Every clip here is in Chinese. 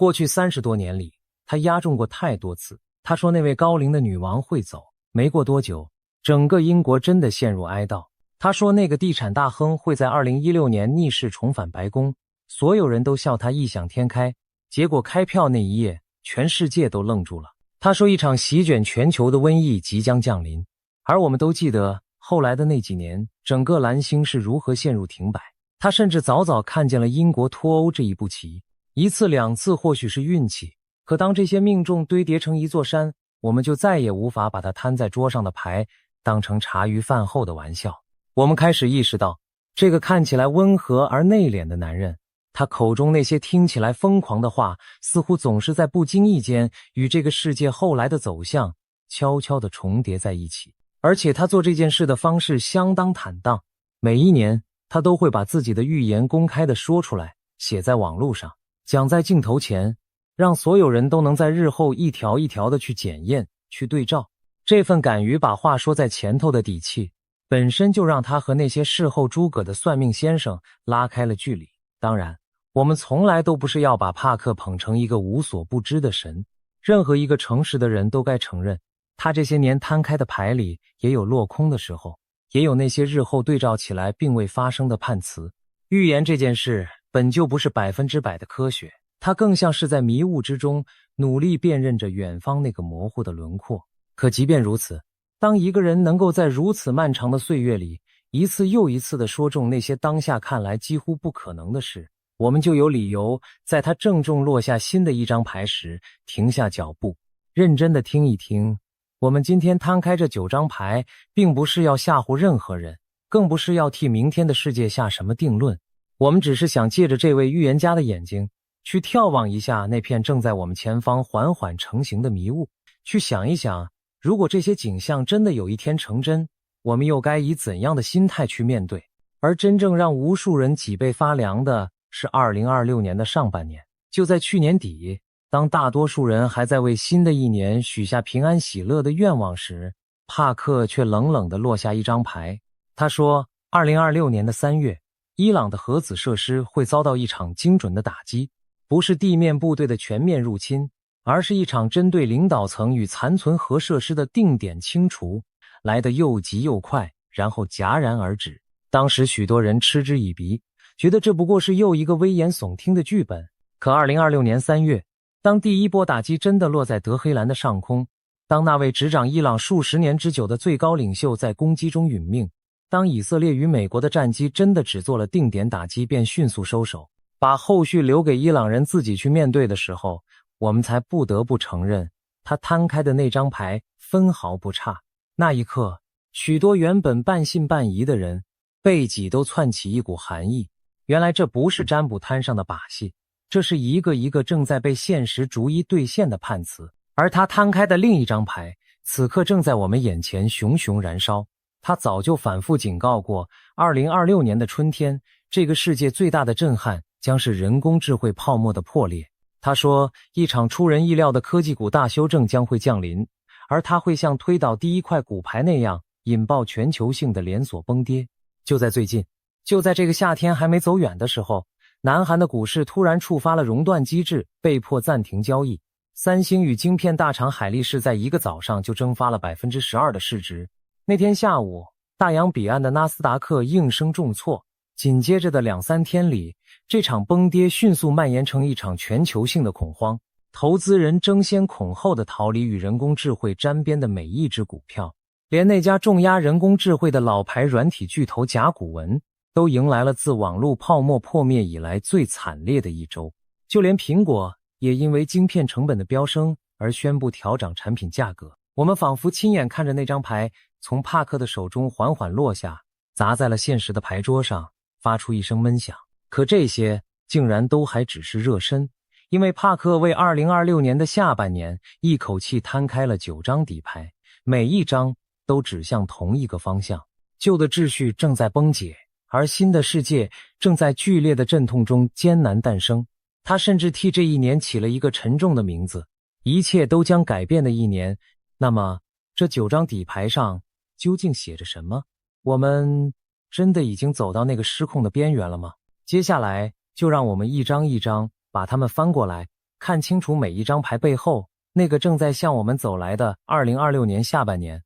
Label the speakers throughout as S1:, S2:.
S1: 过去30多年里，他押中过太多次。他说那位高龄的女王会走，没过多久，整个英国真的陷入哀悼。他说那个地产大亨会在2016年逆势重返白宫，所有人都笑他异想天开，结果开票那一夜，全世界都愣住了。他说一场席卷全球的瘟疫即将降临，而我们都记得后来的那几年，整个蓝星是如何陷入停摆。他甚至早早看见了英国脱欧这一步棋，一次两次或许是运气，可当这些命中堆叠成一座山，我们就再也无法把它摊在桌上的牌当成茶余饭后的玩笑。我们开始意识到，这个看起来温和而内敛的男人，他口中那些听起来疯狂的话，似乎总是在不经意间与这个世界后来的走向悄悄地重叠在一起。而且他做这件事的方式相当坦荡，每一年他都会把自己的预言公开地说出来，写在网络上，讲在镜头前，让所有人都能在日后一条一条地去检验，去对照。这份敢于把话说在前头的底气，本身就让他和那些事后诸葛的算命先生拉开了距离。当然，我们从来都不是要把帕克捧成一个无所不知的神，任何一个诚实的人都该承认，他这些年摊开的牌里也有落空的时候，也有那些日后对照起来并未发生的判词。预言这件事本就不是100%的科学，它更像是在迷雾之中努力辨认着远方那个模糊的轮廓。可即便如此，当一个人能够在如此漫长的岁月里一次又一次地说中那些当下看来几乎不可能的事，我们就有理由在他正中落下新的一张牌时停下脚步，认真地听一听。我们今天摊开这9张牌，并不是要吓唬任何人，更不是要替明天的世界下什么定论，我们只是想借着这位预言家的眼睛，去眺望一下那片正在我们前方缓缓成型的迷雾，去想一想，如果这些景象真的有一天成真，我们又该以怎样的心态去面对。而真正让无数人脊背发凉的是2026年的上半年。就在去年底，当大多数人还在为新的一年许下平安喜乐的愿望时，帕克却冷冷地落下一张牌。他说2026年的3月，伊朗的核子设施会遭到一场精准的打击，不是地面部队的全面入侵，而是一场针对领导层与残存核设施的定点清除，来得又急又快，然后戛然而止。当时许多人嗤之以鼻，觉得这不过是又一个危言耸听的剧本。可2026年3月，当第一波打击真的落在德黑兰的上空，当那位执掌伊朗数十年之久的最高领袖在攻击中殒命，当以色列与美国的战机真的只做了定点打击便迅速收手，把后续留给伊朗人自己去面对的时候，我们才不得不承认，他摊开的那张牌分毫不差。那一刻，许多原本半信半疑的人背脊都窜起一股寒意。原来这不是占卜摊上的把戏，这是一个一个正在被现实逐一兑现的判词。而他摊开的另一张牌，此刻正在我们眼前熊熊燃烧。他早就反复警告过，2026年的春天，这个世界最大的震撼将是人工智慧泡沫的破裂。他说，一场出人意料的科技股大修正将会降临，而它会像推倒第一块骨牌那样，引爆全球性的连锁崩跌。就在最近，就在这个夏天还没走远的时候，南韩的股市突然触发了熔断机制，被迫暂停交易。三星与晶片大厂海力士在一个早上就蒸发了 12% 的市值。那天下午，大洋彼岸的纳斯达克应声重挫，紧接着的2-3天里，这场崩跌迅速蔓延成一场全球性的恐慌，投资人争先恐后地逃离与人工智慧沾边的每一只股票，连那家重压人工智慧的老牌软体巨头甲骨文都迎来了自网络泡沫破灭以来最惨烈的一周。就连苹果也因为晶片成本的飙升而宣布调涨产品价格。我们仿佛亲眼看着那张牌从帕克的手中缓缓落下，砸在了现实的牌桌上，发出一声闷响。可这些竟然都还只是热身，因为帕克为2026年的下半年一口气摊开了9张底牌，每一张都指向同一个方向。旧的秩序正在崩解，而新的世界正在剧烈的阵痛中艰难诞生。他甚至替这一年起了一个沉重的名字，一切都将改变的一年。那么这9张底牌上究竟写着什么？我们真的已经走到那个失控的边缘了吗？接下来就让我们一张一张把它们翻过来，看清楚每一张牌背后那个正在向我们走来的2026年下半年。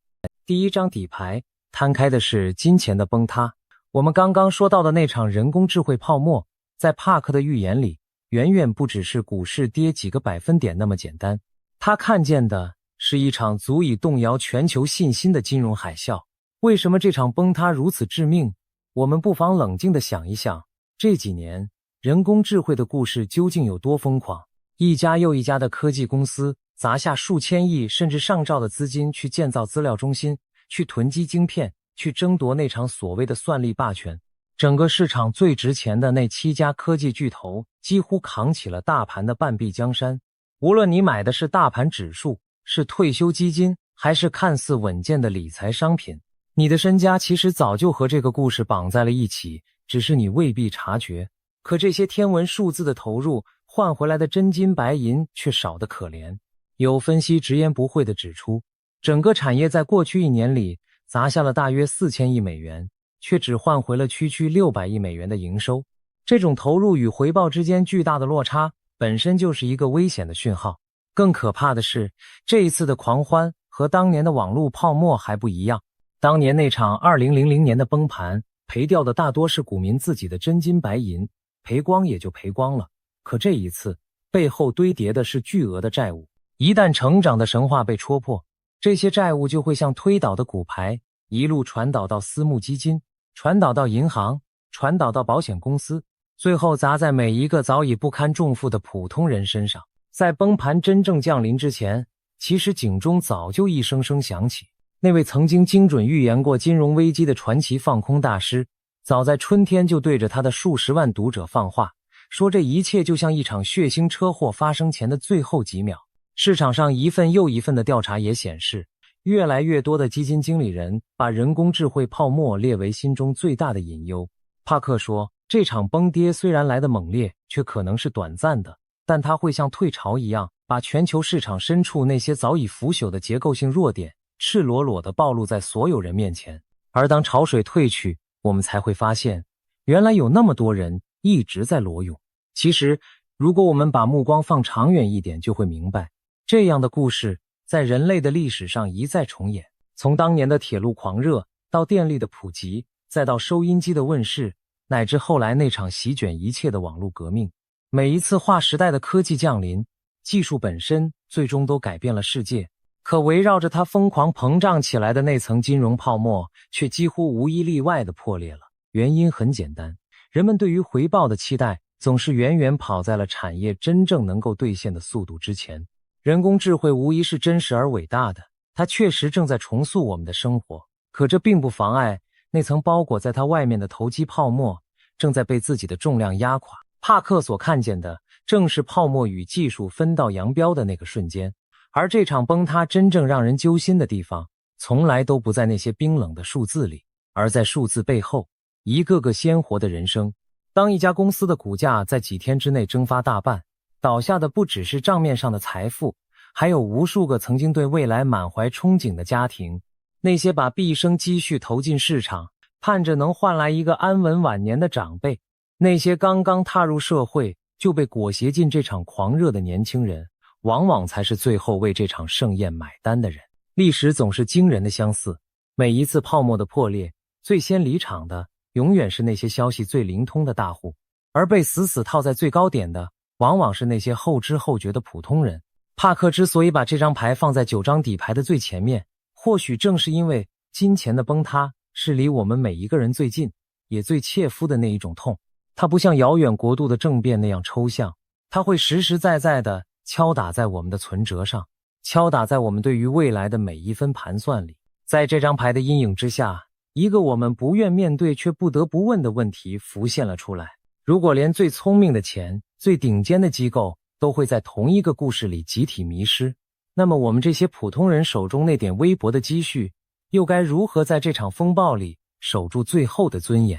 S1: 第一张底牌摊开的是金钱的崩塌。我们刚刚说到的那场人工智慧泡沫，在帕克的预言里，远远不只是股市跌几个百分点那么简单。他看见的是一场足以动摇全球信心的金融海啸。为什么这场崩塌如此致命？我们不妨冷静地想一想，这几年人工智慧的故事究竟有多疯狂？一家又一家的科技公司砸下数千亿甚至上兆的资金去建造资料中心，去囤积晶片，去争夺那场所谓的算力霸权。整个市场最值钱的那7家科技巨头几乎扛起了大盘的半壁江山。无论你买的是大盘指数，是退休基金，还是看似稳健的理财商品，你的身家其实早就和这个故事绑在了一起，只是你未必察觉。可这些天文数字的投入换回来的真金白银却少得可怜。有分析直言不讳地指出，整个产业在过去1年里砸下了大约4000亿美元，却只换回了区区600亿美元的营收。这种投入与回报之间巨大的落差，本身就是一个危险的讯号。更可怕的是，这一次的狂欢和当年的网络泡沫还不一样。当年那场2000年的崩盘，赔掉的大多是股民自己的真金白银，赔光也就赔光了。可这一次，背后堆叠的是巨额的债务。一旦成长的神话被戳破，这些债务就会像推倒的骨牌，一路传导到私募基金，传导到银行，传导到保险公司，最后砸在每一个早已不堪重负的普通人身上。在崩盘真正降临之前，其实警钟早就一声声响起。那位曾经精准预言过金融危机的传奇放空大师，早在春天就对着他的数十万读者放话，说这一切就像一场血腥车祸发生前的最后几秒。市场上一份又一份的调查也显示，越来越多的基金经理人把人工智慧泡沫列为心中最大的隐忧。帕克说，这场崩跌虽然来得猛烈，却可能是短暂的，但它会像退潮一样，把全球市场深处那些早已腐朽的结构性弱点赤裸裸地暴露在所有人面前。而当潮水退去，我们才会发现，原来有那么多人一直在裸泳。其实，如果我们把目光放长远一点，就会明白，这样的故事在人类的历史上一再重演。从当年的铁路狂热，到电力的普及，再到收音机的问世，乃至后来那场席卷一切的网络革命，每一次划时代的科技降临，技术本身最终都改变了世界，可围绕着它疯狂膨胀起来的那层金融泡沫却几乎无一例外地破裂了。原因很简单，人们对于回报的期待总是远远跑在了产业真正能够兑现的速度之前。人工智慧无疑是真实而伟大的，它确实正在重塑我们的生活，可这并不妨碍那层包裹在它外面的投机泡沫正在被自己的重量压垮。帕克所看见的正是泡沫与技术分道扬镳的那个瞬间，而这场崩塌真正让人揪心的地方，从来都不在那些冰冷的数字里，而在数字背后一个个鲜活的人生。当一家公司的股价在几天之内蒸发大半，倒下的不只是账面上的财富，还有无数个曾经对未来满怀憧憬的家庭，那些把毕生积蓄投进市场，盼着能换来一个安稳晚年的长辈，那些刚刚踏入社会就被裹挟进这场狂热的年轻人，往往才是最后为这场盛宴买单的人。历史总是惊人的相似，每一次泡沫的破裂，最先离场的永远是那些消息最灵通的大户，而被死死套在最高点的往往是那些后知后觉的普通人。帕克之所以把这张牌放在9张底牌的最前面，或许正是因为金钱的崩塌是离我们每一个人最近也最切肤的那一种痛。它不像遥远国度的政变那样抽象，它会实实在在地敲打在我们的存折上，敲打在我们对于未来的每一分盘算里。在这张牌的阴影之下，一个我们不愿面对却不得不问的问题浮现了出来。如果连最聪明的钱、最顶尖的机构都会在同一个故事里集体迷失，那么我们这些普通人手中那点微薄的积蓄，又该如何在这场风暴里守住最后的尊严？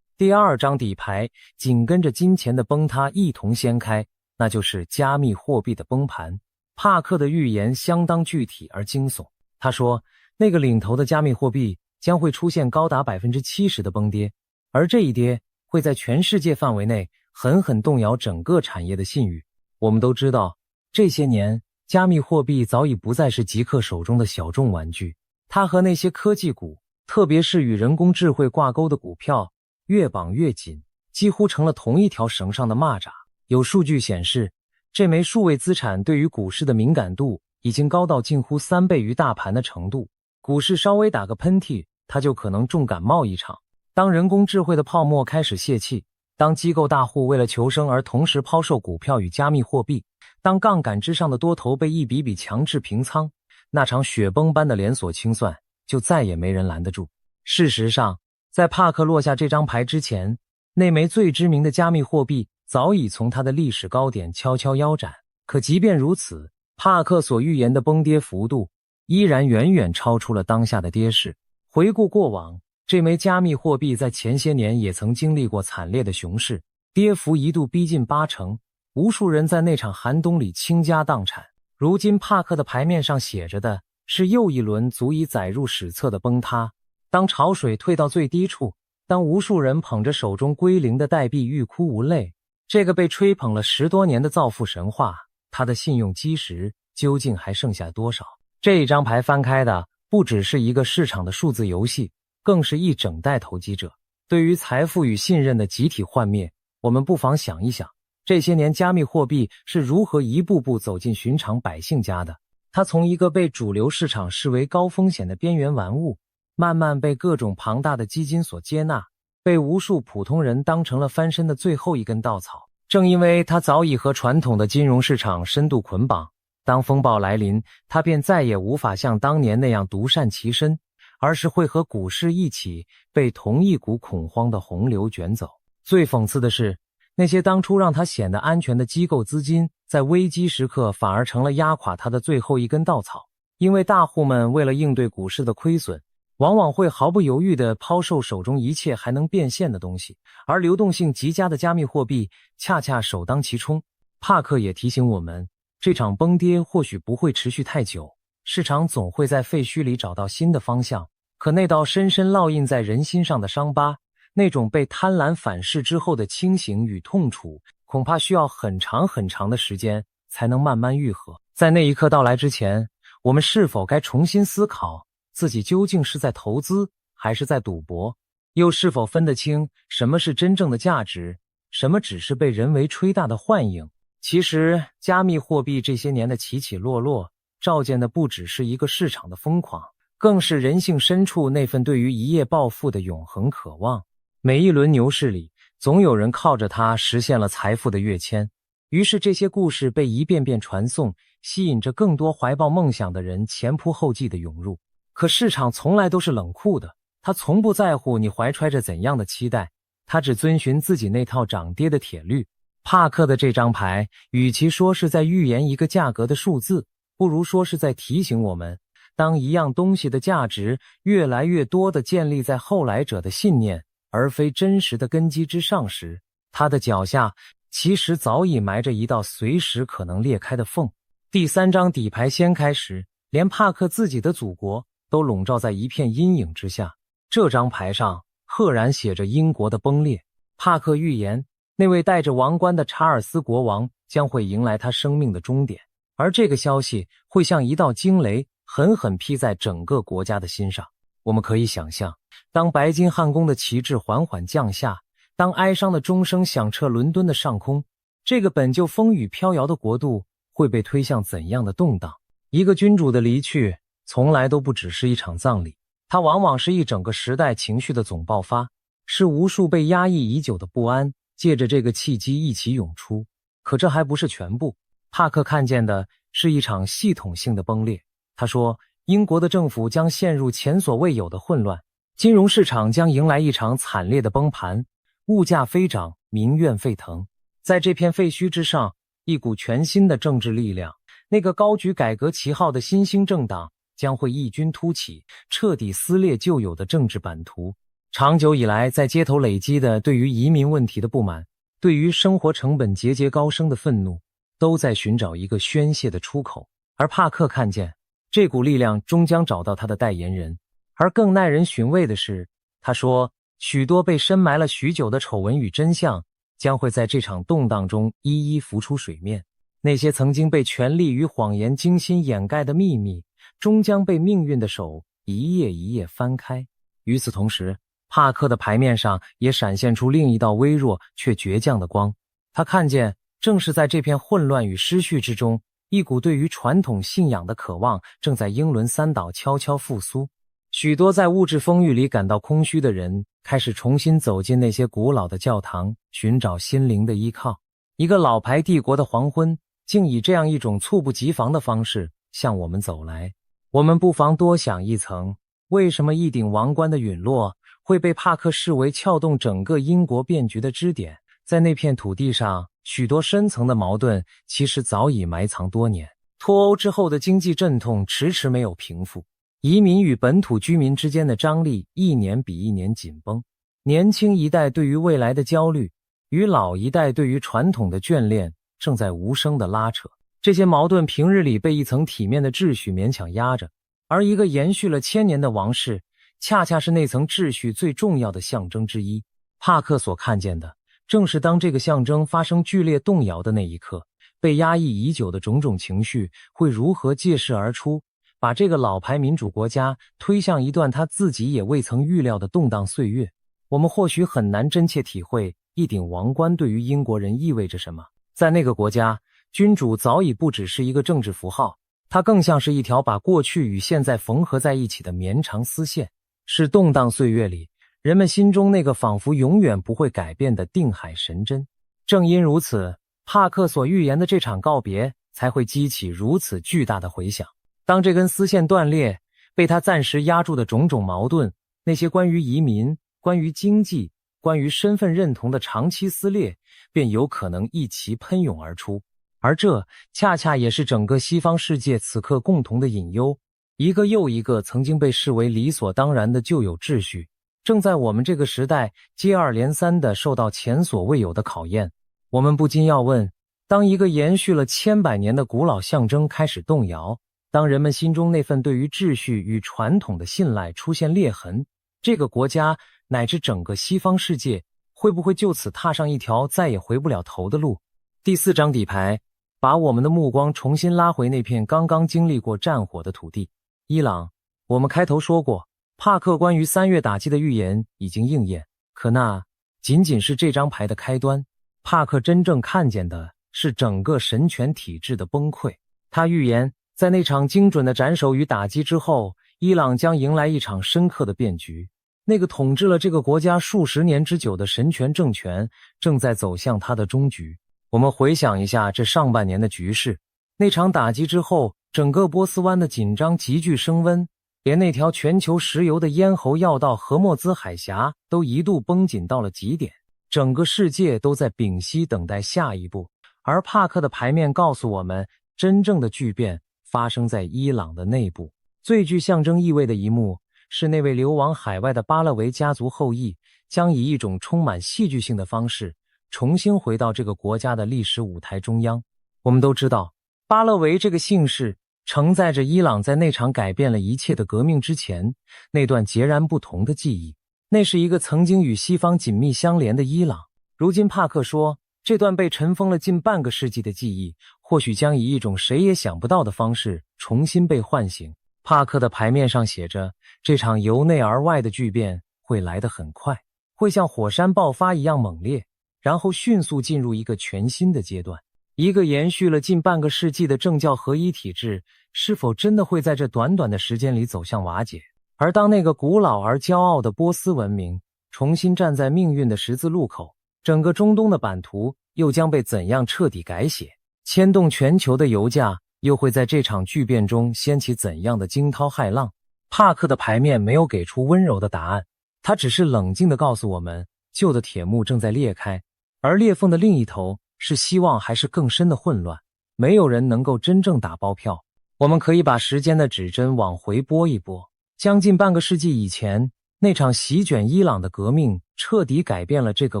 S1: 第2张底牌紧跟着金钱的崩塌一同掀开，那就是加密货币的崩盘。帕克的预言相当具体而惊悚，他说，那个领头的加密货币将会出现高达 70% 的崩跌，而这一跌会在全世界范围内狠狠动摇整个产业的信誉。我们都知道，这些年，加密货币早已不再是极客手中的小众玩具，它和那些科技股，特别是与人工智慧挂钩的股票，越绑越紧，几乎成了同一条绳上的蚂蚱。有数据显示，这枚数位资产对于股市的敏感度已经高到近乎3倍于大盘的程度。股市稍微打个喷嚏，它就可能重感冒一场。当人工智慧的泡沫开始泄气，当机构大户为了求生而同时抛售股票与加密货币，当杠杆之上的多头被一笔笔强制平仓，那场雪崩般的连锁清算就再也没人拦得住。事实上，在帕克落下这张牌之前，那枚最知名的加密货币早已从它的历史高点悄悄腰斩。可即便如此，帕克所预言的崩跌幅度依然远远超出了当下的跌势。回顾过往，这枚加密货币在前些年也曾经历过惨烈的熊市，跌幅一度逼近80%，无数人在那场寒冬里倾家荡产。如今帕克的牌面上写着的是又一轮足以载入史册的崩塌。当潮水退到最低处，当无数人捧着手中归零的代币欲哭无泪，这个被吹捧了10多年的造富神话，它的信用基石究竟还剩下多少？这一张牌翻开的不只是一个市场的数字游戏，更是一整代投机者对于财富与信任的集体幻灭。我们不妨想一想，这些年加密货币是如何一步步走进寻常百姓家的。它从一个被主流市场视为高风险的边缘玩物，慢慢被各种庞大的基金所接纳，被无数普通人当成了翻身的最后一根稻草。正因为它早已和传统的金融市场深度捆绑，当风暴来临，它便再也无法像当年那样独善其身，而是会和股市一起被同一股恐慌的洪流卷走。最讽刺的是，那些当初让它显得安全的机构资金，在危机时刻反而成了压垮它的最后一根稻草。因为大户们为了应对股市的亏损，往往会毫不犹豫地抛售手中一切还能变现的东西，而流动性极佳的加密货币恰恰首当其冲。帕克也提醒我们，这场崩跌或许不会持续太久，市场总会在废墟里找到新的方向。可那道深深烙印在人心上的伤疤，那种被贪婪反噬之后的清醒与痛楚，恐怕需要很长很长的时间才能慢慢愈合。在那一刻到来之前，我们是否该重新思考自己究竟是在投资还是在赌博？又是否分得清什么是真正的价值，什么只是被人为吹大的幻影？其实，加密货币这些年的起起落落，照见的不只是一个市场的疯狂，更是人性深处那份对于一夜暴富的永恒渴望。每一轮牛市里，总有人靠着它实现了财富的跃迁。于是这些故事被一遍遍传颂，吸引着更多怀抱梦想的人前仆后继地涌入。可市场从来都是冷酷的，它从不在乎你怀揣着怎样的期待，它只遵循自己那套涨跌的铁律。帕克的这张牌，与其说是在预言一个价格的数字，不如说是在提醒我们，当一样东西的价值越来越多地建立在后来者的信念，而非真实的根基之上时，它的脚下其实早已埋着一道随时可能裂开的缝。第3张底牌掀开时，连帕克自己的祖国都笼罩在一片阴影之下。这张牌上赫然写着英国的崩裂。帕克预言，那位戴着王冠的查尔斯国王将会迎来他生命的终点，而这个消息会像一道惊雷，狠狠劈在整个国家的心上。我们可以想象，当白金汉宫的旗帜缓缓降下，当哀伤的钟声响彻伦敦的上空，这个本就风雨飘摇的国度会被推向怎样的动荡？一个君主的离去，从来都不只是一场葬礼，它往往是一整个时代情绪的总爆发，是无数被压抑已久的不安借着这个契机一起涌出。可这还不是全部，帕克看见的是一场系统性的崩裂。他说，英国的政府将陷入前所未有的混乱，金融市场将迎来一场惨烈的崩盘，物价飞涨，民怨沸腾。在这片废墟之上，一股全新的政治力量，那个高举改革旗号的新兴政党将会异军突起，彻底撕裂旧有的政治版图。长久以来在街头累积的对于移民问题的不满，对于生活成本节节高升的愤怒，都在寻找一个宣泄的出口。而帕克看见，这股力量终将找到他的代言人。而更耐人寻味的是，他说，许多被深埋了许久的丑闻与真相，将会在这场动荡中一一浮出水面。那些曾经被权力与谎言精心掩盖的秘密，终将被命运的手一页一页翻开。与此同时，帕克的牌面上也闪现出另一道微弱却倔强的光。他看见，正是在这片混乱与失序之中，一股对于传统信仰的渴望正在英伦三岛悄悄复苏。许多在物质丰裕里感到空虚的人，开始重新走进那些古老的教堂，寻找心灵的依靠。一个老牌帝国的黄昏，竟以这样一种猝不及防的方式向我们走来。我们不妨多想一层，为什么一顶王冠的陨落会被帕克视为撬动整个英国变局的支点？在那片土地上，许多深层的矛盾其实早已埋藏多年。脱欧之后的经济阵痛迟迟没有平复，移民与本土居民之间的张力一年比一年紧绷。年轻一代对于未来的焦虑，与老一代对于传统的眷恋正在无声地拉扯。这些矛盾平日里被一层体面的秩序勉强压着，而一个延续了1000年的王室，恰恰是那层秩序最重要的象征之一。帕克所看见的，正是当这个象征发生剧烈动摇的那一刻，被压抑已久的种种情绪会如何借势而出，把这个老牌民主国家推向一段他自己也未曾预料的动荡岁月。我们或许很难真切体会一顶王冠对于英国人意味着什么。在那个国家，君主早已不只是一个政治符号，它更像是一条把过去与现在缝合在一起的绵长丝线，是动荡岁月里人们心中那个仿佛永远不会改变的定海神针。正因如此，帕克所预言的这场告别才会激起如此巨大的回响。当这根丝线断裂，被他暂时压住的种种矛盾，那些关于移民、关于经济、关于身份认同的长期撕裂，便有可能一齐喷涌而出。而这恰恰也是整个西方世界此刻共同的隐忧，一个又一个曾经被视为理所当然的旧有秩序，正在我们这个时代接二连三地受到前所未有的考验。我们不禁要问，当一个延续了千百年的古老象征开始动摇，当人们心中那份对于秩序与传统的信赖出现裂痕，这个国家乃至整个西方世界会不会就此踏上一条再也回不了头的路？第4张底牌把我们的目光重新拉回那片刚刚经历过战火的土地。伊朗，我们开头说过，帕克关于3月打击的预言已经应验，可那仅仅是这张牌的开端。帕克真正看见的是整个神权体制的崩溃。他预言，在那场精准的斩首与打击之后，伊朗将迎来一场深刻的变局。那个统治了这个国家数十年之久的神权政权正在走向它的终局。我们回想一下这上半年的局势，那场打击之后，整个波斯湾的紧张急剧升温，连那条全球石油的咽喉要道荷默兹海峡都一度绷紧到了极点，整个世界都在屏息等待下一步。而帕克的牌面告诉我们，真正的巨变发生在伊朗的内部。最具象征意味的一幕是那位流亡海外的巴勒维家族后裔将以一种充满戏剧性的方式重新回到这个国家的历史舞台中央。我们都知道，巴勒维这个姓氏承载着伊朗在那场改变了一切的革命之前那段截然不同的记忆。那是一个曾经与西方紧密相连的伊朗。如今帕克说，这段被尘封了近半个世纪的记忆，或许将以一种谁也想不到的方式重新被唤醒。帕克的牌面上写着，这场由内而外的巨变会来得很快，会像火山爆发一样猛烈，然后迅速进入一个全新的阶段。一个延续了近半个世纪的政教合一体制，是否真的会在这短短的时间里走向瓦解？而当那个古老而骄傲的波斯文明重新站在命运的十字路口，整个中东的版图又将被怎样彻底改写？牵动全球的油价又会在这场巨变中掀起怎样的惊涛骇浪？帕克的牌面没有给出温柔的答案，他只是冷静地告诉我们，旧的铁幕正在裂开，而裂缝的另一头是希望还是更深的混乱。没有人能够真正打包票。我们可以把时间的指针往回拨一拨，将近半个世纪以前，那场席卷伊朗的革命彻底改变了这个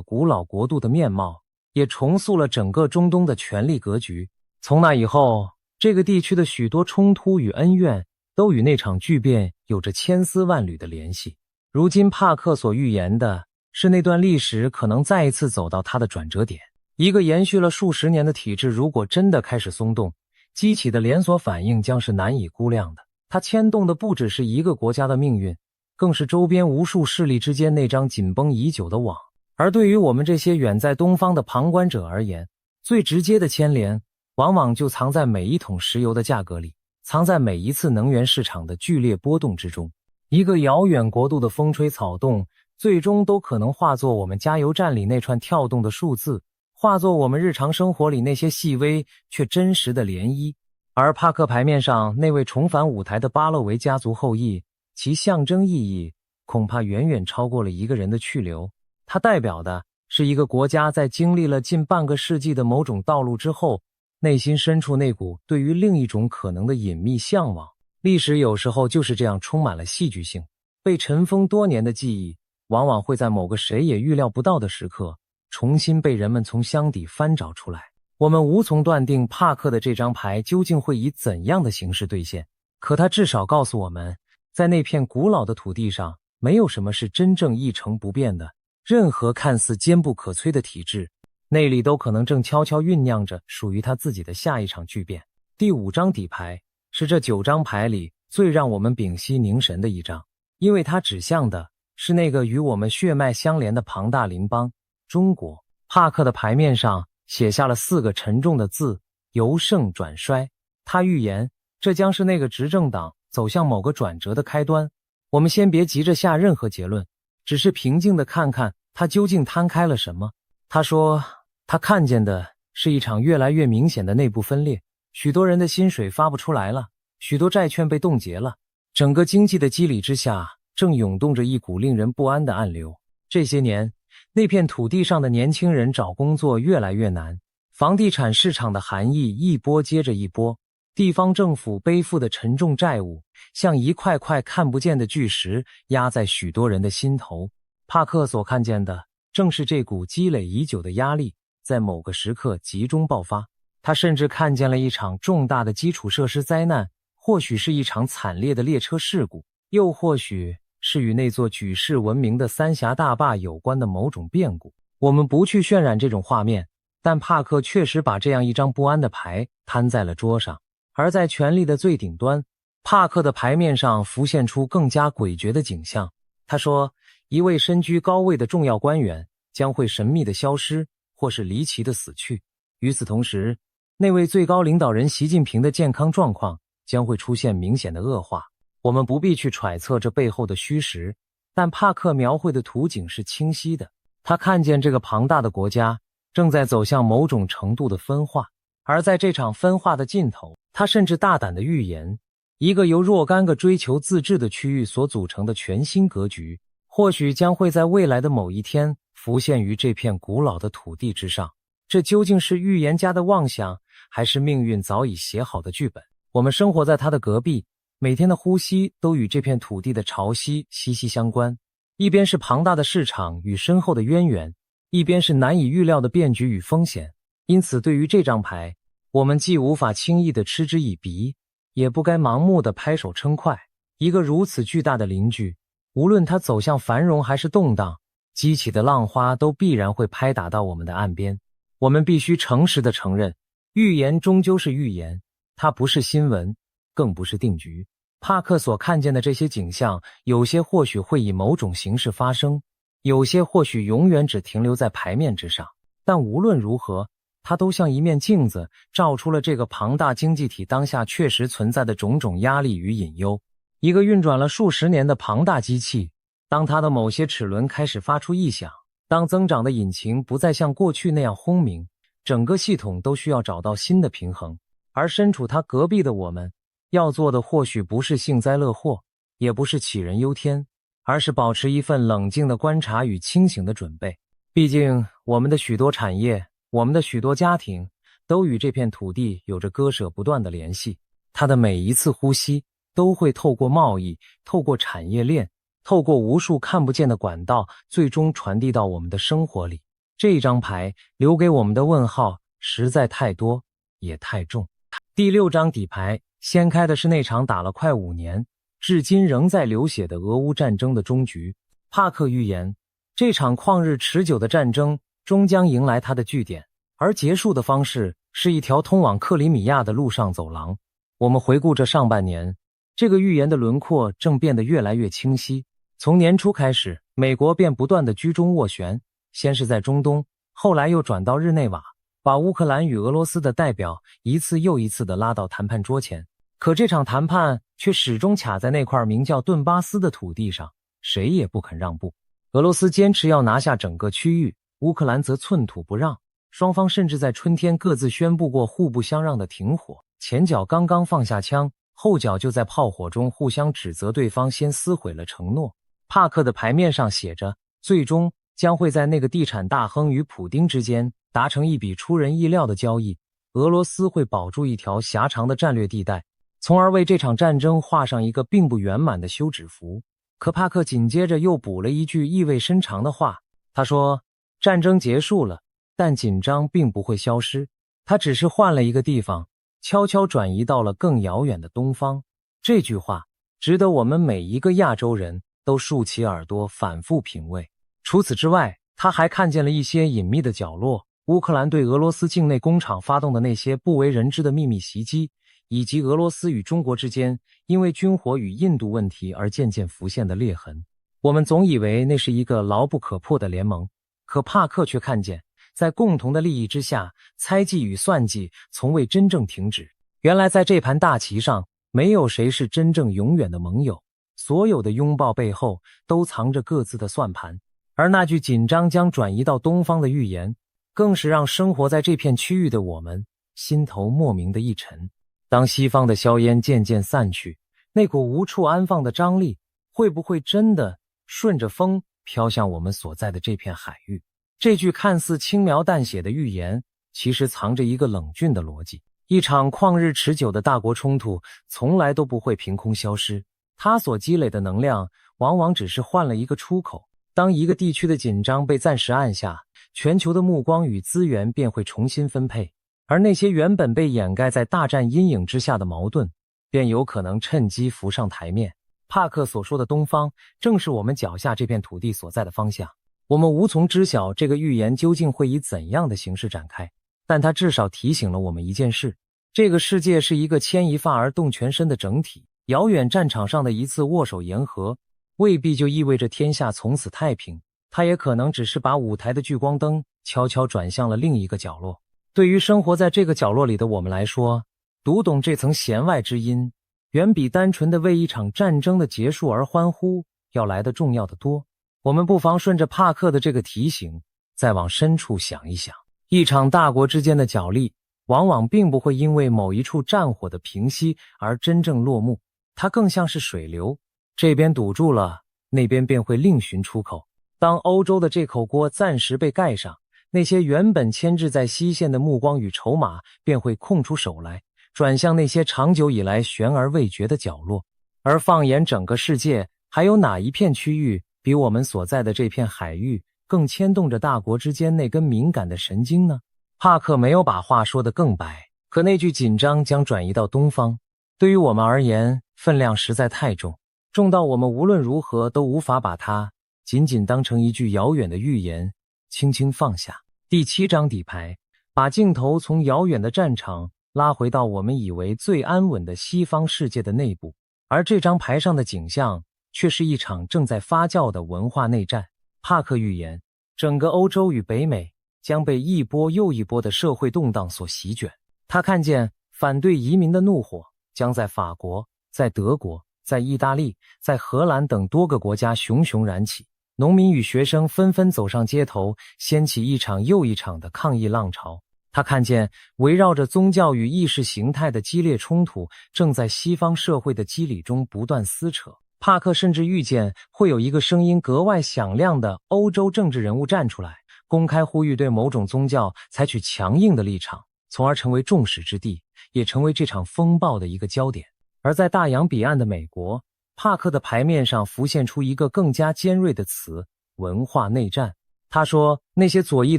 S1: 古老国度的面貌，也重塑了整个中东的权力格局。从那以后，这个地区的许多冲突与恩怨都与那场巨变有着千丝万缕的联系。如今帕克所预言的是那段历史可能再一次走到它的转折点。一个延续了数十年的体制，如果真的开始松动，激起的连锁反应将是难以估量的。它牵动的不只是一个国家的命运，更是周边无数势力之间那张紧绷已久的网。而对于我们这些远在东方的旁观者而言，最直接的牵连往往就藏在每一桶石油的价格里，藏在每一次能源市场的剧烈波动之中。一个遥远国度的风吹草动，最终都可能化作我们加油站里那串跳动的数字，化作我们日常生活里那些细微却真实的涟漪。而帕克牌面上那位重返舞台的巴勒维家族后裔，其象征意义恐怕远远超过了一个人的去留。它代表的是一个国家在经历了近半个世纪的某种道路之后，内心深处那股对于另一种可能的隐秘向往。历史有时候就是这样充满了戏剧性，被尘封多年的记忆，往往会在某个谁也预料不到的时刻，重新被人们从箱底翻找出来。我们无从断定帕克的这张牌究竟会以怎样的形式兑现，可它至少告诉我们，在那片古老的土地上，没有什么是真正一成不变的。任何看似坚不可摧的体制，内里都可能正悄悄酝酿着属于它自己的下一场巨变。第5张底牌是这9张牌里最让我们屏息凝神的一张，因为它指向的是那个与我们血脉相连的庞大邻邦——中国。帕克的牌面上写下了4个沉重的字：由盛转衰。他预言，这将是那个执政党走向某个转折的开端。我们先别急着下任何结论，只是平静地看看他究竟摊开了什么。他说，他看见的是一场越来越明显的内部分裂，许多人的薪水发不出来了，许多债券被冻结了，整个经济的机理之下正涌动着一股令人不安的暗流。这些年，那片土地上的年轻人找工作越来越难，房地产市场的寒意一波接着一波，地方政府背负的沉重债务像一块块看不见的巨石压在许多人的心头。帕克所看见的正是这股积累已久的压力在某个时刻集中爆发。他甚至看见了一场重大的基础设施灾难，或许是一场惨烈的列车事故，又或许是与那座举世闻名的三峡大坝有关的某种变故。我们不去渲染这种画面，但帕克确实把这样一张不安的牌摊在了桌上。而在权力的最顶端，帕克的牌面上浮现出更加诡谲的景象。他说，一位身居高位的重要官员将会神秘地消失，或是离奇地死去。与此同时，那位最高领导人习近平的健康状况将会出现明显的恶化。我们不必去揣测这背后的虚实，但帕克描绘的图景是清晰的。他看见这个庞大的国家正在走向某种程度的分化，而在这场分化的尽头，他甚至大胆地预言，一个由若干个追求自治的区域所组成的全新格局，或许将会在未来的某一天浮现于这片古老的土地之上。这究竟是预言家的妄想，还是命运早已写好的剧本？我们生活在他的隔壁，每天的呼吸都与这片土地的潮汐息息相关。一边是庞大的市场与深厚的渊源，一边是难以预料的变局与风险。因此，对于这张牌，我们既无法轻易地嗤之以鼻，也不该盲目地拍手称快。一个如此巨大的邻居，无论它走向繁荣还是动荡，激起的浪花都必然会拍打到我们的岸边。我们必须诚实地承认，预言终究是预言，它不是新闻，更不是定局。帕克所看见的这些景象，有些或许会以某种形式发生，有些或许永远只停留在牌面之上。但无论如何，它都像一面镜子，照出了这个庞大经济体当下确实存在的种种压力与隐忧。一个运转了数十年的庞大机器，当它的某些齿轮开始发出异响，当增长的引擎不再像过去那样轰鸣，整个系统都需要找到新的平衡。而身处它隔壁的我们，要做的或许不是幸灾乐祸，也不是杞人忧天，而是保持一份冷静的观察与清醒的准备。毕竟，我们的许多产业，我们的许多家庭，都与这片土地有着割舍不断的联系。它的每一次呼吸，都会透过贸易，透过产业链，透过无数看不见的管道，最终传递到我们的生活里。这张牌留给我们的问号实在太多，也太重。第6张底牌掀开的是那场打了快5年，至今仍在流血的俄乌战争的终局。帕克预言，这场旷日持久的战争终将迎来它的据点。而结束的方式是一条通往克里米亚的陆上走廊。我们回顾这上半年，这个预言的轮廓正变得越来越清晰。从年初开始，美国便不断的居中斡旋，先是在中东，后来又转到日内瓦，把乌克兰与俄罗斯的代表一次又一次的拉到谈判桌前。可这场谈判却始终卡在那块名叫顿巴斯的土地上，谁也不肯让步。俄罗斯坚持要拿下整个区域，乌克兰则寸土不让。双方甚至在春天各自宣布过互不相让的停火，前脚刚刚放下枪，后脚就在炮火中互相指责对方先撕毁了承诺。帕克的牌面上写着，最终将会在那个地产大亨与普丁之间达成一笔出人意料的交易，俄罗斯会保住一条狭长的战略地带，从而为这场战争画上一个并不圆满的休止符。可帕克紧接着又补了一句意味深长的话，他说，战争结束了，但紧张并不会消失，它只是换了一个地方，悄悄转移到了更遥远的东方。这句话值得我们每一个亚洲人都竖起耳朵反复品味。除此之外，他还看见了一些隐秘的角落，乌克兰对俄罗斯境内工厂发动的那些不为人知的秘密袭击，以及俄罗斯与中国之间因为军火与印度问题而渐渐浮现的裂痕。我们总以为那是一个牢不可破的联盟，可帕克却看见，在共同的利益之下，猜忌与算计从未真正停止。原来在这盘大棋上，没有谁是真正永远的盟友，所有的拥抱背后都藏着各自的算盘。而那句紧张将转移到东方的预言，更是让生活在这片区域的我们心头莫名的一沉。当西方的硝烟渐渐散去，那股无处安放的张力会不会真的顺着风飘向我们所在的这片海域？这句看似轻描淡写的预言，其实藏着一个冷峻的逻辑。一场旷日持久的大国冲突从来都不会凭空消失，它所积累的能量往往只是换了一个出口。当一个地区的紧张被暂时按下，全球的目光与资源便会重新分配，而那些原本被掩盖在大战阴影之下的矛盾，便有可能趁机浮上台面。帕克所说的东方，正是我们脚下这片土地所在的方向。我们无从知晓这个预言究竟会以怎样的形式展开，但它至少提醒了我们一件事，这个世界是一个牵一发而动全身的整体，遥远战场上的一次握手言和，未必就意味着天下从此太平，它也可能只是把舞台的聚光灯悄悄转向了另一个角落。对于生活在这个角落里的我们来说，读懂这层弦外之音，远比单纯的为一场战争的结束而欢呼要来得重要得多。我们不妨顺着帕克的这个提醒，再往深处想一想，一场大国之间的角力，往往并不会因为某一处战火的平息而真正落幕，它更像是水流，这边堵住了，那边便会另寻出口。当欧洲的这口锅暂时被盖上，那些原本牵制在西线的目光与筹码便会空出手来，转向那些长久以来悬而未决的角落。而放眼整个世界，还有哪一片区域比我们所在的这片海域更牵动着大国之间那根敏感的神经呢？帕克没有把话说得更白，可那句紧张将转移到东方，对于我们而言分量实在太重，重到我们无论如何都无法把它仅仅当成一句遥远的预言轻轻放下。第7张底牌，把镜头从遥远的战场拉回到我们以为最安稳的西方世界的内部，而这张牌上的景象却是一场正在发酵的文化内战。帕克预言，整个欧洲与北美将被一波又一波的社会动荡所席卷。他看见反对移民的怒火将在法国、在德国、在意大利、在荷兰等多个国家熊熊燃起，农民与学生纷纷走上街头，掀起一场又一场的抗议浪潮。他看见围绕着宗教与意识形态的激烈冲突正在西方社会的机理中不断撕扯。帕克甚至预见会有一个声音格外响亮的欧洲政治人物站出来，公开呼吁对某种宗教采取强硬的立场，从而成为众矢之的，也成为这场风暴的一个焦点。而在大洋彼岸的美国，帕克的牌面上浮现出一个更加尖锐的词：文化内战。他说，那些左翼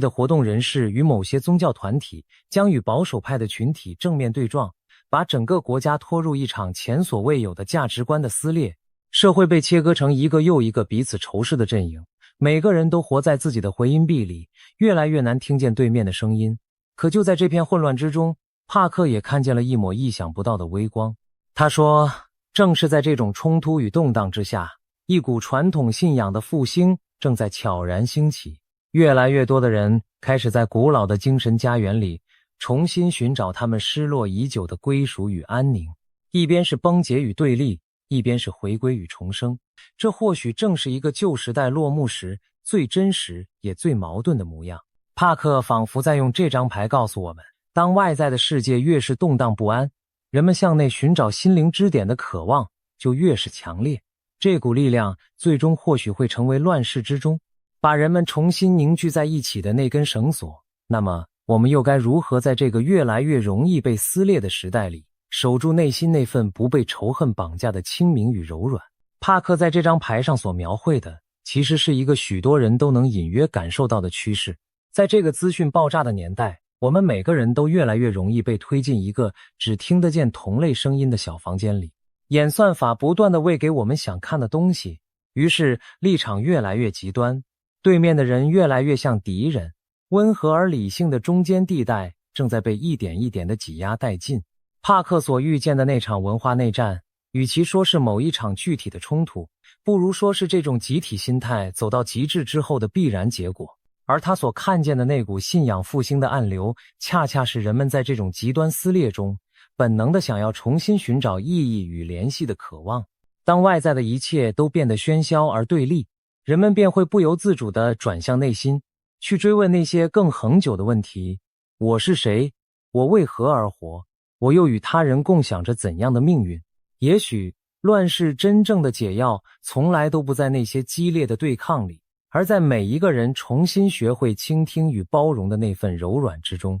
S1: 的活动人士与某些宗教团体将与保守派的群体正面对撞，把整个国家拖入一场前所未有的价值观的撕裂。社会被切割成一个又一个彼此仇视的阵营，每个人都活在自己的回音壁里，越来越难听见对面的声音。可就在这片混乱之中，帕克也看见了一抹意想不到的微光。他说，正是在这种冲突与动荡之下，一股传统信仰的复兴正在悄然兴起。越来越多的人开始在古老的精神家园里重新寻找他们失落已久的归属与安宁。一边是崩解与对立，一边是回归与重生。这或许正是一个旧时代落幕时最真实也最矛盾的模样。帕克仿佛在用这张牌告诉我们，当外在的世界越是动荡不安，人们向内寻找心灵支点的渴望就越是强烈。这股力量最终或许会成为乱世之中把人们重新凝聚在一起的那根绳索。那么我们又该如何在这个越来越容易被撕裂的时代里守住内心那份不被仇恨绑架的清明与柔软？帕克在这张牌上所描绘的其实是一个许多人都能隐约感受到的趋势。在这个资讯爆炸的年代，我们每个人都越来越容易被推进一个只听得见同类声音的小房间里，演算法不断地喂给我们想看的东西，于是立场越来越极端，对面的人越来越像敌人，温和而理性的中间地带正在被一点一点地挤压殆尽。帕克所预见的那场文化内战，与其说是某一场具体的冲突，不如说是这种集体心态走到极致之后的必然结果。而他所看见的那股信仰复兴的暗流，恰恰是人们在这种极端撕裂中本能的想要重新寻找意义与联系的渴望。当外在的一切都变得喧嚣而对立，人们便会不由自主地转向内心，去追问那些更恒久的问题：我是谁？我为何而活？我又与他人共享着怎样的命运？也许乱世真正的解药从来都不在那些激烈的对抗里，而在每一个人重新学会倾听与包容的那份柔软之中。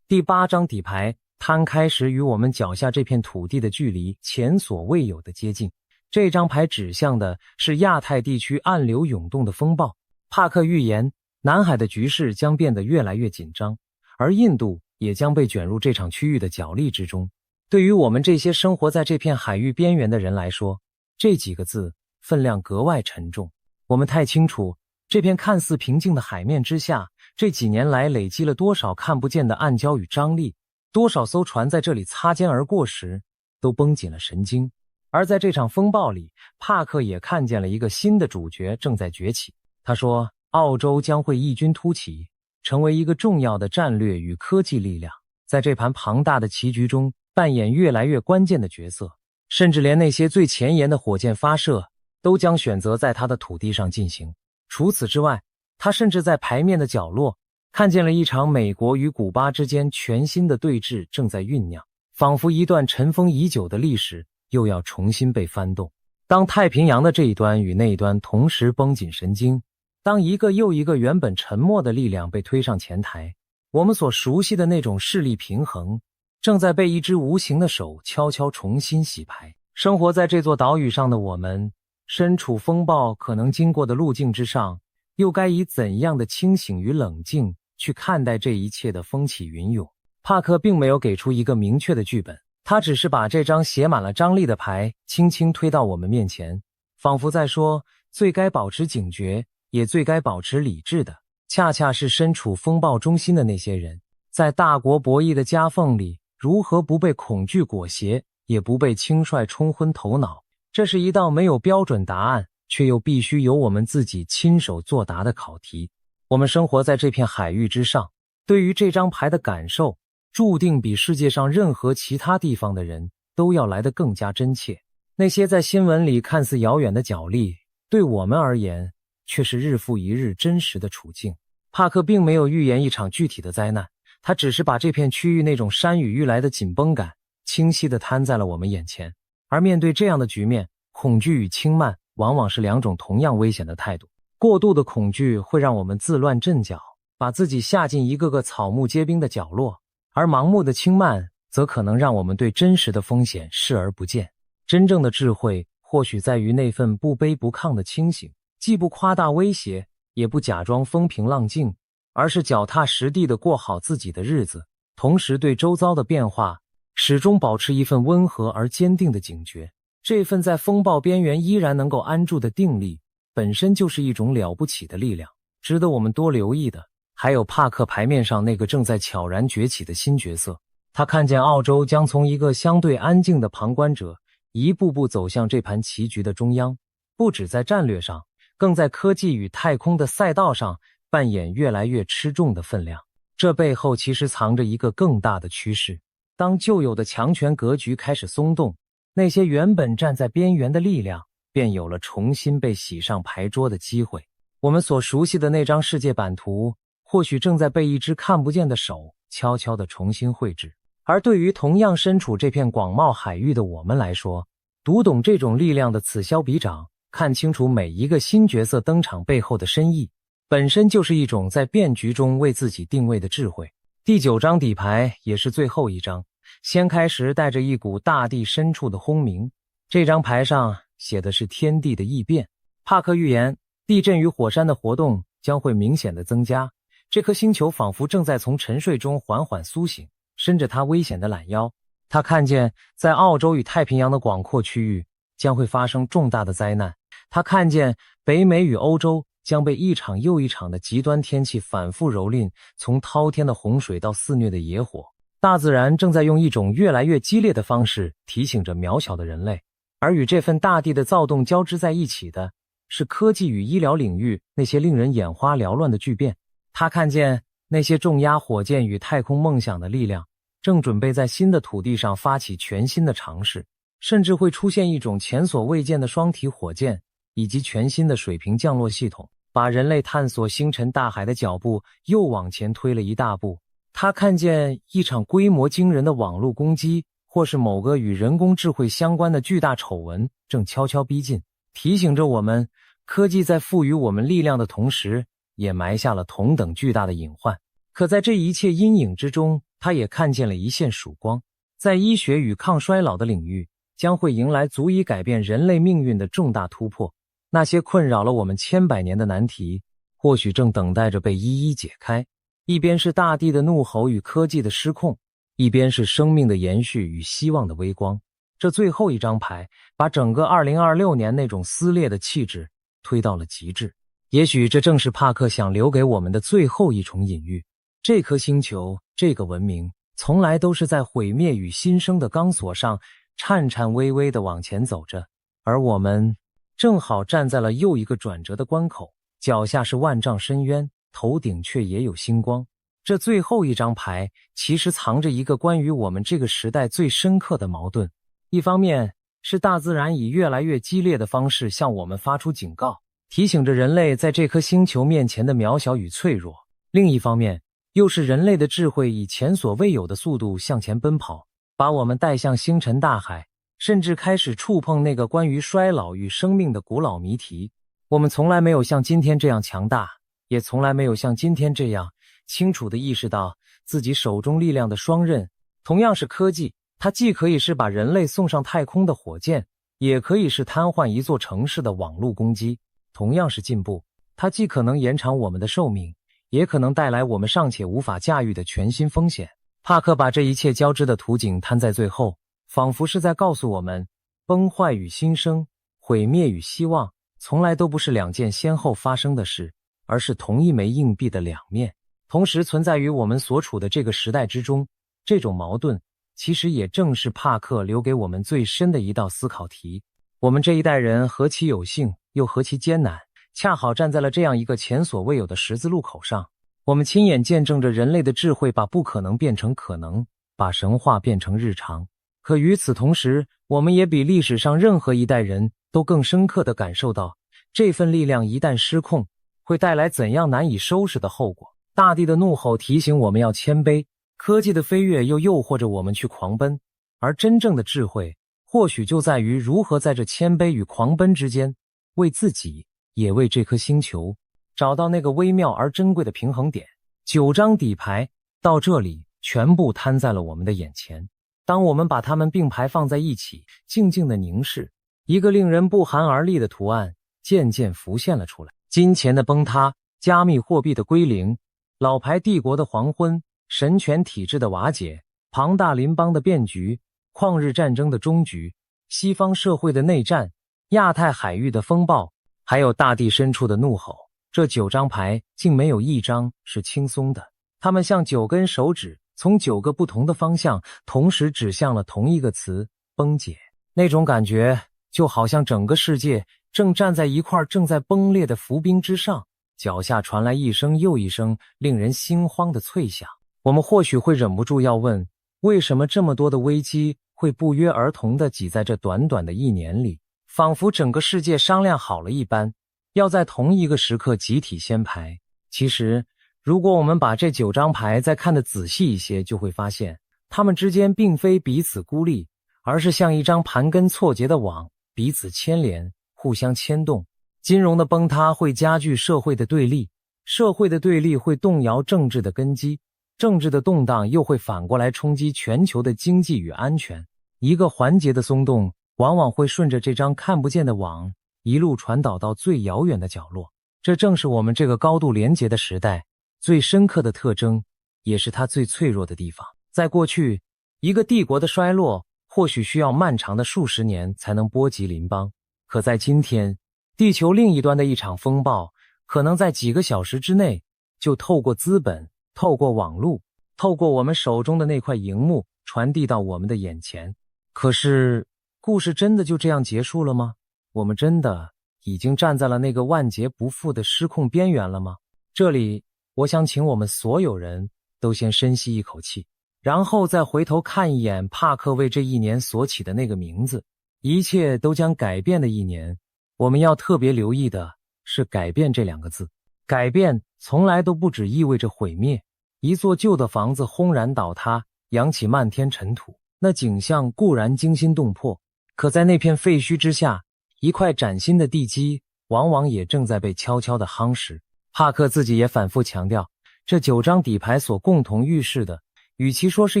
S1: 第8张底牌摊开时，与我们脚下这片土地的距离前所未有的接近。这张牌指向的是亚太地区暗流涌动的风暴。帕克预言，南海的局势将变得越来越紧张，而印度也将被卷入这场区域的角力之中。对于我们这些生活在这片海域边缘的人来说，这几个字分量格外沉重。我们太清楚，这片看似平静的海面之下，这几年来累积了多少看不见的暗礁与张力，多少艘船在这里擦肩而过时都绷紧了神经。而在这场风暴里，帕克也看见了一个新的主角正在崛起。他说，澳洲将会异军突起，成为一个重要的战略与科技力量，在这盘庞大的棋局中扮演越来越关键的角色，甚至连那些最前沿的火箭发射都将选择在他的土地上进行。除此之外，他甚至在牌面的角落看见了一场美国与古巴之间全新的对峙正在酝酿，仿佛一段尘封已久的历史又要重新被翻动。当太平洋的这一端与那一端同时绷紧神经，当一个又一个原本沉默的力量被推上前台，我们所熟悉的那种势力平衡正在被一只无形的手悄悄重新洗牌。生活在这座岛屿上的我们，身处风暴可能经过的路径之上，又该以怎样的清醒与冷静去看待这一切的风起云涌？帕克并没有给出一个明确的剧本，他只是把这张写满了张力的牌轻轻推到我们面前，仿佛在说，最该保持警觉，也最该保持理智的，恰恰是身处风暴中心的那些人。在大国博弈的夹缝里，如何不被恐惧裹挟，也不被轻率冲昏头脑？这是一道没有标准答案，却又必须由我们自己亲手作答的考题。我们生活在这片海域之上，对于这张牌的感受，注定比世界上任何其他地方的人都要来得更加真切。那些在新闻里看似遥远的角力，对我们而言，却是日复一日真实的处境。帕克并没有预言一场具体的灾难，他只是把这片区域那种山雨欲来的紧绷感清晰地摊在了我们眼前。而面对这样的局面，恐惧与轻慢往往是两种同样危险的态度。过度的恐惧会让我们自乱阵脚，把自己下进一个个草木皆兵的角落，而盲目的轻慢则可能让我们对真实的风险视而不见。真正的智慧或许在于那份不卑不亢的清醒，既不夸大威胁，也不假装风平浪静，而是脚踏实地地过好自己的日子，同时对周遭的变化始终保持一份温和而坚定的警觉。这份在风暴边缘依然能够安住的定力，本身就是一种了不起的力量，值得我们多留意的，还有帕克牌面上那个正在悄然崛起的新角色。他看见澳洲将从一个相对安静的旁观者一步步走向这盘棋局的中央，不只在战略上，更在科技与太空的赛道上扮演越来越吃重的分量。这背后其实藏着一个更大的趋势。当旧有的强权格局开始松动，那些原本站在边缘的力量便有了重新被洗上牌桌的机会。我们所熟悉的那张世界版图，或许正在被一只看不见的手悄悄地重新绘制。而对于同样身处这片广袤海域的我们来说，读懂这种力量的此消彼长，看清楚每一个新角色登场背后的深意，本身就是一种在变局中为自己定位的智慧。第9张底牌也是最后一张，掀开时带着一股大地深处的轰鸣。这张牌上写的是天地的异变。帕克预言，地震与火山的活动将会明显的增加，这颗星球仿佛正在从沉睡中缓缓苏醒，伸着它危险的懒腰。他看见在澳洲与太平洋的广阔区域将会发生重大的灾难，他看见北美与欧洲将被一场又一场的极端天气反复蹂躏，从滔天的洪水到肆虐的野火。大自然正在用一种越来越激烈的方式提醒着渺小的人类，而与这份大地的躁动交织在一起的是科技与医疗领域那些令人眼花缭乱的巨变。他看见那些重压火箭与太空梦想的力量正准备在新的土地上发起全新的尝试，甚至会出现一种前所未见的双体火箭以及全新的水平降落系统，把人类探索星辰大海的脚步又往前推了一大步。他看见一场规模惊人的网络攻击，或是某个与人工智慧相关的巨大丑闻正悄悄逼近，提醒着我们，科技在赋予我们力量的同时，也埋下了同等巨大的隐患。可在这一切阴影之中，他也看见了一线曙光。在医学与抗衰老的领域，将会迎来足以改变人类命运的重大突破。那些困扰了我们千百年的难题，或许正等待着被一一解开。一边是大地的怒吼与科技的失控，一边是生命的延续与希望的微光。这最后一张牌把整个2026年那种撕裂的气质推到了极致。也许这正是帕克想留给我们的最后一重隐喻。这颗星球，这个文明，从来都是在毁灭与新生的钢索上颤颤巍巍地往前走着，而我们正好站在了又一个转折的关口，脚下是万丈深渊，头顶却也有星光。这最后一张牌其实藏着一个关于我们这个时代最深刻的矛盾。一方面是大自然以越来越激烈的方式向我们发出警告，提醒着人类在这颗星球面前的渺小与脆弱；另一方面又是人类的智慧以前所未有的速度向前奔跑，把我们带向星辰大海，甚至开始触碰那个关于衰老与生命的古老谜题。我们从来没有像今天这样强大，也从来没有像今天这样清楚地意识到自己手中力量的双刃。同样是科技，它既可以是把人类送上太空的火箭，也可以是瘫痪一座城市的网络攻击。同样是进步，它既可能延长我们的寿命，也可能带来我们尚且无法驾驭的全新风险。帕克把这一切交织的图景摊在最后，仿佛是在告诉我们，崩坏与新生，毁灭与希望，从来都不是两件先后发生的事，而是同一枚硬币的两面，同时存在于我们所处的这个时代之中。这种矛盾其实也正是帕克留给我们最深的一道思考题。我们这一代人何其有幸，又何其艰难，恰好站在了这样一个前所未有的十字路口上。我们亲眼见证着人类的智慧把不可能变成可能，把神话变成日常。可与此同时，我们也比历史上任何一代人都更深刻地感受到，这份力量一旦失控，会带来怎样难以收拾的后果。大地的怒吼提醒我们要谦卑，科技的飞跃又诱惑着我们去狂奔，而真正的智慧或许就在于如何在这谦卑与狂奔之间，为自己也为这颗星球找到那个微妙而珍贵的平衡点。9张底牌到这里全部摊在了我们的眼前，当我们把它们并排放在一起，静静地凝视，一个令人不寒而栗的图案渐渐浮现了出来。金钱的崩塌，加密货币的归零，老牌帝国的黄昏，神权体制的瓦解，庞大邻邦的变局，旷日战争的终局，西方社会的内战，亚太海域的风暴，还有大地深处的怒吼。这9张牌竟没有一张是轻松的，它们像9根手指，从9个不同的方向同时指向了同一个词：崩解。那种感觉就好像整个世界正站在一块正在崩裂的浮冰之上，脚下传来一声又一声令人心慌的脆响。我们或许会忍不住要问，为什么这么多的危机会不约而同地挤在这短短的1年里，仿佛整个世界商量好了一般，要在同一个时刻集体掀牌。其实如果我们把这9张牌再看得仔细一些，就会发现它们之间并非彼此孤立，而是像一张盘根错节的网，彼此牵连，互相牵动。金融的崩塌会加剧社会的对立，社会的对立会动摇政治的根基，政治的动荡又会反过来冲击全球的经济与安全。一个环节的松动，往往会顺着这张看不见的网，一路传导到最遥远的角落。这正是我们这个高度连结的时代最深刻的特征，也是它最脆弱的地方。在过去，一个帝国的衰落或许需要漫长的数十年才能波及邻邦，可在今天，地球另一端的一场风暴，可能在几个小时之内，就透过资本，透过网络，透过我们手中的那块荧幕，传递到我们的眼前。可是，故事真的就这样结束了吗？我们真的已经站在了那个万劫不复的失控边缘了吗？这里，我想请我们所有人都先深吸一口气，然后再回头看一眼帕克为这1年所起的那个名字，一切都将改变的1年。我们要特别留意的是改变这2个字。改变从来都不只意味着毁灭，一座旧的房子轰然倒塌，扬起漫天尘土，那景象固然惊心动魄，可在那片废墟之下，一块崭新的地基往往也正在被悄悄地夯实。帕克自己也反复强调，这9张底牌所共同预示的，与其说是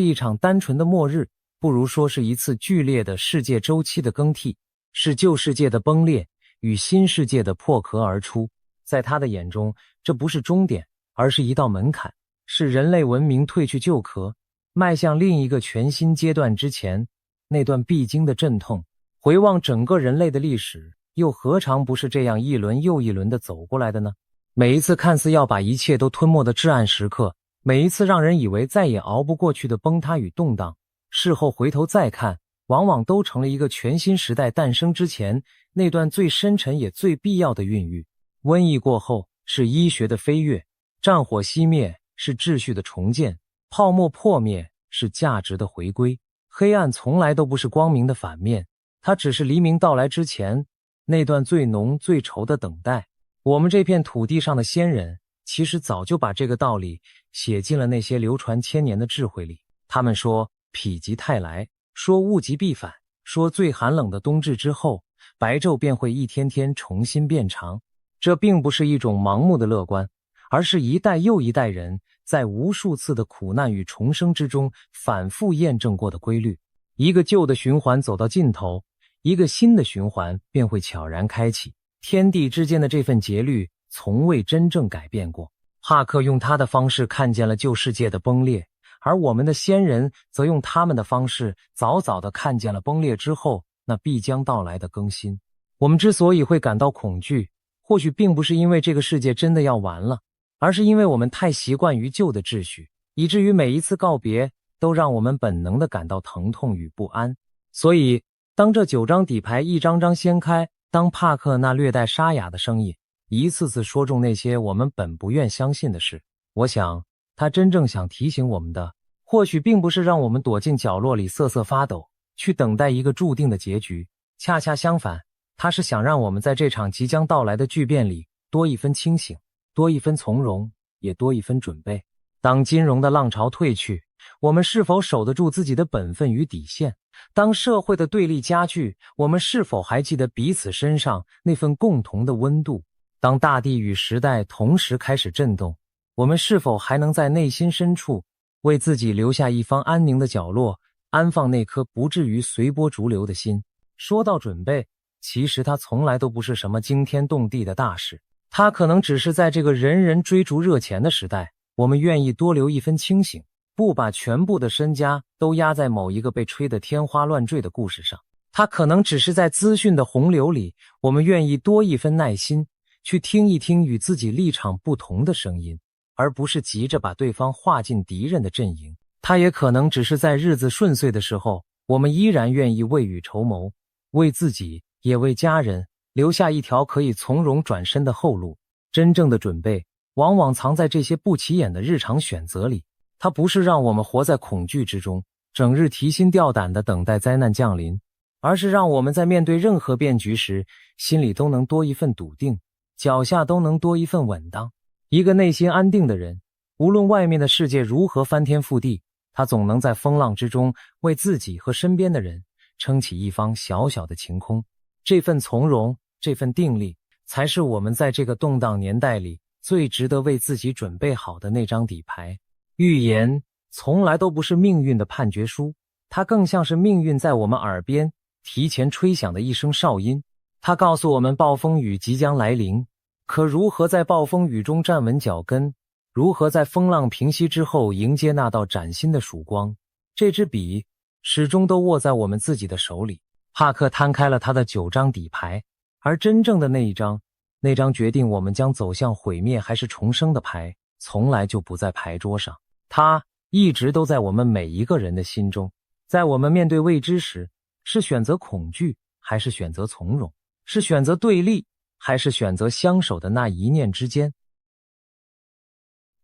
S1: 一场单纯的末日，不如说是一次剧烈的世界周期的更替，是旧世界的崩裂与新世界的破壳而出。在他的眼中，这不是终点，而是一道门槛，是人类文明褪去旧壳，迈向另一个全新阶段之前那段必经的阵痛。回望整个人类的历史，又何尝不是这样一轮又一轮地走过来的呢？每一次看似要把一切都吞没的至暗时刻，每一次让人以为再也熬不过去的崩塌与动荡，事后回头再看，往往都成了一个全新时代诞生之前那段最深沉也最必要的孕育。瘟疫过后是医学的飞跃，战火熄灭是秩序的重建，泡沫破灭是价值的回归。黑暗从来都不是光明的反面，它只是黎明到来之前那段最浓最稠的等待。我们这片土地上的先人其实早就把这个道理写进了那些流传千年的智慧里。他们说否极泰来，说物极必反，说最寒冷的冬至之后，白昼便会一天天重新变长。这并不是一种盲目的乐观，而是一代又一代人在无数次的苦难与重生之中反复验证过的规律。一个旧的循环走到尽头，一个新的循环便会悄然开启。天地之间的这份节律从未真正改变过。帕克用他的方式看见了旧世界的崩裂，而我们的先人则用他们的方式早早地看见了崩裂之后那必将到来的更新。我们之所以会感到恐惧，或许并不是因为这个世界真的要完了，而是因为我们太习惯于旧的秩序，以至于每一次告别都让我们本能地感到疼痛与不安。所以当这9张底牌一张张掀开，当帕克那略带沙哑的声音一次次说中那些我们本不愿相信的事，我想他真正想提醒我们的，或许并不是让我们躲进角落里瑟瑟发抖，去等待一个注定的结局。恰恰相反，他是想让我们在这场即将到来的巨变里多一分清醒，多一分从容，也多一分准备。当金融的浪潮退去，我们是否守得住自己的本分与底线？当社会的对立加剧，我们是否还记得彼此身上那份共同的温度？当大地与时代同时开始震动，我们是否还能在内心深处为自己留下一方安宁的角落，安放那颗不至于随波逐流的心？说到准备，其实它从来都不是什么惊天动地的大事，它可能只是在这个人人追逐热钱的时代，我们愿意多留一分清醒，不把全部的身家都压在某一个被吹得天花乱坠的故事上。它可能只是在资讯的洪流里，我们愿意多一分耐心，去听一听与自己立场不同的声音，而不是急着把对方划进敌人的阵营。他也可能只是在日子顺遂的时候，我们依然愿意未雨绸缪，为自己也为家人留下一条可以从容转身的后路。真正的准备往往藏在这些不起眼的日常选择里，它不是让我们活在恐惧之中，整日提心吊胆地等待灾难降临，而是让我们在面对任何变局时，心里都能多一份笃定，脚下都能多一份稳当。一个内心安定的人，无论外面的世界如何翻天覆地，他总能在风浪之中为自己和身边的人撑起一方小小的晴空。这份从容，这份定力，才是我们在这个动荡年代里最值得为自己准备好的那张底牌。预言从来都不是命运的判决书，它更像是命运在我们耳边提前吹响的一声哨音。它告诉我们暴风雨即将来临，可如何在暴风雨中站稳脚跟，如何在风浪平息之后迎接那道崭新的曙光，这支笔始终都握在我们自己的手里。帕克摊开了他的9张底牌，而真正的那一张，那张决定我们将走向毁灭还是重生的牌，从来就不在牌桌上。它一直都在我们每一个人的心中。在我们面对未知时，是选择恐惧还是选择从容，是选择对立还是选择相守的那一念之间。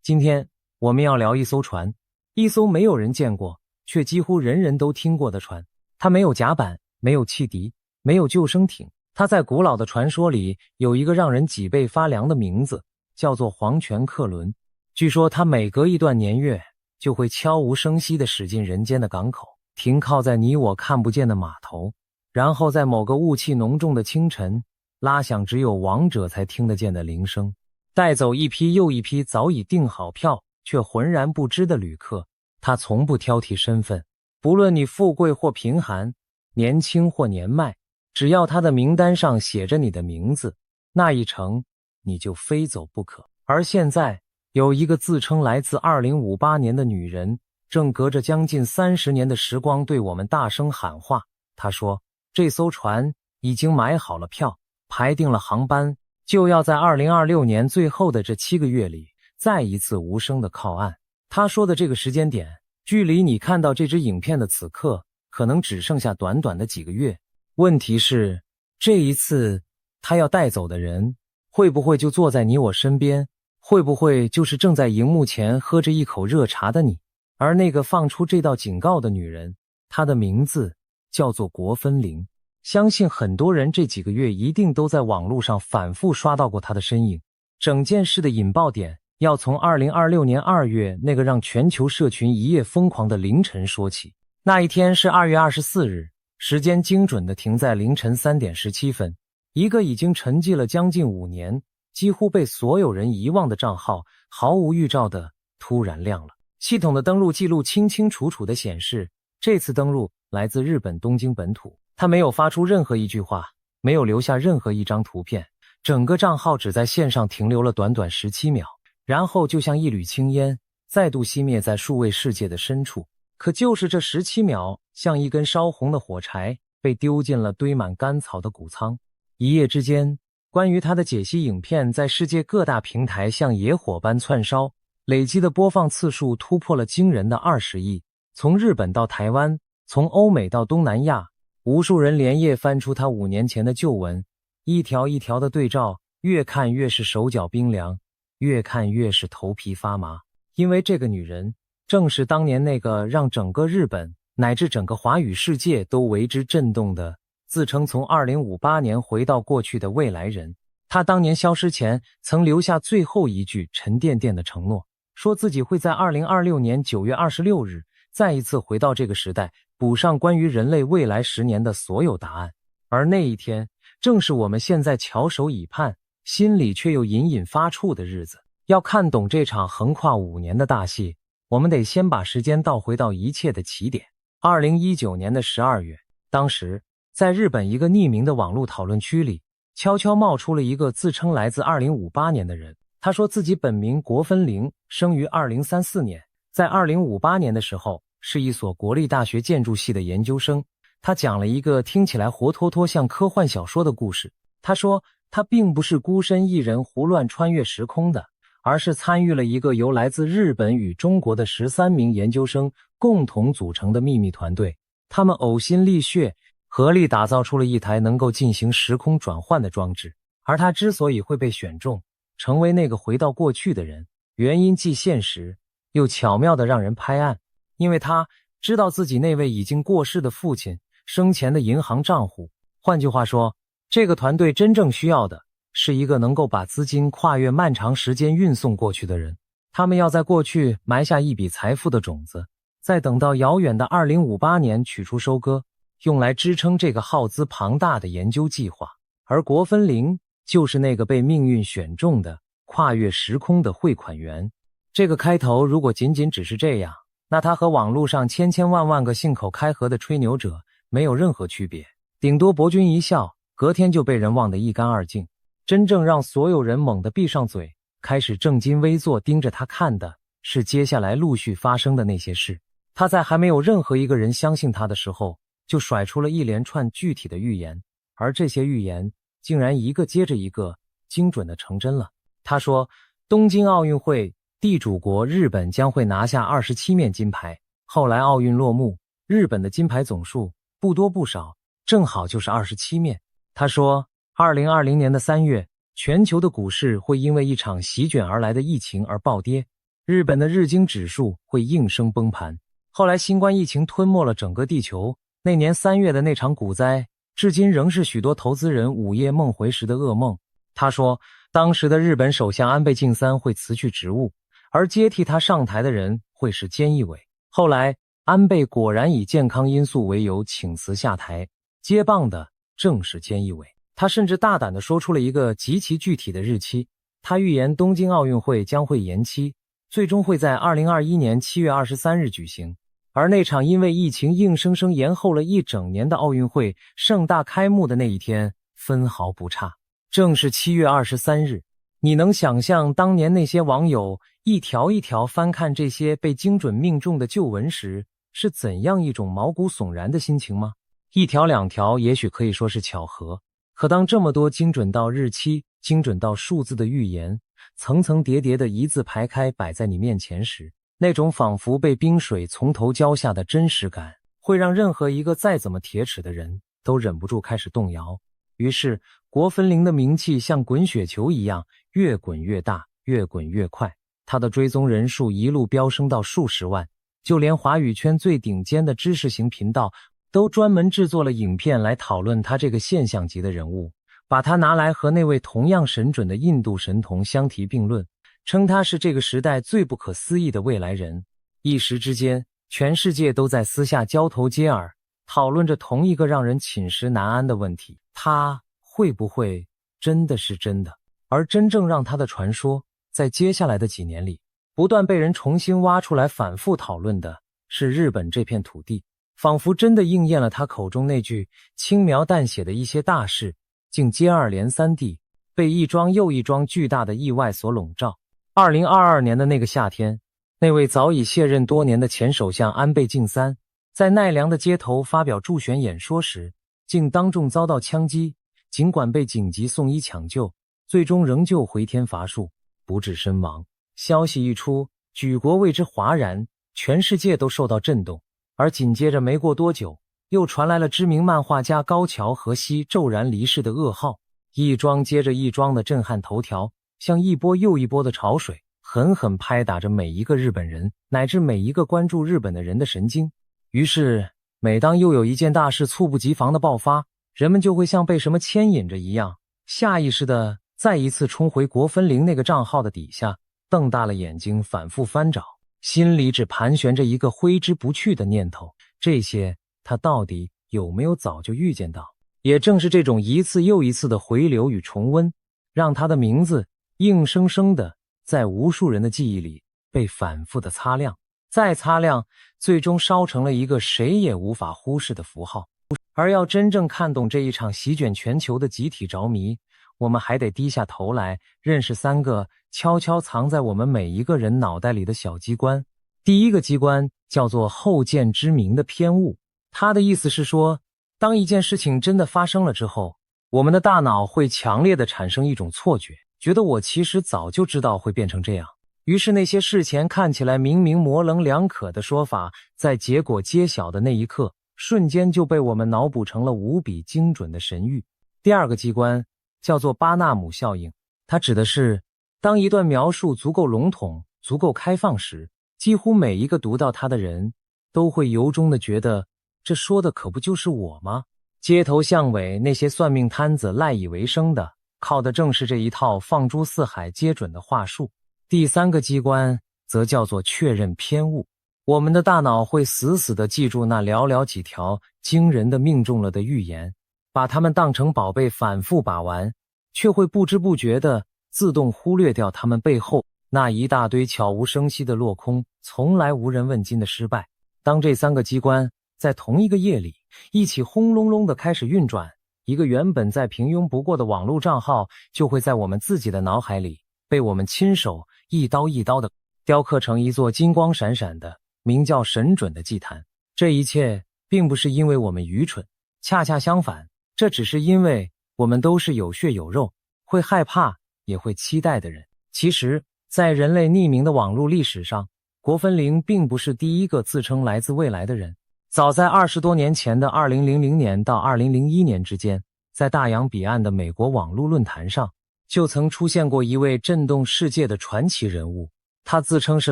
S1: 今天我们要聊一艘船，一艘没有人见过却几乎人人都听过的船。它没有甲板，没有汽笛，没有救生艇，它在古老的传说里有一个让人脊背发凉的名字，叫做黄泉客轮。据说它每隔一段年月就会悄无声息地驶进人间的港口，停靠在你我看不见的码头，然后在某个雾气浓重的清晨拉响只有王者才听得见的铃声，带走一批又一批早已订好票却浑然不知的旅客。他从不挑剔身份，不论你富贵或贫寒，年轻或年迈，只要他的名单上写着你的名字，那一程你就非走不可。而现在有一个自称来自2058年的女人，正隔着将近30年的时光对我们大声喊话。她说，这艘船已经买好了票，排定了航班，就要在2026年最后的这7个月里再一次无声的靠岸。她说的这个时间点，距离你看到这支影片的此刻可能只剩下短短的几个月。问题是，这一次她要带走的人会不会就坐在你我身边，会不会就是正在荧幕前喝着一口热茶的你？而那个放出这道警告的女人，她的名字叫做国分玲。相信很多人这几个月一定都在网络上反复刷到过她的身影。整件事的引爆点要从2026年2月那个让全球社群一夜疯狂的凌晨说起。那一天是2月24日，时间精准地停在凌晨3点17分。一个已经沉寂了将近5年，几乎被所有人遗忘的账号，毫无预兆地突然亮了。系统的登录记录清清楚楚地显示，这次登录来自日本东京本土。他没有发出任何一句话，没有留下任何一张图片，整个账号只在线上停留了短短17秒，然后就像一缕青烟，再度熄灭在数位世界的深处。可就是这17秒，像一根烧红的火柴，被丢进了堆满干草的谷仓。一夜之间，关于他的解析影片在世界各大平台像野火般窜烧，累积的播放次数突破了惊人的20亿。从日本到台湾，从欧美到东南亚，无数人连夜翻出他5年前的旧文，一条一条的对照，越看越是手脚冰凉，越看越是头皮发麻。因为这个女人正是当年那个让整个日本乃至整个华语世界都为之震动的自称从2058年回到过去的未来人。他当年消失前曾留下最后一句沉甸甸的承诺，说自己会在2026年9月26日再一次回到这个时代，补上关于人类未来10年的所有答案。而那一天正是我们现在翘首以盼，心里却又隐隐发怵的日子。要看懂这场横跨5年的大戏，我们得先把时间倒回到一切的起点。2019年的12月，当时在日本一个匿名的网络讨论区里，悄悄冒出了一个自称来自2058年的人。他说自己本名国分玲，生于2034年，在2058年的时候是一所国立大学建筑系的研究生。他讲了一个听起来活脱脱像科幻小说的故事。他说他并不是孤身一人胡乱穿越时空的，而是参与了一个由来自日本与中国的13名研究生共同组成的秘密团队。他们呕心沥血，合力打造出了一台能够进行时空转换的装置。而他之所以会被选中，成为那个回到过去的人，原因既现实，又巧妙地让人拍案。因为他知道自己那位已经过世的父亲生前的银行账户。换句话说，这个团队真正需要的是一个能够把资金跨越漫长时间运送过去的人。他们要在过去埋下一笔财富的种子，再等到遥远的2058年取出收割，用来支撑这个耗资庞大的研究计划。而国分灵就是那个被命运选中的跨越时空的汇款员。这个开头如果仅仅只是这样，那他和网络上千千万万个信口开河的吹牛者没有任何区别，顶多博君一笑，隔天就被人忘得一干二净。真正让所有人猛地闭上嘴，开始正襟危坐盯着他看的是接下来陆续发生的那些事。他在还没有任何一个人相信他的时候，就甩出了一连串具体的预言，而这些预言竟然一个接着一个精准地成真了。他说，东京奥运会地主国日本将会拿下27面金牌。后来奥运落幕，日本的金牌总数不多不少，正好就是27面。他说2020年的3月，全球的股市会因为一场席卷而来的疫情而暴跌，日本的日经指数会应声崩盘。后来新冠疫情吞没了整个地球，那年3月的那场股灾至今仍是许多投资人午夜梦回时的噩梦。他说，当时的日本首相安倍晋三会辞去职务，而接替他上台的人会是菅义伟。后来安倍果然以健康因素为由请辞下台，接棒的正是菅义伟。他甚至大胆地说出了一个极其具体的日期，他预言东京奥运会将会延期，最终会在2021年7月23日举行。而那场因为疫情硬生生延后了一整年的奥运会盛大开幕的那一天分毫不差，正是7月23日。你能想象当年那些网友一条一条翻看这些被精准命中的旧闻时是怎样一种毛骨悚然的心情吗？一条两条也许可以说是巧合，可当这么多精准到日期、精准到数字的预言层层叠叠的一字排开摆在你面前时，那种仿佛被冰水从头浇下的真实感，会让任何一个再怎么铁齿的人都忍不住开始动摇。于是国分灵的名气像滚雪球一样越滚越大，越滚越快，他的追踪人数一路飙升到数十万，就连华语圈最顶尖的知识型频道都专门制作了影片来讨论他这个现象级的人物，把他拿来和那位同样神准的印度神童相提并论，称他是这个时代最不可思议的未来人。一时之间，全世界都在私下交头接耳，讨论着同一个让人寝食难安的问题：他会不会真的是真的？而真正让他的传说在接下来的几年里不断被人重新挖出来反复讨论的是日本这片土地，仿佛真的应验了他口中那句轻描淡写的一些大事竟接二连三地被一桩又一桩巨大的意外所笼罩。2022年的那个夏天，那位早已卸任多年的前首相安倍晋三在奈良的街头发表助选演说时，竟当众遭到枪击，尽管被紧急送医抢救，最终仍旧回天乏术，不治身亡。消息一出，举国为之哗然，全世界都受到震动。而紧接着没过多久，又传来了知名漫画家高桥和希骤然离世的噩耗。一桩接着一桩的震撼头条，像一波又一波的潮水，狠狠拍打着每一个日本人，乃至每一个关注日本的人的神经。于是每当又有一件大事猝不及防的爆发，人们就会像被什么牵引着一样，下意识地再一次冲回国分灵那个账号的底下，瞪大了眼睛反复翻找，心里只盘旋着一个挥之不去的念头：这些他到底有没有早就预见到？也正是这种一次又一次的回流与重温，让他的名字硬生生的在无数人的记忆里被反复的擦亮，再擦亮，最终烧成了一个谁也无法忽视的符号。而要真正看懂这一场席卷全球的集体着迷，我们还得低下头来认识3个悄悄藏在我们每一个人脑袋里的小机关。第一个机关叫做后见之明的偏误，它的意思是说，当一件事情真的发生了之后，我们的大脑会强烈地产生一种错觉，觉得我其实早就知道会变成这样。于是那些事前看起来明明模棱两可的说法，在结果揭晓的那一刻，瞬间就被我们脑补成了无比精准的神谕。第二个机关叫做巴纳姆效应，它指的是当一段描述足够笼统、足够开放时，几乎每一个读到它的人都会由衷地觉得，这说的可不就是我吗？街头巷尾那些算命摊子赖以为生的，靠的正是这一套放诸四海皆准的话术。第三个机关则叫做确认偏误。我们的大脑会死死地记住那寥寥几条惊人的命中了的预言，把它们当成宝贝反复把玩，却会不知不觉地自动忽略掉它们背后那一大堆悄无声息的落空，从来无人问津的失败。当这三个机关在同一个夜里一起轰隆隆地开始运转，一个原本再平庸不过的网络账号就会在我们自己的脑海里被我们亲手一刀一刀地雕刻成一座金光闪闪的名叫神准的祭坛。这一切并不是因为我们愚蠢，恰恰相反，这只是因为我们都是有血有肉，会害怕也会期待的人。其实在人类匿名的网络历史上，国分零并不是第一个自称来自未来的人。早在20多年前的2000年到2001年之间，在大洋彼岸的美国网络论坛上，就曾出现过一位震动世界的传奇人物。他自称是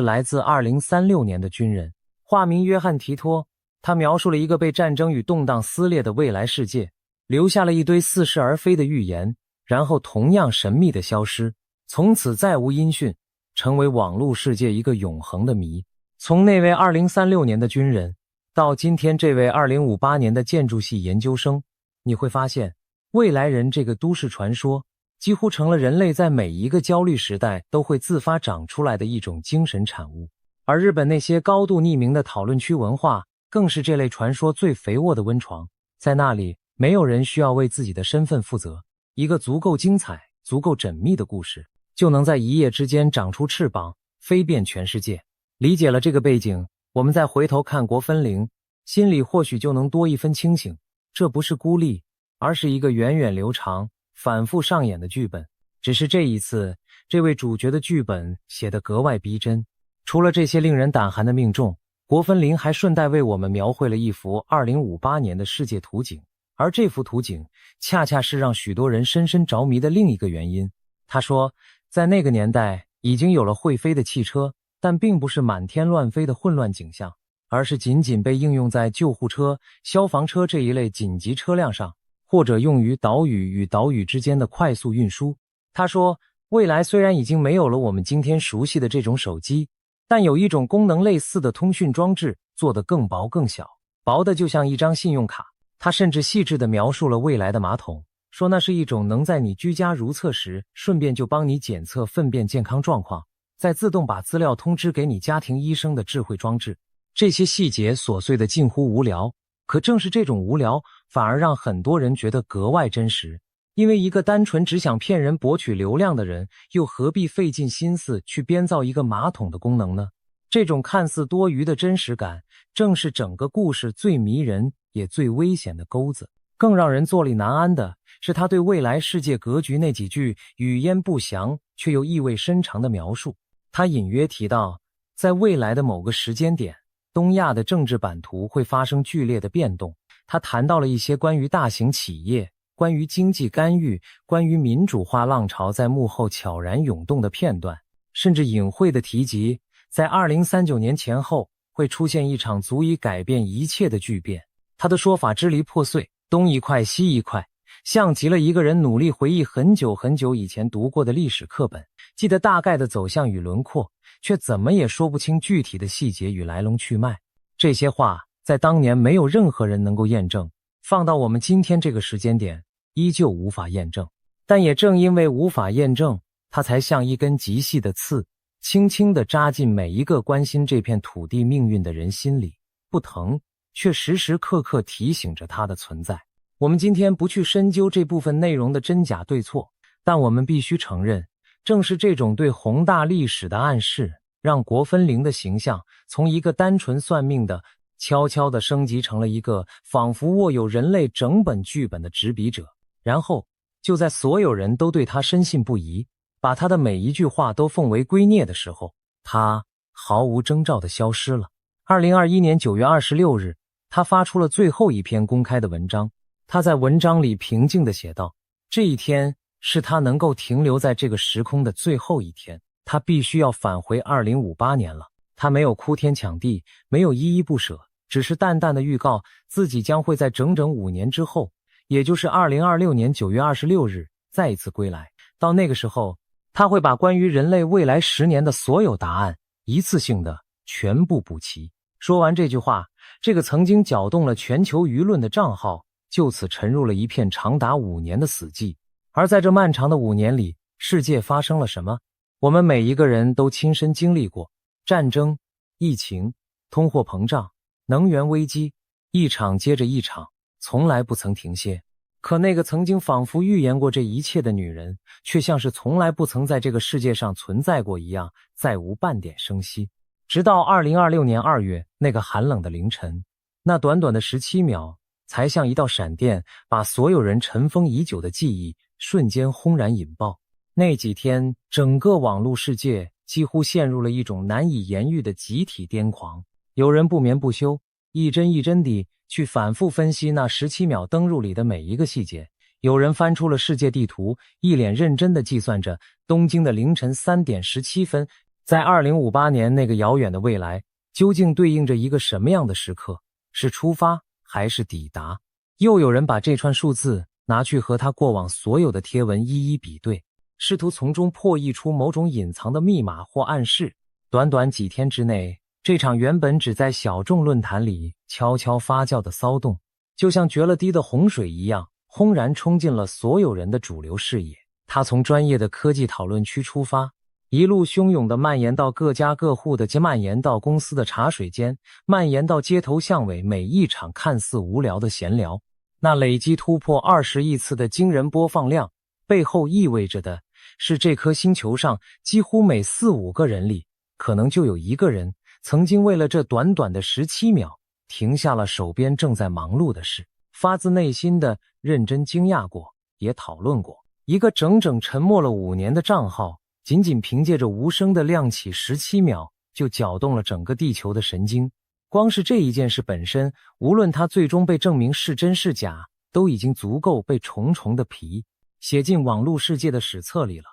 S1: 来自2036年的军人，化名约翰提托。他描述了一个被战争与动荡撕裂的未来世界，留下了一堆似是而非的预言，然后同样神秘的消失，从此再无音讯，成为网络世界一个永恒的谜。从那位2036年的军人到今天这位2058年的建筑系研究生，你会发现未来人这个都市传说几乎成了人类在每一个焦虑时代都会自发长出来的一种精神产物。而日本那些高度匿名的讨论区文化更是这类传说最肥沃的温床。在那里，没有人需要为自己的身份负责，一个足够精彩、足够缜密的故事就能在一夜之间长出翅膀，飞遍全世界。理解了这个背景，我们再回头看国分零，心里或许就能多一分清醒。这不是孤立，而是一个源远流长、反复上演的剧本。只是这一次，这位主角的剧本写得格外逼真。除了这些令人胆寒的命中，国分零还顺带为我们描绘了一幅2058年的世界图景，而这幅图景恰恰是让许多人深深着迷的另一个原因。他说，在那个年代已经有了会飞的汽车，但并不是满天乱飞的混乱景象，而是仅仅被应用在救护车、消防车这一类紧急车辆上，或者用于岛屿与岛屿之间的快速运输。他说，未来虽然已经没有了我们今天熟悉的这种手机，但有一种功能类似的通讯装置，做得更薄更小，薄的就像一张信用卡。他甚至细致地描述了未来的马桶，说那是一种能在你居家如厕时，顺便就帮你检测粪便健康状况，再自动把资料通知给你家庭医生的智慧装置。这些细节琐碎的近乎无聊，可正是这种无聊，反而让很多人觉得格外真实。因为一个单纯只想骗人博取流量的人，又何必费尽心思去编造一个马桶的功能呢？这种看似多余的真实感，正是整个故事最迷人也最危险的钩子。更让人坐立难安的是他对未来世界格局那几句语焉不详却又意味深长的描述。他隐约提到，在未来的某个时间点，东亚的政治版图会发生剧烈的变动。他谈到了一些关于大型企业、关于经济干预、关于民主化浪潮在幕后悄然涌动的片段，甚至隐晦地提及，在2039年前后会出现一场足以改变一切的巨变。他的说法支离破碎，东一块西一块，像极了一个人努力回忆很久很久以前读过的历史课本，记得大概的走向与轮廓，却怎么也说不清具体的细节与来龙去脉。这些话在当年没有任何人能够验证，放到我们今天这个时间点依旧无法验证。但也正因为无法验证，它才像一根极细的刺，轻轻地扎进每一个关心这片土地命运的人心里，不疼，却时时刻刻提醒着它的存在。我们今天不去深究这部分内容的真假对错，但我们必须承认，正是这种对宏大历史的暗示，让国分零的形象从一个单纯算命的悄悄地升级成了一个仿佛握有人类整本剧本的执笔者。然后就在所有人都对他深信不疑，把他的每一句话都奉为圭臬的时候，他毫无征兆地消失了。2021年9月26日，他发出了最后一篇公开的文章。他在文章里平静地写道，这一天是他能够停留在这个时空的最后一天，他必须要返回2058年了。他没有哭天抢地，没有依依不舍，只是淡淡的预告自己将会在整整5年之后，也就是2026年9月26日再一次归来。到那个时候，他会把关于人类未来10年的所有答案一次性的全部补齐。说完这句话，这个曾经搅动了全球舆论的账号就此沉入了一片长达5年的死寂。而在这漫长的5年里，世界发生了什么？我们每一个人都亲身经历过战争、疫情、通货膨胀、能源危机，一场接着一场，从来不曾停歇。可那个曾经仿佛预言过这一切的女人，却像是从来不曾在这个世界上存在过一样，再无半点声息。直到2026年2月那个寒冷的凌晨，那短短的17秒，才像一道闪电，把所有人尘封已久的记忆瞬间轰然引爆。那几天，整个网络世界几乎陷入了一种难以言喻的集体癫狂。有人不眠不休，一帧一帧地去反复分析那17秒登入里的每一个细节。有人翻出了世界地图，一脸认真地计算着东京的凌晨3点17分，在2058年那个遥远的未来，究竟对应着一个什么样的时刻？是出发还是抵达？又有人把这串数字拿去和他过往所有的贴文一一比对，试图从中破译出某种隐藏的密码或暗示。短短几天之内，这场原本只在小众论坛里悄悄发酵的骚动，就像决了堤的洪水一样，轰然冲进了所有人的主流视野。它从专业的科技讨论区出发，一路汹涌地蔓延到各家各户的街，蔓延到公司的茶水间，蔓延到街头巷尾每一场看似无聊的闲聊。那累积突破20亿次的惊人播放量，背后意味着的是这颗星球上几乎每4-5个人里，可能就有一个人曾经为了这短短的17秒停下了手边正在忙碌的事，发自内心的认真惊讶过，也讨论过。一个整整沉默了5年的账号，仅仅凭借着无声的亮起17秒，就搅动了整个地球的神经。光是这一件事本身，无论它最终被证明是真是假，都已经足够被重重的皮写进网络世界的史册里了。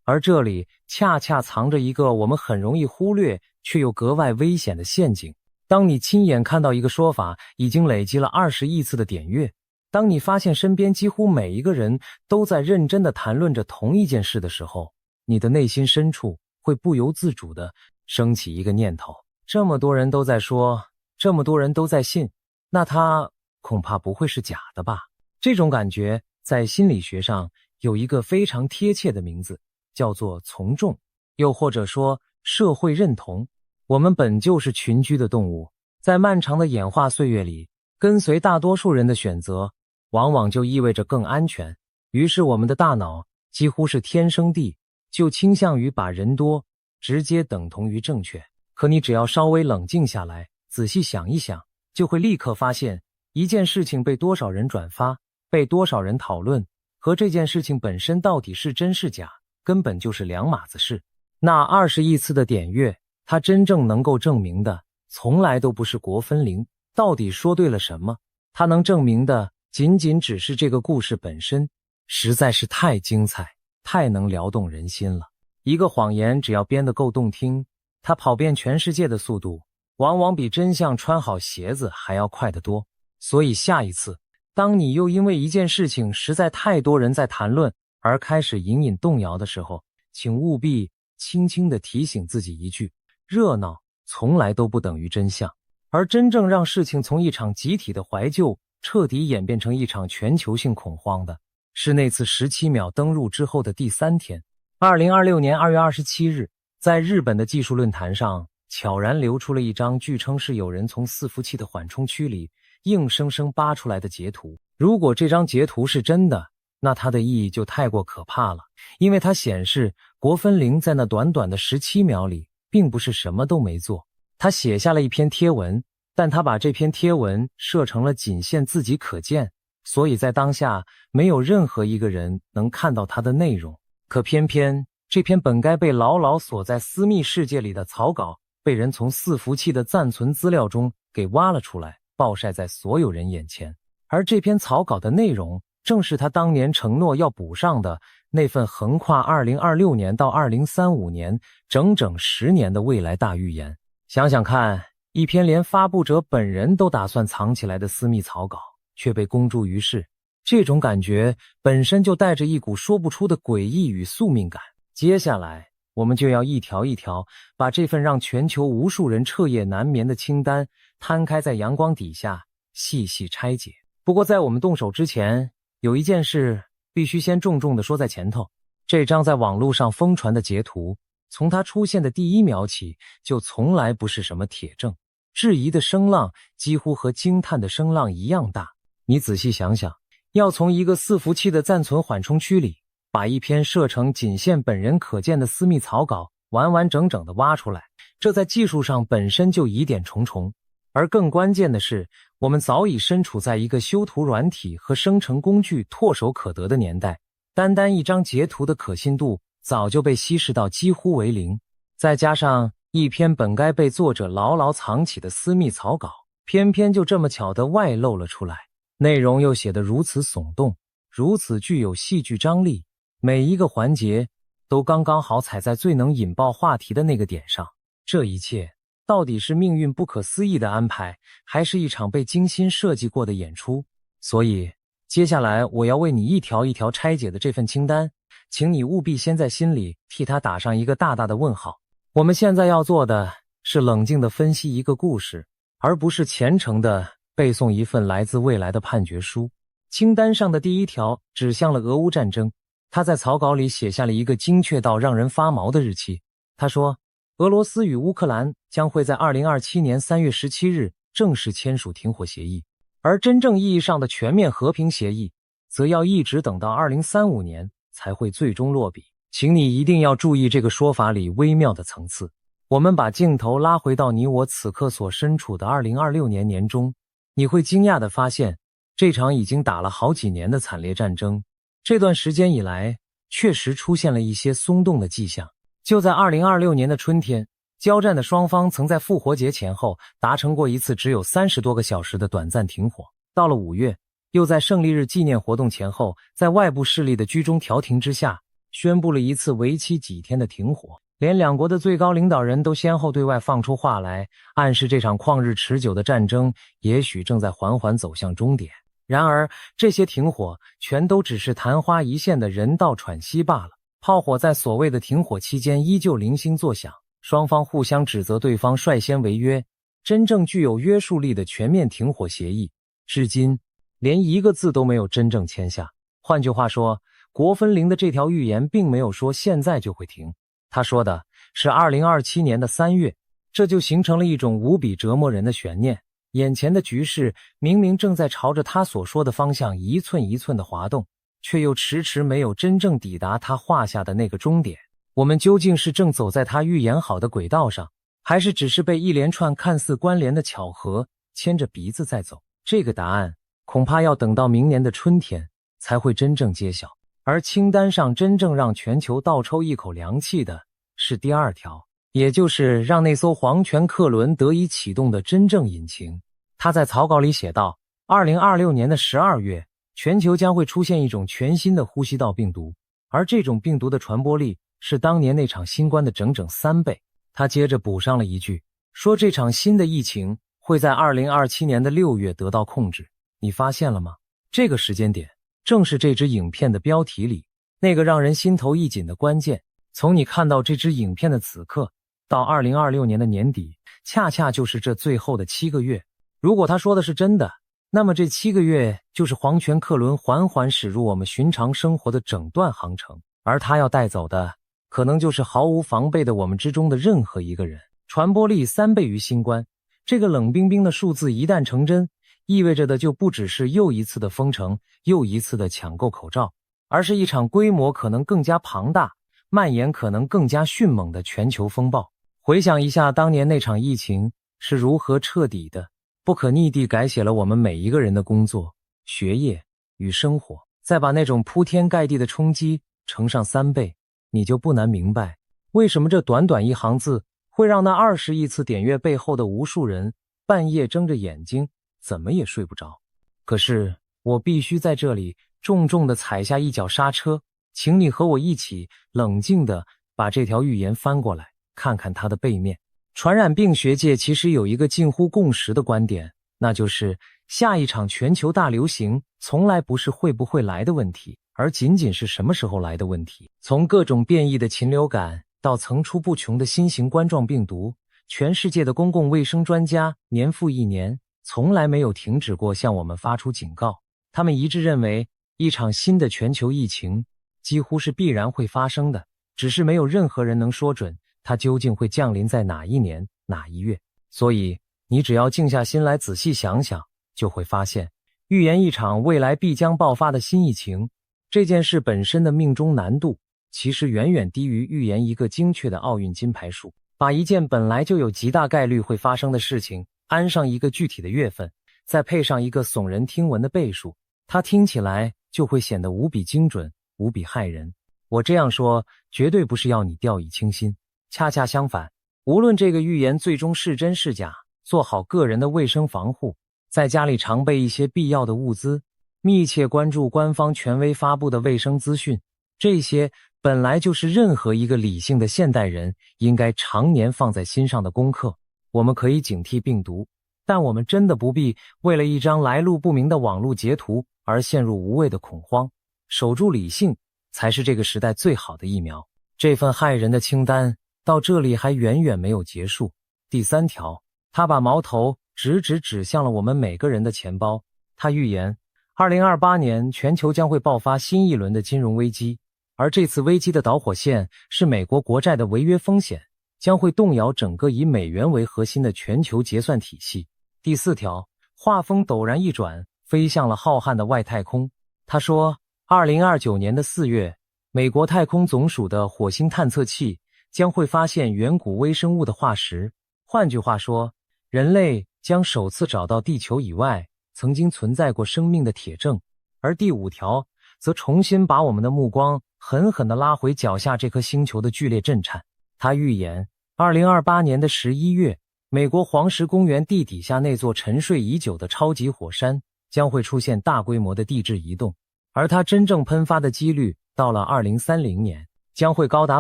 S1: 而这里恰恰藏着一个我们很容易忽略却又格外危险的陷阱。当你亲眼看到一个说法已经累积了20亿次的点阅，当你发现身边几乎每一个人都在认真地谈论着同一件事的时候，你的内心深处会不由自主地升起一个念头：这么多人都在说，这么多人都在信，那它恐怕不会是假的吧？这种感觉在心理学上有一个非常贴切的名字，叫做从众，又或者说社会认同。我们本就是群居的动物，在漫长的演化岁月里，跟随大多数人的选择往往就意味着更安全，于是我们的大脑几乎是天生地就倾向于把人多直接等同于正确。可你只要稍微冷静下来，仔细想一想，就会立刻发现，一件事情被多少人转发，被多少人讨论，和这件事情本身到底是真是假，根本就是两码子事。那20亿次的点阅，它真正能够证明的从来都不是国分零到底说对了什么，它能证明的仅仅只是这个故事本身实在是太精彩，太能撩动人心了。一个谎言只要编得够动听，它跑遍全世界的速度往往比真相穿好鞋子还要快得多。所以下一次，当你又因为一件事情实在太多人在谈论而开始隐隐动摇的时候，请务必轻轻地提醒自己一句：热闹从来都不等于真相。而真正让事情从一场集体的怀旧彻底演变成一场全球性恐慌的，是那次17秒登入之后的第3天。2026年2月27日，在日本的技术论坛上，悄然流出了一张据称是有人从伺服器的缓冲区里硬生生扒出来的截图。如果这张截图是真的，那它的意义就太过可怕了，因为它显示国分零在那短短的17秒里并不是什么都没做。他写下了一篇贴文，但他把这篇贴文设成了仅限自己可见，所以在当下没有任何一个人能看到它的内容。可偏偏这篇本该被牢牢锁在私密世界里的草稿，被人从伺服器的暂存资料中给挖了出来，暴晒在所有人眼前。而这篇草稿的内容，正是他当年承诺要补上的那份横跨2026年到2035年整整10年的未来大预言。想想看，一篇连发布者本人都打算藏起来的私密草稿，却被公诸于世，这种感觉本身就带着一股说不出的诡异与宿命感。接下来，我们就要一条一条把这份让全球无数人彻夜难眠的清单摊开在阳光底下，细细拆解。不过在我们动手之前，有一件事必须先重重地说在前头。这张在网络上疯传的截图，从它出现的第一秒起，就从来不是什么铁证，质疑的声浪几乎和惊叹的声浪一样大。你仔细想想，要从一个伺服器的暂存缓冲区里，把一篇设成仅限本人可见的私密草稿完完整整地挖出来，这在技术上本身就疑点重重。而更关键的是，我们早已身处在一个修图软体和生成工具唾手可得的年代，单单一张截图的可信度早就被稀释到几乎为零。再加上一篇本该被作者牢牢藏起的私密草稿，偏偏就这么巧地外露了出来，内容又写得如此耸动，如此具有戏剧张力，每一个环节都刚刚好踩在最能引爆话题的那个点上。这一切到底是命运不可思议的安排，还是一场被精心设计过的演出？所以接下来我要为你一条一条拆解的这份清单，请你务必先在心里替它打上一个大大的问号。我们现在要做的是冷静地分析一个故事，而不是虔诚地背诵一份来自未来的判决书。清单上的第一条指向了俄乌战争，他在草稿里写下了一个精确到让人发毛的日期。他说，俄罗斯与乌克兰将会在2027年3月17日正式签署停火协议，而真正意义上的全面和平协议，则要一直等到2035年才会最终落笔。请你一定要注意这个说法里微妙的层次。我们把镜头拉回到你我此刻所身处的2026年年中，你会惊讶地发现，这场已经打了好几年的惨烈战争，这段时间以来确实出现了一些松动的迹象。就在2026年的春天，交战的双方曾在复活节前后达成过一次只有30多个小时的短暂停火。到了5月，又在胜利日纪念活动前后，在外部势力的居中调停之下，宣布了一次为期几天的停火。连两国的最高领导人都先后对外放出话来，暗示这场旷日持久的战争也许正在缓缓走向终点。然而，这些停火全都只是昙花一现的人道喘息罢了。炮火在所谓的停火期间依旧零星作响，双方互相指责对方率先违约。真正具有约束力的全面停火协议，至今连一个字都没有真正签下。换句话说，国分零的这条预言并没有说现在就会停，他说的是2027年的3月，这就形成了一种无比折磨人的悬念。眼前的局势明明正在朝着他所说的方向一寸一寸的滑动，却又迟迟没有真正抵达他画下的那个终点。我们究竟是正走在他预言好的轨道上，还是只是被一连串看似关联的巧合牵着鼻子在走？这个答案恐怕要等到明年的春天才会真正揭晓。而清单上真正让全球倒抽一口凉气的是第2条，也就是让那艘皇权客轮得以启动的真正引擎。他在草稿里写道，2026年的12月，全球将会出现一种全新的呼吸道病毒，而这种病毒的传播力是当年那场新冠的整整3倍。他接着补上了一句，说这场新的疫情会在2027年的6月得到控制。你发现了吗？这个时间点正是这支影片的标题里那个让人心头一紧的关键。从你看到这支影片的此刻到2026年的年底，恰恰就是这最后的7个月。如果他说的是真的，那么这7个月就是皇权客轮缓缓驶入我们寻常生活的整段航程，而他要带走的可能就是毫无防备的我们之中的任何一个人。传播力3倍于新冠，这个冷冰冰的数字一旦成真，意味着的就不只是又一次的封城，又一次的抢购口罩，而是一场规模可能更加庞大，蔓延可能更加迅猛的全球风暴。回想一下当年那场疫情是如何彻底的、不可逆地改写了我们每一个人的工作、学业与生活，再把那种铺天盖地的冲击乘上3倍，你就不难明白，为什么这短短一行字会让那20亿次点阅背后的无数人半夜睁着眼睛怎么也睡不着。可是我必须在这里重重地踩下一脚刹车，请你和我一起冷静地把这条预言翻过来，看看它的背面。传染病学界其实有一个近乎共识的观点，那就是下一场全球大流行从来不是会不会来的问题，而仅仅是什么时候来的问题。从各种变异的禽流感到层出不穷的新型冠状病毒，全世界的公共卫生专家年复一年从来没有停止过向我们发出警告。他们一致认为，一场新的全球疫情几乎是必然会发生的，只是没有任何人能说准它究竟会降临在哪一年哪一月。所以你只要静下心来仔细想想，就会发现预言一场未来必将爆发的新疫情这件事本身的命中难度其实远远低于预言一个精确的奥运金牌数。把一件本来就有极大概率会发生的事情安上一个具体的月份，再配上一个耸人听闻的倍数，它听起来就会显得无比精准，无比骇人。我这样说绝对不是要你掉以轻心，恰恰相反，无论这个预言最终是真是假，做好个人的卫生防护，在家里常备一些必要的物资，密切关注官方权威发布的卫生资讯，这些本来就是任何一个理性的现代人应该常年放在心上的功课。我们可以警惕病毒，但我们真的不必为了一张来路不明的网络截图而陷入无谓的恐慌。守住理性才是这个时代最好的疫苗。这份骇人的清单到这里还远远没有结束。第3条，他把矛头直向了我们每个人的钱包。他预言2028年全球将会爆发新一轮的金融危机，而这次危机的导火线是美国国债的违约风险，将会动摇整个以美元为核心的全球结算体系。第4条，画风陡然一转，飞向了浩瀚的外太空。他说2029年的4月，美国太空总署的火星探测器将会发现远古微生物的化石。换句话说，人类将首次找到地球以外曾经存在过生命的铁证。而第5条则重新把我们的目光狠狠地拉回脚下这颗星球的剧烈震颤。他预言2028年的11月，美国黄石公园地底下那座沉睡已久的超级火山将会出现大规模的地质移动，而它真正喷发的几率到了2030年将会高达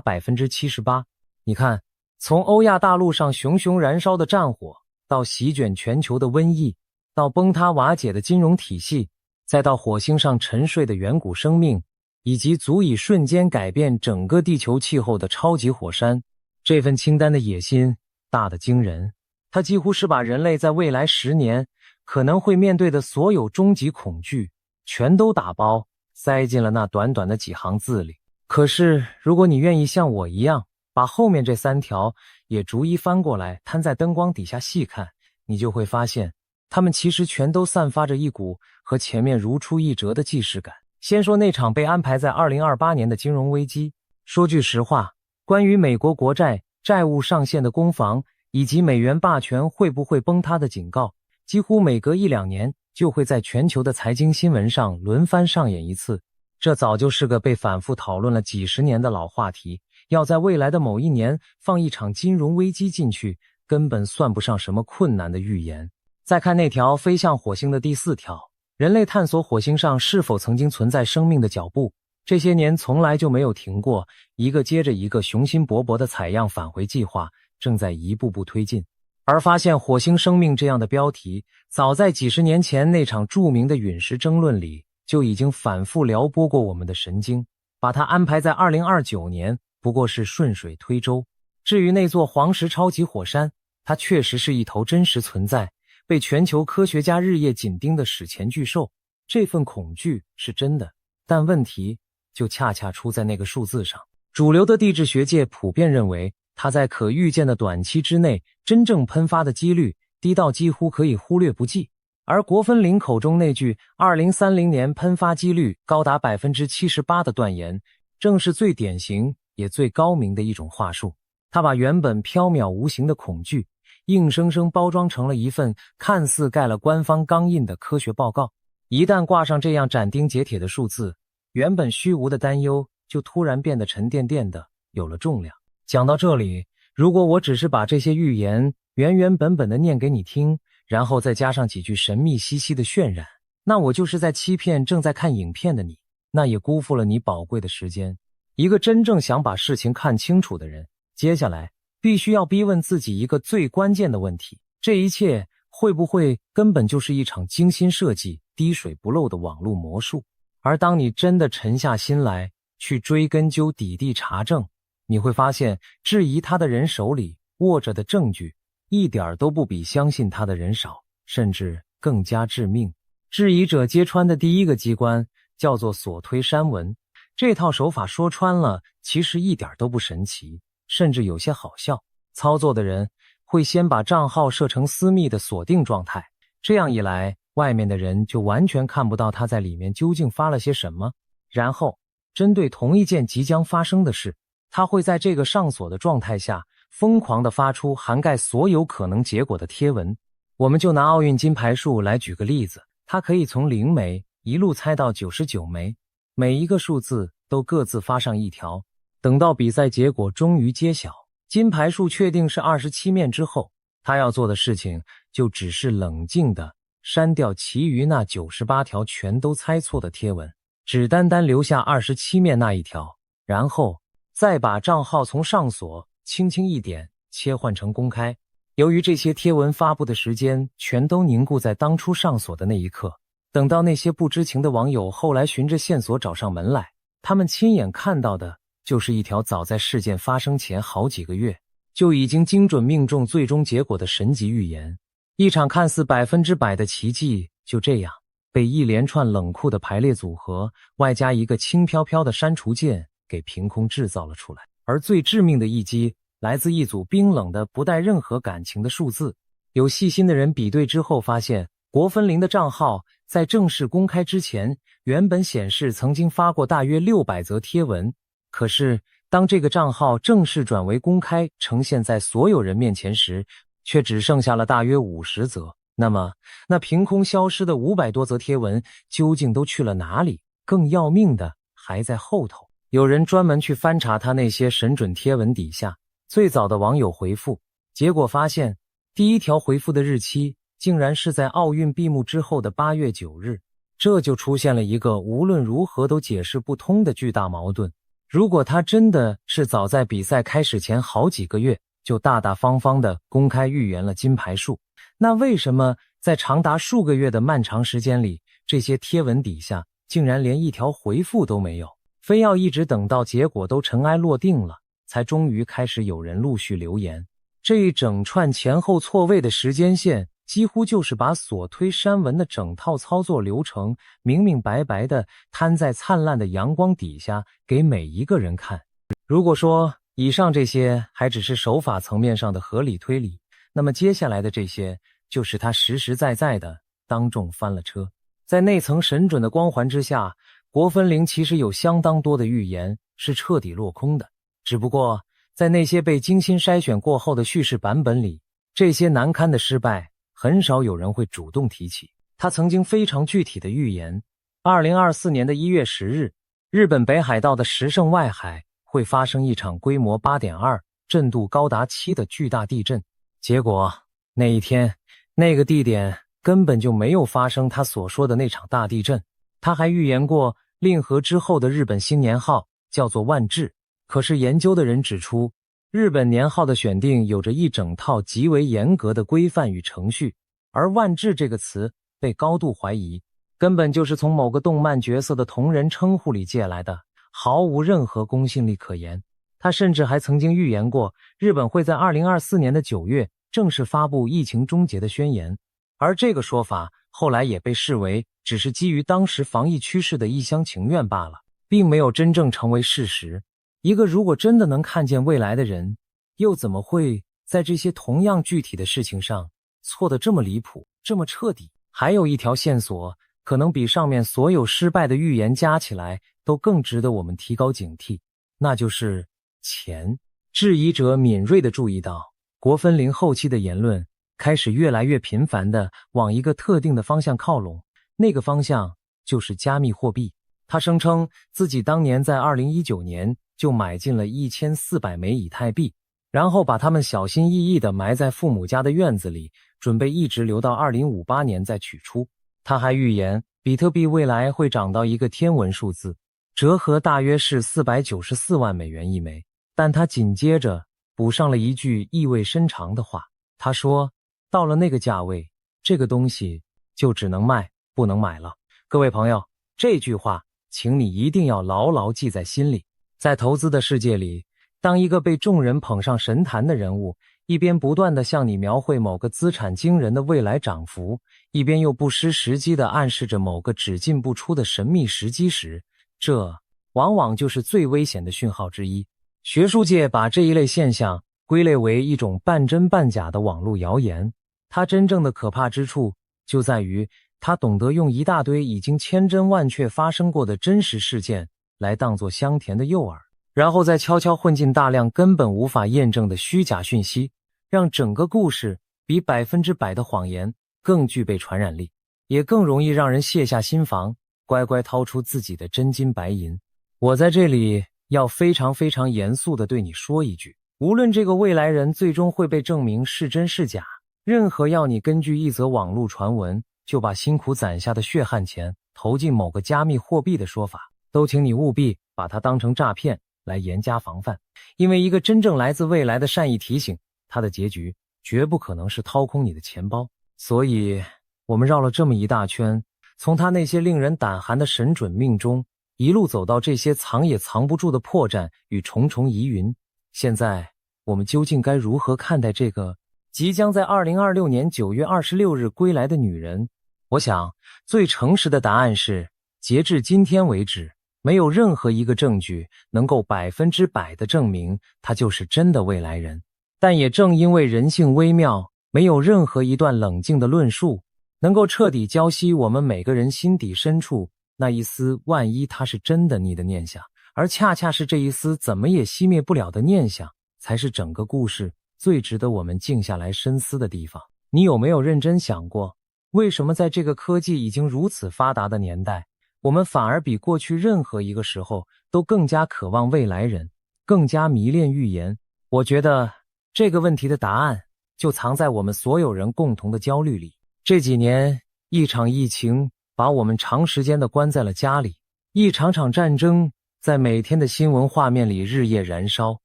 S1: 78%。 你看，从欧亚大陆上熊熊燃烧的战火，到席卷全球的瘟疫，到崩塌瓦解的金融体系，再到火星上沉睡的远古生命，以及足以瞬间改变整个地球气候的超级火山，这份清单的野心大得惊人。它几乎是把人类在未来10年可能会面对的所有终极恐惧全都打包塞进了那短短的几行字里。可是如果你愿意像我一样把后面这3条也逐一翻过来摊在灯光底下细看，你就会发现它们其实全都散发着一股和前面如出一辙的既视感。先说那场被安排在2028年的金融危机，说句实话，关于美国国债债务上限的攻防以及美元霸权会不会崩塌的警告，几乎每隔1-2年就会在全球的财经新闻上轮番上演一次。这早就是个被反复讨论了几十年的老话题，要在未来的某一年放一场金融危机进去，根本算不上什么困难的预言。再看那条飞向火星的第4条，人类探索火星上是否曾经存在生命的脚步，这些年从来就没有停过，一个接着一个雄心勃勃的采样返回计划正在一步步推进。而发现火星生命这样的标题，早在几十年前那场著名的陨石争论里就已经反复撩拨过我们的神经，把它安排在2029年不过是顺水推舟。至于那座黄石超级火山，它确实是一头真实存在，被全球科学家日夜紧盯的史前巨兽，这份恐惧是真的，但问题就恰恰出在那个数字上。主流的地质学界普遍认为，它在可预见的短期之内真正喷发的几率低到几乎可以忽略不计。而国分林口中那句2030年喷发几率高达 78% 的断言，正是最典型也最高明的一种话术。它把原本缥缈无形的恐惧硬生生包装成了一份看似盖了官方钢印的科学报告。一旦挂上这样斩钉截铁的数字，原本虚无的担忧就突然变得沉甸甸的，有了重量。讲到这里，如果我只是把这些预言原原本本的念给你听，然后再加上几句神秘兮兮的渲染，那我就是在欺骗正在看影片的你，那也辜负了你宝贵的时间。一个真正想把事情看清楚的人，接下来必须要逼问自己一个最关键的问题：这一切会不会根本就是一场精心设计、滴水不漏的网络魔术？而当你真的沉下心来去追根究底地查证，你会发现质疑他的人手里握着的证据一点都不比相信他的人少，甚至更加致命。质疑者揭穿的第一个机关叫做锁推删文，这套手法说穿了其实一点都不神奇，甚至有些好笑。操作的人会先把账号设成私密的锁定状态，这样一来，外面的人就完全看不到他在里面究竟发了些什么。然后针对同一件即将发生的事，他会在这个上锁的状态下疯狂地发出涵盖所有可能结果的贴文。我们就拿奥运金牌数来举个例子，他可以从0枚一路猜到99枚，每一个数字都各自发上一条。等到比赛结果终于揭晓，金牌数确定是27面之后，他要做的事情就只是冷静地删掉其余那98条全都猜错的贴文，只单单留下27面那一条，然后再把账号从上锁轻轻一点切换成公开。由于这些贴文发布的时间全都凝固在当初上锁的那一刻，等到那些不知情的网友后来循着线索找上门来，他们亲眼看到的就是一条早在事件发生前好几个月就已经精准命中最终结果的神级预言。一场看似100%的奇迹就这样被一连串冷酷的排列组合外加一个轻飘飘的删除键给凭空制造了出来。而最致命的一击来自一组冰冷的不带任何感情的数字。有细心的人比对之后发现，国分林的账号在正式公开之前原本显示曾经发过大约600则贴文，可是当这个账号正式转为公开呈现在所有人面前时，却只剩下了大约50则。那么那凭空消失的500多则贴文究竟都去了哪里？更要命的还在后头。有人专门去翻查他那些神准贴文底下最早的网友回复，结果发现第一条回复的日期竟然是在奥运闭幕之后的8月9日。这就出现了一个无论如何都解释不通的巨大矛盾。如果他真的是早在比赛开始前好几个月就大大方方地公开预言了金牌数，那为什么在长达数个月的漫长时间里，这些贴文底下竟然连一条回复都没有，非要一直等到结果都尘埃落定了，才终于开始有人陆续留言？这一整串前后错位的时间线几乎就是把锁推删文的整套操作流程明明白白地摊在灿烂的阳光底下给每一个人看。如果说以上这些还只是手法层面上的合理推理，那么接下来的这些就是他实实在在的当众翻了车。在那层神准的光环之下，国分林其实有相当多的预言是彻底落空的，只不过在那些被精心筛选过后的叙事版本里，这些难堪的失败很少有人会主动提起。他曾经非常具体的预言2024年的1月10日，日本北海道的石胜外海会发生一场规模 8.2、震度高达7的巨大地震。结果那一天那个地点根本就没有发生他所说的那场大地震。他还预言过令和之后的日本新年号叫做万治，可是研究的人指出，日本年号的选定有着一整套极为严格的规范与程序，而万治这个词被高度怀疑，根本就是从某个动漫角色的同人称呼里借来的，毫无任何公信力可言。他甚至还曾经预言过日本会在2024年的9月正式发布疫情终结的宣言，而这个说法后来也被视为只是基于当时防疫趋势的一厢情愿罢了，并没有真正成为事实。一个如果真的能看见未来的人，又怎么会在这些同样具体的事情上错得这么离谱，这么彻底？还有一条线索，可能比上面所有失败的预言加起来都更值得我们提高警惕，那就是钱。质疑者敏锐地注意到，国分林后期的言论开始越来越频繁地往一个特定的方向靠拢，那个方向就是加密货币。他声称自己当年在2019年就买进了1400枚以太币，然后把它们小心翼翼地埋在父母家的院子里，准备一直留到2058年再取出。他还预言比特币未来会涨到一个天文数字，折合大约是494万美元一枚。但他紧接着补上了一句意味深长的话，他说，到了那个价位，这个东西就只能卖，不能买了。各位朋友，这句话请你一定要牢牢记在心里。在投资的世界里，当一个被众人捧上神坛的人物，一边不断地向你描绘某个资产惊人的未来涨幅，一边又不失时机地暗示着某个只进不出的神秘时机时，这往往就是最危险的讯号之一。学术界把这一类现象归类为一种半真半假的网络谣言，它真正的可怕之处就在于它懂得用一大堆已经千真万确发生过的真实事件来当作香甜的诱饵，然后再悄悄混进大量根本无法验证的虚假讯息，让整个故事比100%的谎言更具备传染力，也更容易让人卸下心防，乖乖掏出自己的真金白银。我在这里要非常严肃地对你说一句，无论这个未来人最终会被证明是真是假，任何要你根据一则网络传闻就把辛苦攒下的血汗钱投进某个加密货币的说法，都请你务必把它当成诈骗来严加防范。因为一个真正来自未来的善意提醒，它的结局绝不可能是掏空你的钱包。所以我们绕了这么一大圈，从他那些令人胆寒的神准命中一路走到这些藏也藏不住的破绽与重重疑云。现在我们究竟该如何看待这个即将在2026年9月26日归来的女人？我想最诚实的答案是，截至今天为止，没有任何一个证据能够100%的证明她就是真的未来人。但也正因为人性微妙，没有任何一段冷静的论述能够彻底浇熄我们每个人心底深处那一丝万一它是真的你的念想，而恰恰是这一丝怎么也熄灭不了的念想，才是整个故事最值得我们静下来深思的地方。你有没有认真想过，为什么在这个科技已经如此发达的年代，我们反而比过去任何一个时候都更加渴望未来人，更加迷恋预言？我觉得这个问题的答案就藏在我们所有人共同的焦虑里。这几年，一场疫情把我们长时间地关在了家里，一场场战争在每天的新闻画面里日夜燃烧，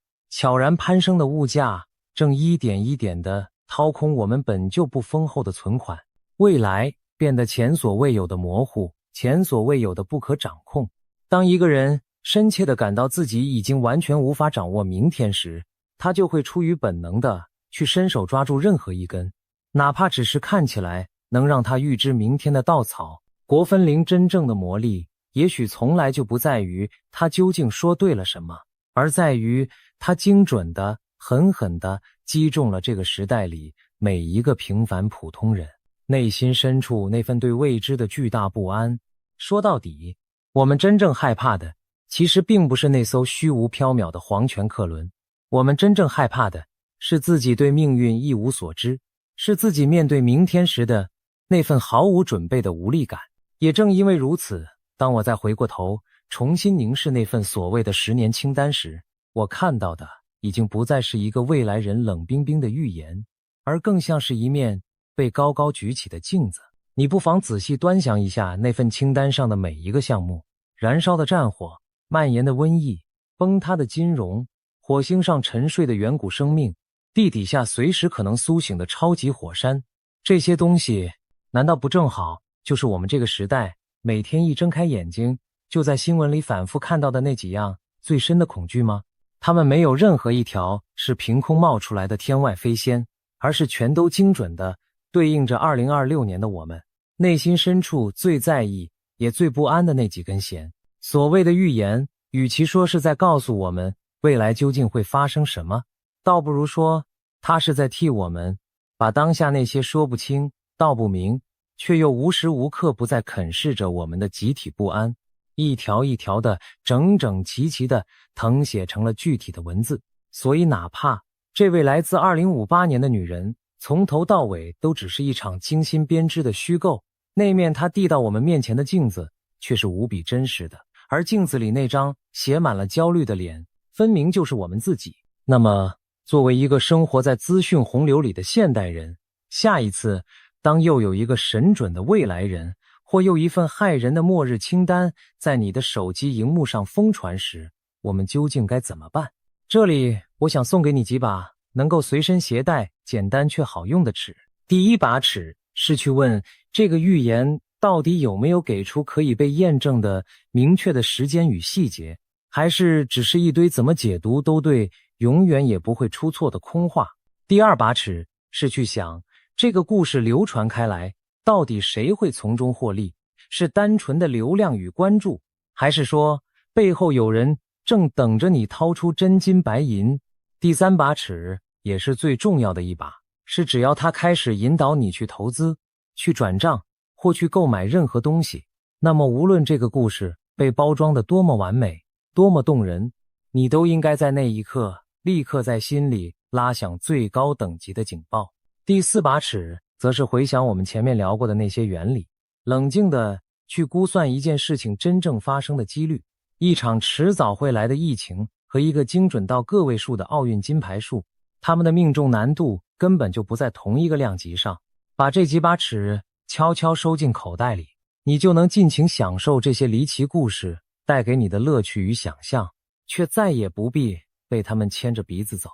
S1: 悄然攀升的物价正一点一点地掏空我们本就不丰厚的存款，未来变得前所未有的模糊，前所未有的不可掌控。当一个人深切地感到自己已经完全无法掌握明天时，他就会出于本能地去伸手抓住任何一根，哪怕只是看起来能让他预知明天的稻草。国分林真正的魔力也许从来就不在于他究竟说对了什么，而在于他精准地狠狠地击中了这个时代里每一个平凡普通人内心深处那份对未知的巨大不安。说到底，我们真正害怕的其实并不是那艘虚无缥缈的黄泉客轮，我们真正害怕的是自己对命运一无所知，是自己面对明天时的那份毫无准备的无力感。也正因为如此，当我再回过头重新凝视那份所谓的10年清单时，我看到的已经不再是一个未来人冷冰冰的预言，而更像是一面被高高举起的镜子。你不妨仔细端详一下那份清单上的每一个项目：燃烧的战火，蔓延的瘟疫，崩塌的金融，火星上沉睡的远古生命，地底下随时可能苏醒的超级火山。这些东西难道不正好就是我们这个时代每天一睁开眼睛就在新闻里反复看到的那几样最深的恐惧吗？它们没有任何一条是凭空冒出来的天外飞仙，而是全都精准地对应着2026年的我们内心深处最在意也最不安的那几根弦。所谓的预言，与其说是在告诉我们未来究竟会发生什么，倒不如说它是在替我们把当下那些说不清道不明却又无时无刻不在啃噬着我们的集体不安，一条一条的整整齐齐的誊写成了具体的文字。所以哪怕这位来自2058年的女人从头到尾都只是一场精心编织的虚构，那面他递到我们面前的镜子却是无比真实的，而镜子里那张写满了焦虑的脸，分明就是我们自己。那么，作为一个生活在资讯洪流里的现代人，下一次当又有一个神准的未来人，或又一份骇人的末日清单在你的手机荧幕上疯传时，我们究竟该怎么办？这里我想送给你几把能够随身携带、简单却好用的尺。第一把尺是去问这个预言到底有没有给出可以被验证的明确的时间与细节，还是只是一堆怎么解读都对、永远也不会出错的空话。第二把尺是去想这个故事流传开来，到底谁会从中获利？是单纯的流量与关注，还是说背后有人正等着你掏出真金白银？第三把尺也是最重要的一把，是只要他开始引导你去投资、去转账或去购买任何东西，那么无论这个故事被包装得多么完美、多么动人，你都应该在那一刻立刻在心里拉响最高等级的警报。第四把尺则是回想我们前面聊过的那些原理，冷静地去估算一件事情真正发生的几率。一场迟早会来的疫情和一个精准到个位数的奥运金牌数，他们的命中难度根本就不在同一个量级上。把这几把尺悄悄收进口袋里，你就能尽情享受这些离奇故事带给你的乐趣与想象，却再也不必被他们牵着鼻子走。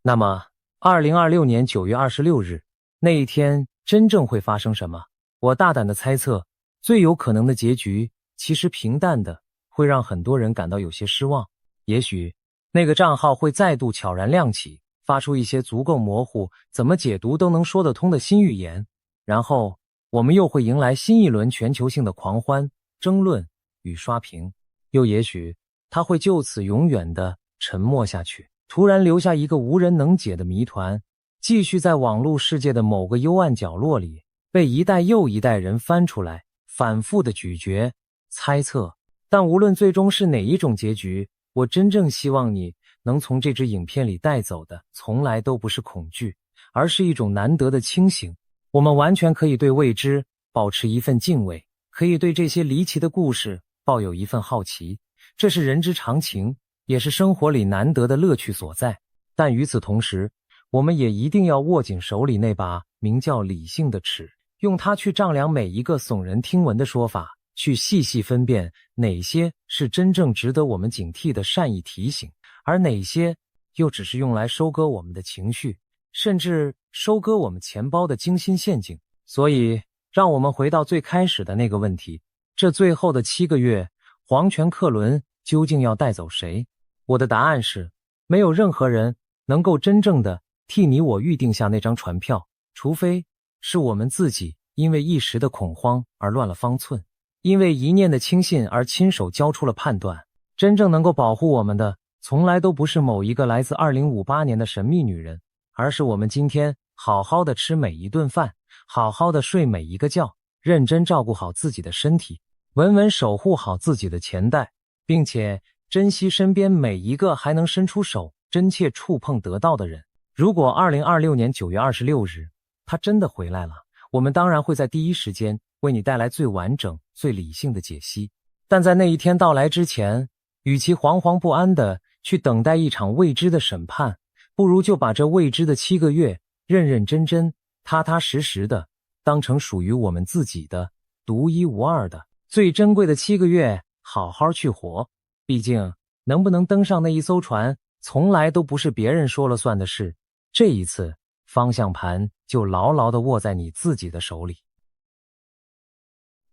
S1: 那么2026年9月26日那一天真正会发生什么？我大胆的猜测，最有可能的结局其实平淡的会让很多人感到有些失望。也许那个账号会再度悄然亮起，发出一些足够模糊、怎么解读都能说得通的新预言，然后我们又会迎来新一轮全球性的狂欢、争论与刷屏。又也许它会就此永远的沉默下去，突然留下一个无人能解的谜团，继续在网络世界的某个幽暗角落里被一代又一代人翻出来，反复的咀嚼、猜测。但无论最终是哪一种结局，我真正希望你能从这支影片里带走的从来都不是恐惧，而是一种难得的清醒。我们完全可以对未知保持一份敬畏，可以对这些离奇的故事抱有一份好奇，这是人之常情，也是生活里难得的乐趣所在。但与此同时，我们也一定要握紧手里那把名叫理性的尺，用它去丈量每一个耸人听闻的说法，去细细分辨哪些是真正值得我们警惕的善意提醒，而哪些又只是用来收割我们的情绪，甚至收割我们钱包的精心陷阱。所以让我们回到最开始的那个问题，这最后的7个月，皇权客轮究竟要带走谁？我的答案是，没有任何人能够真正的替你我预定下那张船票，除非是我们自己因为一时的恐慌而乱了方寸，因为一念的轻信而亲手交出了判断。真正能够保护我们的，从来都不是某一个来自2058年的神秘女人，而是我们今天好好的吃每一顿饭，好好的睡每一个觉，认真照顾好自己的身体，稳稳守护好自己的钱袋，并且珍惜身边每一个还能伸出手真切触碰得到的人。如果2026年9月26日他真的回来了，我们当然会在第一时间为你带来最完整、最理性的解析。但在那一天到来之前，与其惶惶不安地去等待一场未知的审判，不如就把这未知的7个月认认真真、踏踏实实的当成属于我们自己的独一无二的最珍贵的7个月，好好去活。毕竟能不能登上那一艘船从来都不是别人说了算的事，这一次方向盘就牢牢地握在你自己的手里。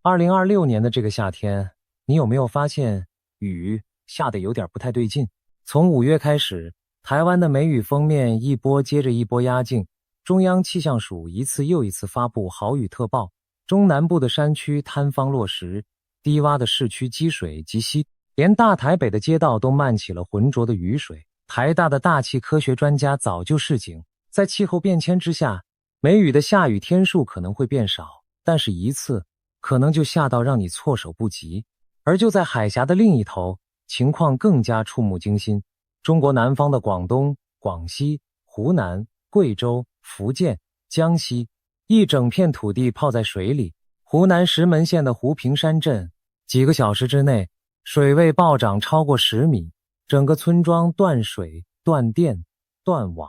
S1: 2026年的这个夏天，你有没有发现雨下得有点不太对劲？从5月开始，台湾的梅雨锋面一波接着一波压境，中央气象署一次又一次发布豪雨特报，中南部的山区坍方落石，低洼的市区积水及溪，连大台北的街道都漫起了浑浊的雨水。台大的大气科学专家早就示警，在气候变迁之下，梅雨的下雨天数可能会变少，但是一次可能就下到让你措手不及。而就在海峡的另一头，情况更加触目惊心。中国南方的广东、广西、湖南、贵州、福建、江西，一整片土地泡在水里，湖南石门县的湖平山镇，几个小时之内，水位暴涨超过10米，整个村庄断水、断电、断网，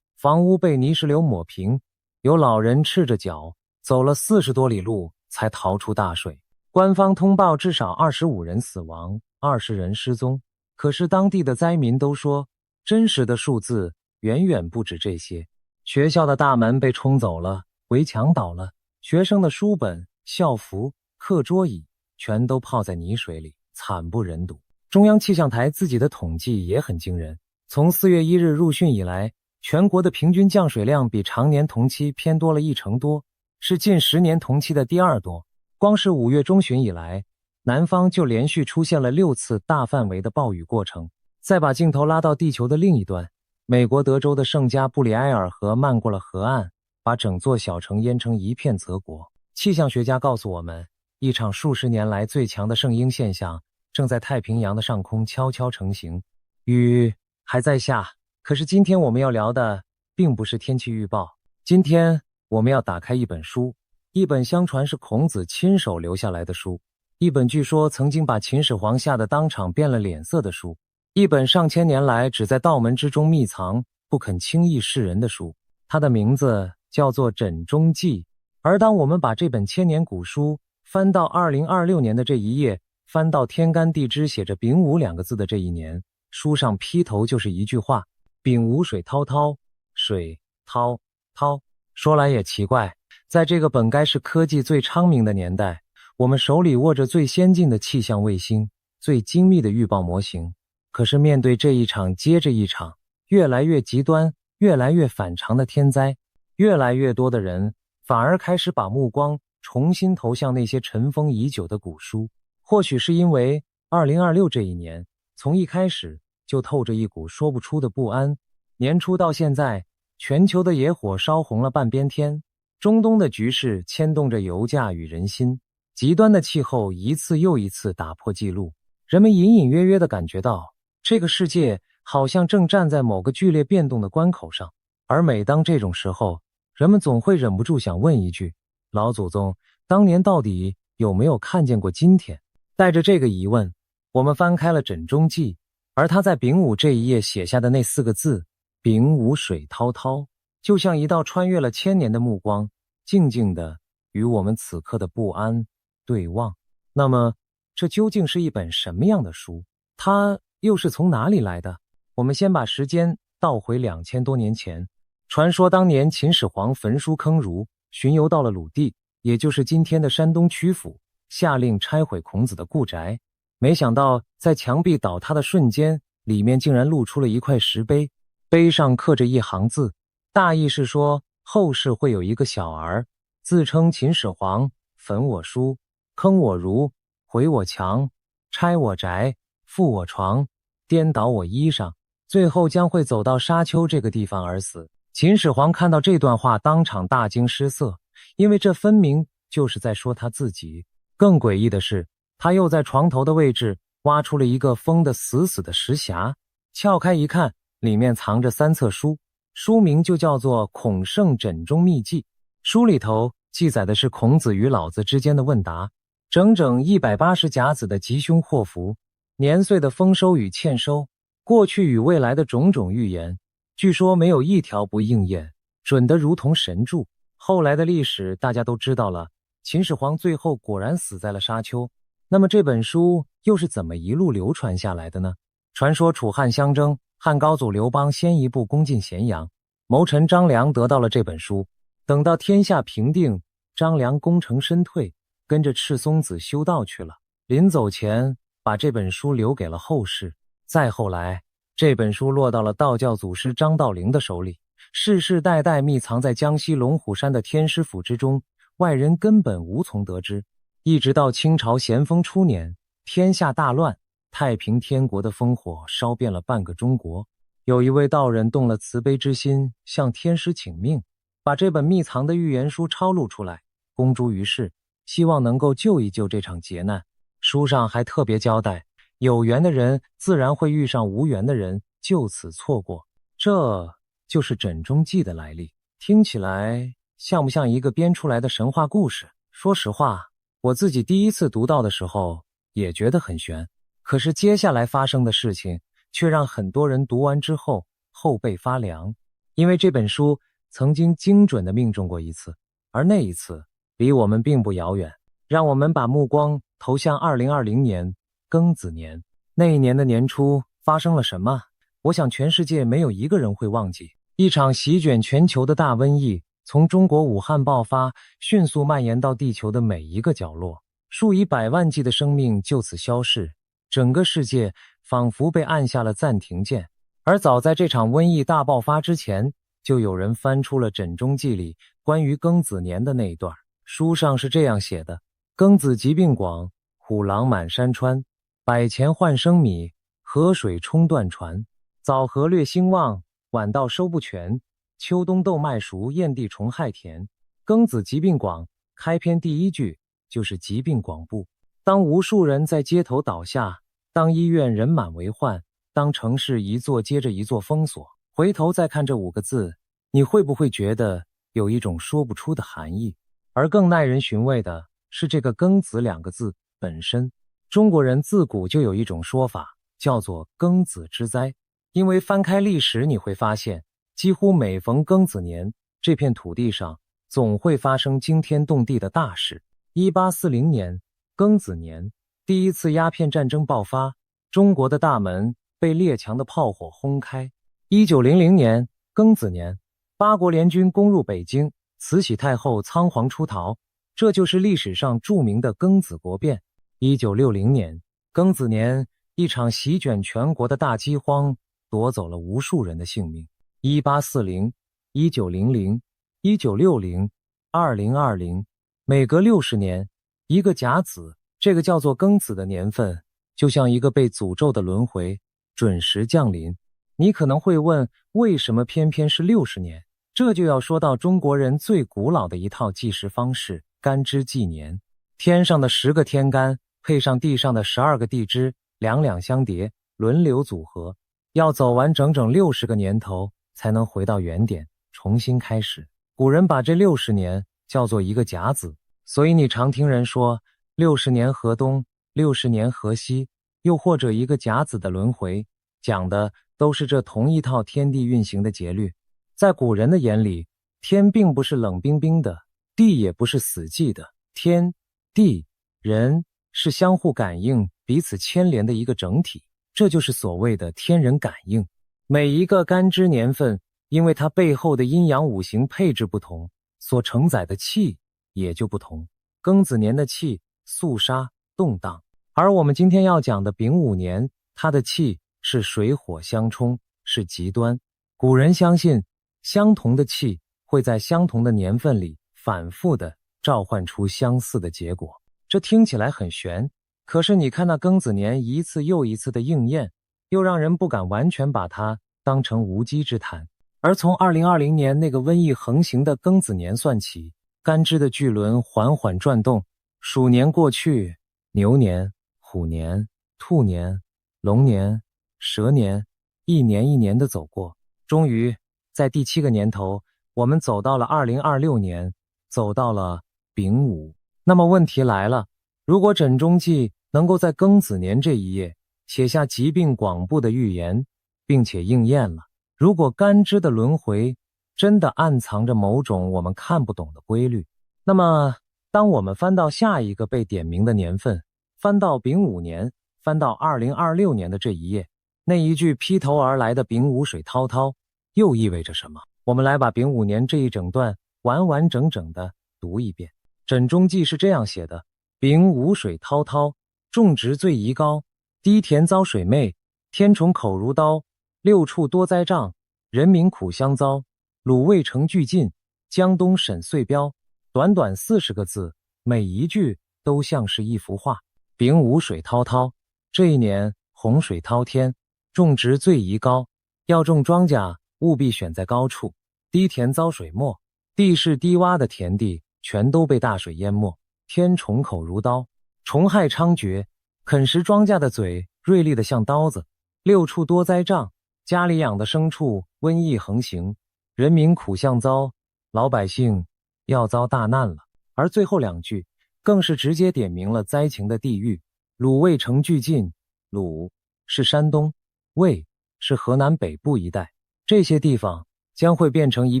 S1: 房屋被泥石流抹平，有老人赤着脚走了40多里路才逃出大水。官方通报至少25人死亡，20人失踪。可是当地的灾民都说，真实的数字远远不止这些。学校的大门被冲走了，围墙倒了，学生的书本、校服、课桌椅全都泡在泥水里，惨不忍睹。中央气象台自己的统计也很惊人，从4月1日入汛以来，全国的平均降水量比常年同期偏多了1成多，是近10年同期的第2多。光是5月中旬以来，南方就连续出现了6次大范围的暴雨过程。再把镜头拉到地球的另一端，美国德州的圣加布里埃尔河漫过了河岸，把整座小城淹成一片泽国。气象学家告诉我们，一场数十年来最强的圣婴现象正在太平洋的上空悄悄成型。雨还在下，可是今天我们要聊的并不是天气预报，今天我们要打开一本书，一本相传是孔子亲手留下来的书，一本据说曾经把秦始皇吓得当场变了脸色的书，一本上千年来只在道门之中秘藏，不肯轻易示人的书。它的名字叫做《枕中记》。而当我们把这本千年古书翻到2026年的这一页，翻到天干地支写着丙午2个字的这一年，书上劈头就是一句话：丙午水滔滔，水滔滔。说来也奇怪，在这个本该是科技最昌明的年代，我们手里握着最先进的气象卫星，最精密的预报模型，可是面对这一场接着一场越来越极端、越来越反常的天灾，越来越多的人反而开始把目光重新投向那些尘封已久的古书。或许是因为2026这一年从一开始就透着一股说不出的不安。年初到现在，全球的野火烧红了半边天，中东的局势牵动着油价与人心，极端的气候一次又一次打破纪录。人们隐隐约约地感觉到，这个世界好像正站在某个剧烈变动的关口上。而每当这种时候，人们总会忍不住想问一句：老祖宗当年到底有没有看见过今天？带着这个疑问，我们翻开了《枕中记》，而他在丙午这一页写下的那4个字：丙午水滔滔，就像一道穿越了千年的目光，静静地与我们此刻的不安对望。那么，这究竟是一本什么样的书？它又是从哪里来的？我们先把时间倒回2000多年前。传说当年秦始皇焚书坑儒，巡游到了鲁地，也就是今天的山东曲阜，下令拆毁孔子的故宅。没想到在墙壁倒塌的瞬间，里面竟然露出了一块石碑，碑上刻着一行字，大意是说后世会有一个小儿自称秦始皇，焚我书，坑我儒，毁我墙，拆我宅，覆我床，颠倒我衣裳，最后将会走到沙丘这个地方而死。秦始皇看到这段话，当场大惊失色，因为这分明就是在说他自己。更诡异的是，他又在床头的位置挖出了一个封得死死的石匣，撬开一看，里面藏着3册书，书名就叫做《孔圣枕中秘记》。书里头记载的是孔子与老子之间的问答，整整180甲子的吉凶祸福，年岁的丰收与欠收，过去与未来的种种预言，据说没有一条不应验，准得如同神助。后来的历史大家都知道了，秦始皇最后果然死在了沙丘。那么这本书又是怎么一路流传下来的呢？传说楚汉相争，汉高祖刘邦先一步攻进咸阳，谋臣张良得到了这本书。等到天下平定，张良功成身退，跟着赤松子修道去了。临走前把这本书留给了后世。再后来，这本书落到了道教祖师张道陵的手里，世世代代密藏在江西龙虎山的天师府之中，外人根本无从得知。一直到清朝咸丰初年，天下大乱，太平天国的烽火烧遍了半个中国。有一位道人动了慈悲之心，向天师请命，把这本密藏的预言书抄录出来，公诸于世，希望能够救一救这场劫难。书上还特别交代，有缘的人自然会遇上无缘的人，就此错过。这就是枕中记的来历。听起来像不像一个编出来的神话故事？说实话，我自己第一次读到的时候也觉得很悬，可是接下来发生的事情却让很多人读完之后后背发凉，因为这本书曾经精准地命中过一次，而那一次离我们并不遥远。让我们把目光投向2020年庚子年。那一年的年初发生了什么？我想全世界没有一个人会忘记。一场席卷全球的大瘟疫从中国武汉爆发，迅速蔓延到地球的每一个角落，数以百万计的生命就此消逝，整个世界仿佛被按下了暂停键。而早在这场瘟疫大爆发之前，就有人翻出了《枕中记》里关于庚子年的那一段，书上是这样写的：庚子疾病广，虎狼满山川，百钱换生米，河水冲断船。早禾略兴旺，晚稻收不全，秋冬豆麦熟，燕地虫害田。庚子疾病广，开篇第一句就是疾病广布。当无数人在街头倒下，当医院人满为患，当城市一座接着一座封锁，回头再看这5个字，你会不会觉得有一种说不出的含义？而更耐人寻味的是这个庚子2个字本身。中国人自古就有一种说法，叫做庚子之灾。因为翻开历史你会发现，几乎每逢庚子年，这片土地上总会发生惊天动地的大事。1840年庚子年，第一次鸦片战争爆发，中国的大门被列强的炮火轰开。1900年庚子年，八国联军攻入北京，慈禧太后仓皇出逃，这就是历史上著名的庚子国变。1960年庚子年，一场席卷全国的大饥荒夺走了无数人的性命。1840、1900、1960、2020，每隔60年一个甲子，这个叫做庚子的年份，就像一个被诅咒的轮回，准时降临。你可能会问，为什么偏偏是60年？这就要说到中国人最古老的一套计时方式——干支纪年。天上的10个天干配上地上的12个地支，两两相叠，轮流组合，要走完整整60个年头，才能回到原点，重新开始。古人把这60年叫做一个甲子，所以你常听人说60年河东，60年河西，又或者一个甲子的轮回，讲的都是这同一套天地运行的节律。在古人的眼里，天并不是冷冰冰的，地也不是死寂的，天、地、人是相互感应、彼此牵连的一个整体，这就是所谓的天人感应。每一个干支年份，因为它背后的阴阳五行配置不同，所承载的气也就不同。庚子年的气肃杀动荡，而我们今天要讲的丙午年，它的气是水火相冲，是极端。古人相信，相同的气会在相同的年份里反复地召唤出相似的结果。这听起来很玄，可是你看那庚子年一次又一次的应验，又让人不敢完全把它当成无稽之谈。而从2020年那个瘟疫横行的庚子年算起，干支的巨轮缓缓转动，鼠年过去，牛年、虎年、兔年、龙年、蛇年，一年一年的走过，终于在第7个年头，我们走到了2026年，走到了丙午。那么问题来了，如果枕中记能够在庚子年这一页写下疾病广布的预言，并且应验了，如果干支的轮回真的暗藏着某种我们看不懂的规律，那么当我们翻到下一个被点名的年份，翻到丙午年，翻到2026年的这一页，那一句劈头而来的丙午水滔滔又意味着什么？我们来把丙午年这一整段完完整整的读一遍。枕中记是这样写的：丙午水滔滔，种植最宜高，低田遭水昧，天虫口如刀，六处多灾障，人民苦相遭，鲁卫城俱尽，江东沈岁标。短短40个字，每一句都像是一幅画。丙午水滔滔，这一年洪水滔天，种植最宜高，要种庄稼务必选在高处。低田遭水没，地势低洼的田地全都被大水淹没。天虫口如刀，虫害猖獗，啃食庄稼的嘴锐利的像刀子。六处多灾障，家里养的牲畜瘟疫横行，人民苦相遭，老百姓要遭大难了。而最后2句更是直接点明了灾情的地域。鲁卫城俱尽，鲁是山东，卫是河南北部一带，这些地方将会变成一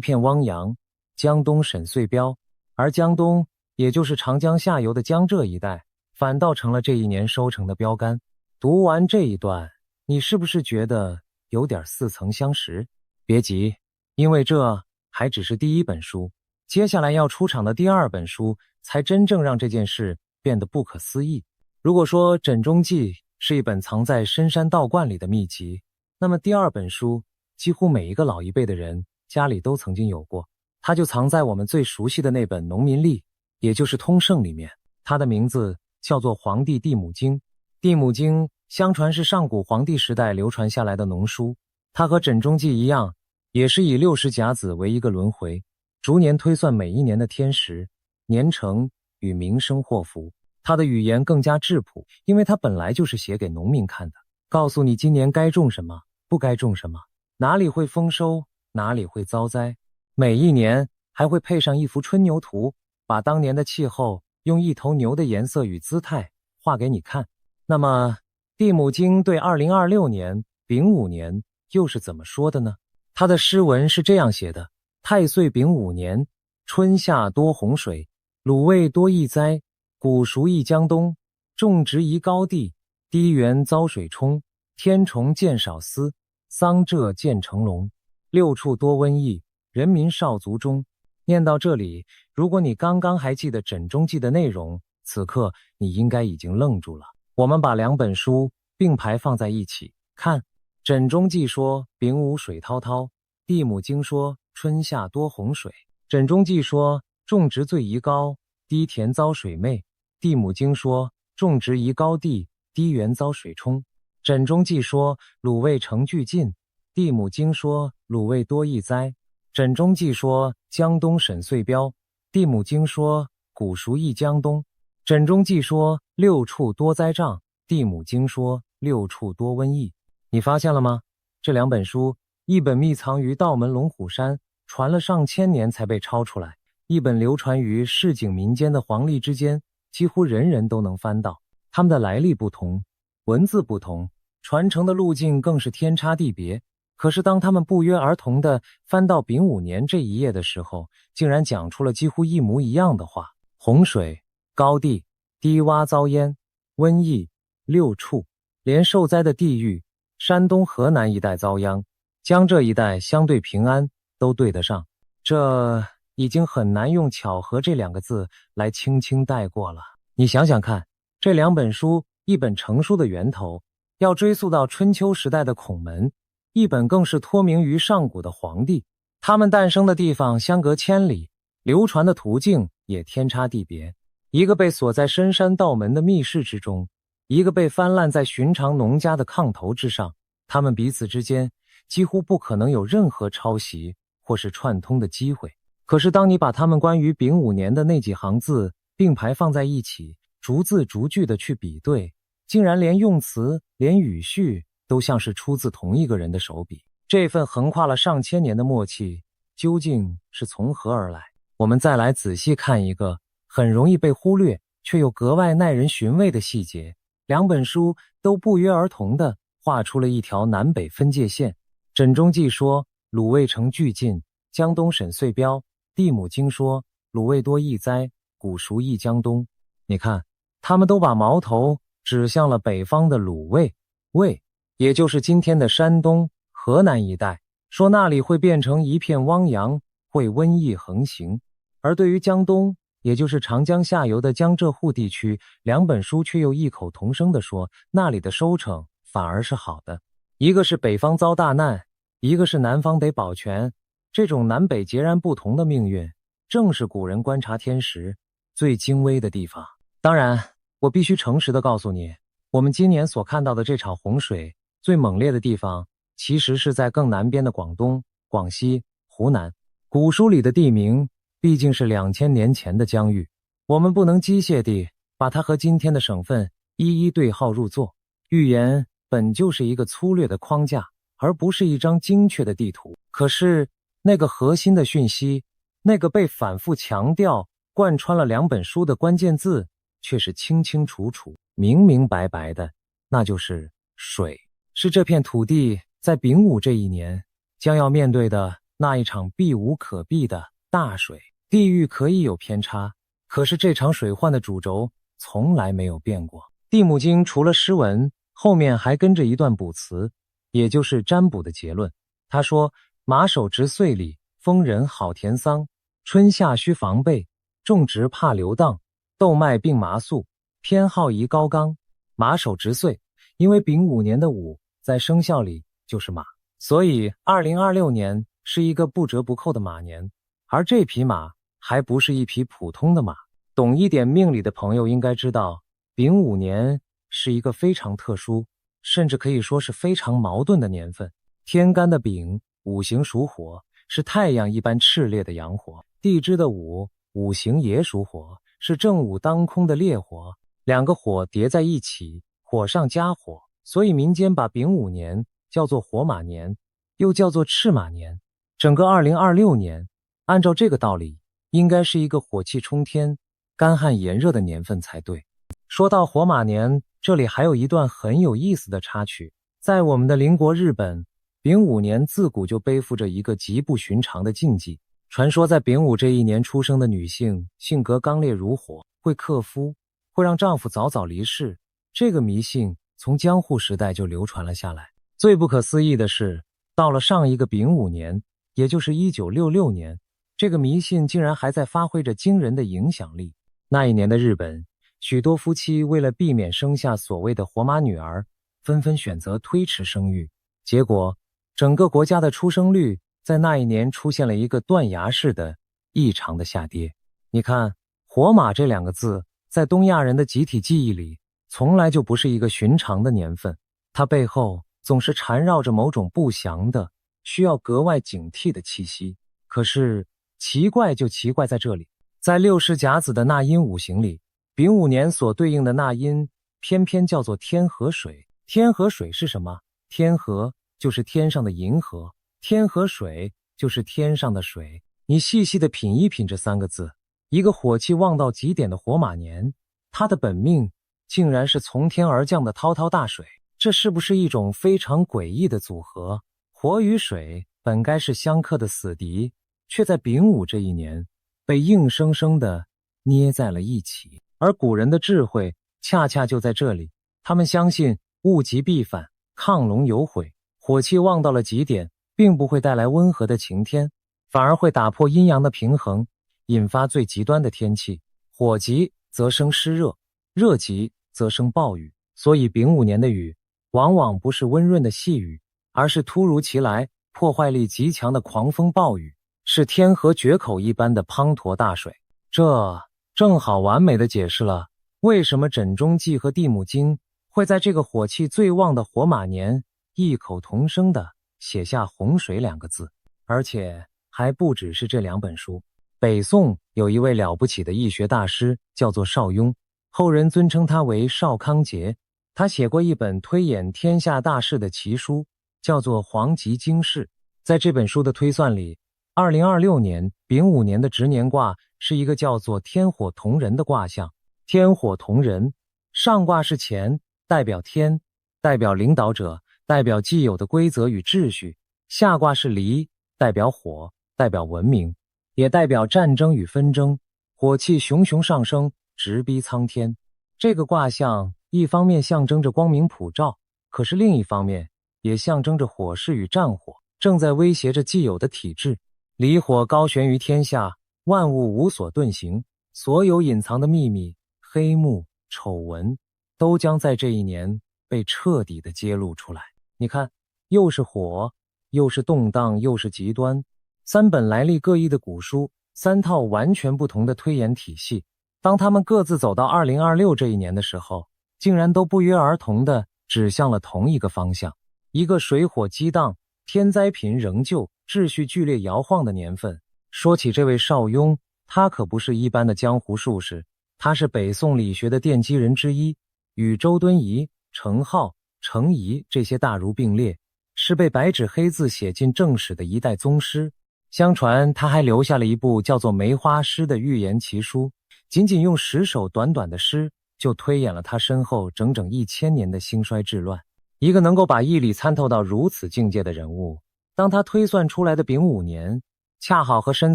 S1: 片汪洋。江东沈遂标，而江东也就是长江下游的江浙一带，反倒成了这一年收成的标杆。读完这一段，你是不是觉得有点似曾相识？别急，因为这还只是第1本书，接下来要出场的第2本书才真正让这件事变得不可思议。如果说《枕中记》是一本藏在深山道观里的秘籍，那么第2本书几乎每一个老一辈的人家里都曾经有过，它就藏在我们最熟悉的那本农民历，也就是通胜里面。它的名字叫做《黄帝地母经》。地母经相传是上古皇帝时代流传下来的农书，它和《枕中记》一样，也是以60甲子为一个轮回，逐年推算每一年的天时、年成与民生祸福。它的语言更加质朴，因为它本来就是写给农民看的，告诉你今年该种什么，不该种什么，哪里会丰收，哪里会遭灾。每一年还会配上一幅春牛图，把当年的气候用一头牛的颜色与姿态画给你看。那么地母经对2026年丙午年又是怎么说的呢？它的诗文是这样写的：太岁丙午年，春夏多洪水，鲁卫多疫灾，谷熟益江东，种植宜高地，低原遭水冲，天虫见少司，桑柘见成龙，6处多瘟疫，人民少卒中。念到这里，如果你刚刚还记得《枕中记》的内容，此刻你应该已经愣住了。我们把2本书并排放在一起看，《枕中记》说丙午水滔滔，地母经说春夏多洪水。《枕中记》说种植最宜高，低田遭水昧。地母经说种植宜高地，低原遭水冲。《枕中记》说鲁卫城俱尽，地母经说鲁卫多疫灾。《枕中记》说江东沈遂标，地母经说谷熟益江东。《枕中记》说6处多灾障，地母经说6处多瘟疫。你发现了吗？这2本书，一本秘藏于道门龙虎山，传了上千年才被抄出来，一本流传于市井民间的黄历之间，几乎人人都能翻到。它们的来历不同，文字不同，传承的路径更是天差地别。可是当他们不约而同地翻到丙午年这一页的时候，竟然讲出了几乎一模一样的话：洪水、高地、低洼遭淹、瘟疫、6处，连受灾的地域山东河南一带遭殃，江浙一带相对平安都对得上。这已经很难用巧合这2个字来轻轻带过了。你想想看，这2本书，一本成书的源头要追溯到春秋时代的孔门，一本更是托名于上古的黄帝。他们诞生的地方相隔千里，流传的途径也天差地别。一个被锁在深山道门的密室之中，一个被翻烂在寻常农家的炕头之上，他们彼此之间几乎不可能有任何抄袭或是串通的机会。可是当你把他们关于丙午年的那几行字并排放在一起，逐字逐句的去比对，竟然连用词连语序都像是出自同一个人的手笔。这份横跨了上千年的默契究竟是从何而来？我们再来仔细看一个很容易被忽略却又格外耐人寻味的细节。2本书都不约而同地画出了一条南北分界线。枕中记说鲁卫城俱尽，江东沈遂标；地母经说鲁卫多疫灾，谷熟益江东。你看，他们都把矛头指向了北方的鲁卫，卫也就是今天的山东、河南一带，说那里会变成一片汪洋，会瘟疫横行。而对于江东，也就是长江下游的江浙沪地区，2本书却又异口同声地说，那里的收成反而是好的。一个是北方遭大难，一个是南方得保全。这种南北截然不同的命运，正是古人观察天时最精微的地方。当然，我必须诚实地告诉你，我们今年所看到的这场洪水最猛烈的地方，其实是在更南边的广东、广西、湖南。古书里的地名毕竟是2000年前的疆域，我们不能机械地把它和今天的省份一一对号入座。预言本就是一个粗略的框架，而不是一张精确的地图。可是那个核心的讯息，那个被反复强调贯穿了两本书的关键字却是清清楚楚、明明白白的，那就是水，是这片土地在丙午这一年将要面对的那一场避无可避的大水。地域可以有偏差，可是这场水患的主轴从来没有变过。地母经除了诗文，后面还跟着一段卜辞，也就是占卜的结论。他说：马首植穗里，丰人好田桑，春夏需防备，种植怕流荡，豆麦并麻素，偏好宜高冈。马首植穗，因为丙午年的午在生肖里就是马，所以2026年是一个不折不扣的马年。而这匹马还不是一匹普通的马，懂一点命理的朋友应该知道，丙午年是一个非常特殊，甚至可以说是非常矛盾的年份。天干的丙，五行属火，是太阳一般炽烈的阳火；地支的午，五行也属火，是正午当空的烈火。两个火叠在一起，火上加火，所以民间把丙午年叫做火马年，又叫做赤马年。整个2026年，按照这个道理，应该是一个火气冲天、干旱炎热的年份才对。说到火马年，这里还有一段很有意思的插曲。在我们的邻国日本，丙午年自古就背负着一个极不寻常的禁忌。传说在丙午这一年出生的女性，性格刚烈如火，会克夫，会让丈夫早早离世。这个迷信从江户时代就流传了下来。最不可思议的是，到了上一个丙午年，也就是1966年，这个迷信竟然还在发挥着惊人的影响力。那一年的日本，许多夫妻为了避免生下所谓的活马女儿，纷纷选择推迟生育。结果，整个国家的出生率在那一年出现了一个断崖式的异常的下跌。你看，活马这两个字，在东亚人的集体记忆里，从来就不是一个寻常的年份，它背后总是缠绕着某种不祥的、需要格外警惕的气息。可是，奇怪就奇怪在这里，在六十甲子的纳音五行里，丙午年所对应的纳音，偏偏叫做天河水。天河水是什么？天河就是天上的银河，天河水就是天上的水。你细细的品一品这三个字，一个火气旺到极点的火马年，它的本命竟然是从天而降的滔滔大水。这是不是一种非常诡异的组合？火与水本该是相克的死敌，却在丙午这一年被硬生生地捏在了一起。而古人的智慧恰恰就在这里，他们相信物极必反，亢龙有悔，火气旺到了极点，并不会带来温和的晴天，反而会打破阴阳的平衡，引发最极端的天气。火急则生湿热，热急则生暴雨。所以丙午年的雨往往不是温润的细雨，而是突如其来、破坏力极强的狂风暴雨，是天河决口一般的滂沱大水。这正好完美地解释了为什么枕中记和地母经会在这个火气最旺的火马年异口同声地写下洪水两个字。而且还不只是这两本书。北宋有一位了不起的易学大师，叫做邵雍，后人尊称他为邵康节。他写过一本推演天下大事的奇书，叫做《黄极经世》。在这本书的推算里，2026年丙午年的值年卦是一个叫做天火同人的卦象。天火同人，上卦是乾，代表天，代表领导者，代表既有的规则与秩序；下卦是离，代表火，代表文明，也代表战争与纷争，火气熊熊上升，直逼苍天。这个卦象一方面象征着光明普照，可是另一方面也象征着火势与战火正在威胁着既有的体制。离火高悬于天下，万物无所遁形，所有隐藏的秘密、黑幕、丑闻都将在这一年被彻底的揭露出来。你看，又是火，又是动荡，又是极端，三本来历各异的古书，三套完全不同的推演体系，当他们各自走到2026这一年的时候，竟然都不约而同地指向了同一个方向，一个水火激荡、天灾频仍旧、秩序剧烈摇晃的年份。说起这位邵雍，他可不是一般的江湖术士，他是北宋理学的奠基人之一，与周敦颐、程颢、程颐这些大儒并列，是被白纸黑字写进正史的一代宗师。相传他还留下了一部叫做《梅花诗》的预言奇书，仅仅用10首短短的诗，就推演了他身后整整1000年的兴衰治乱。一个能够把义理参透到如此境界的人物，当他推算出来的丙午年，恰好和深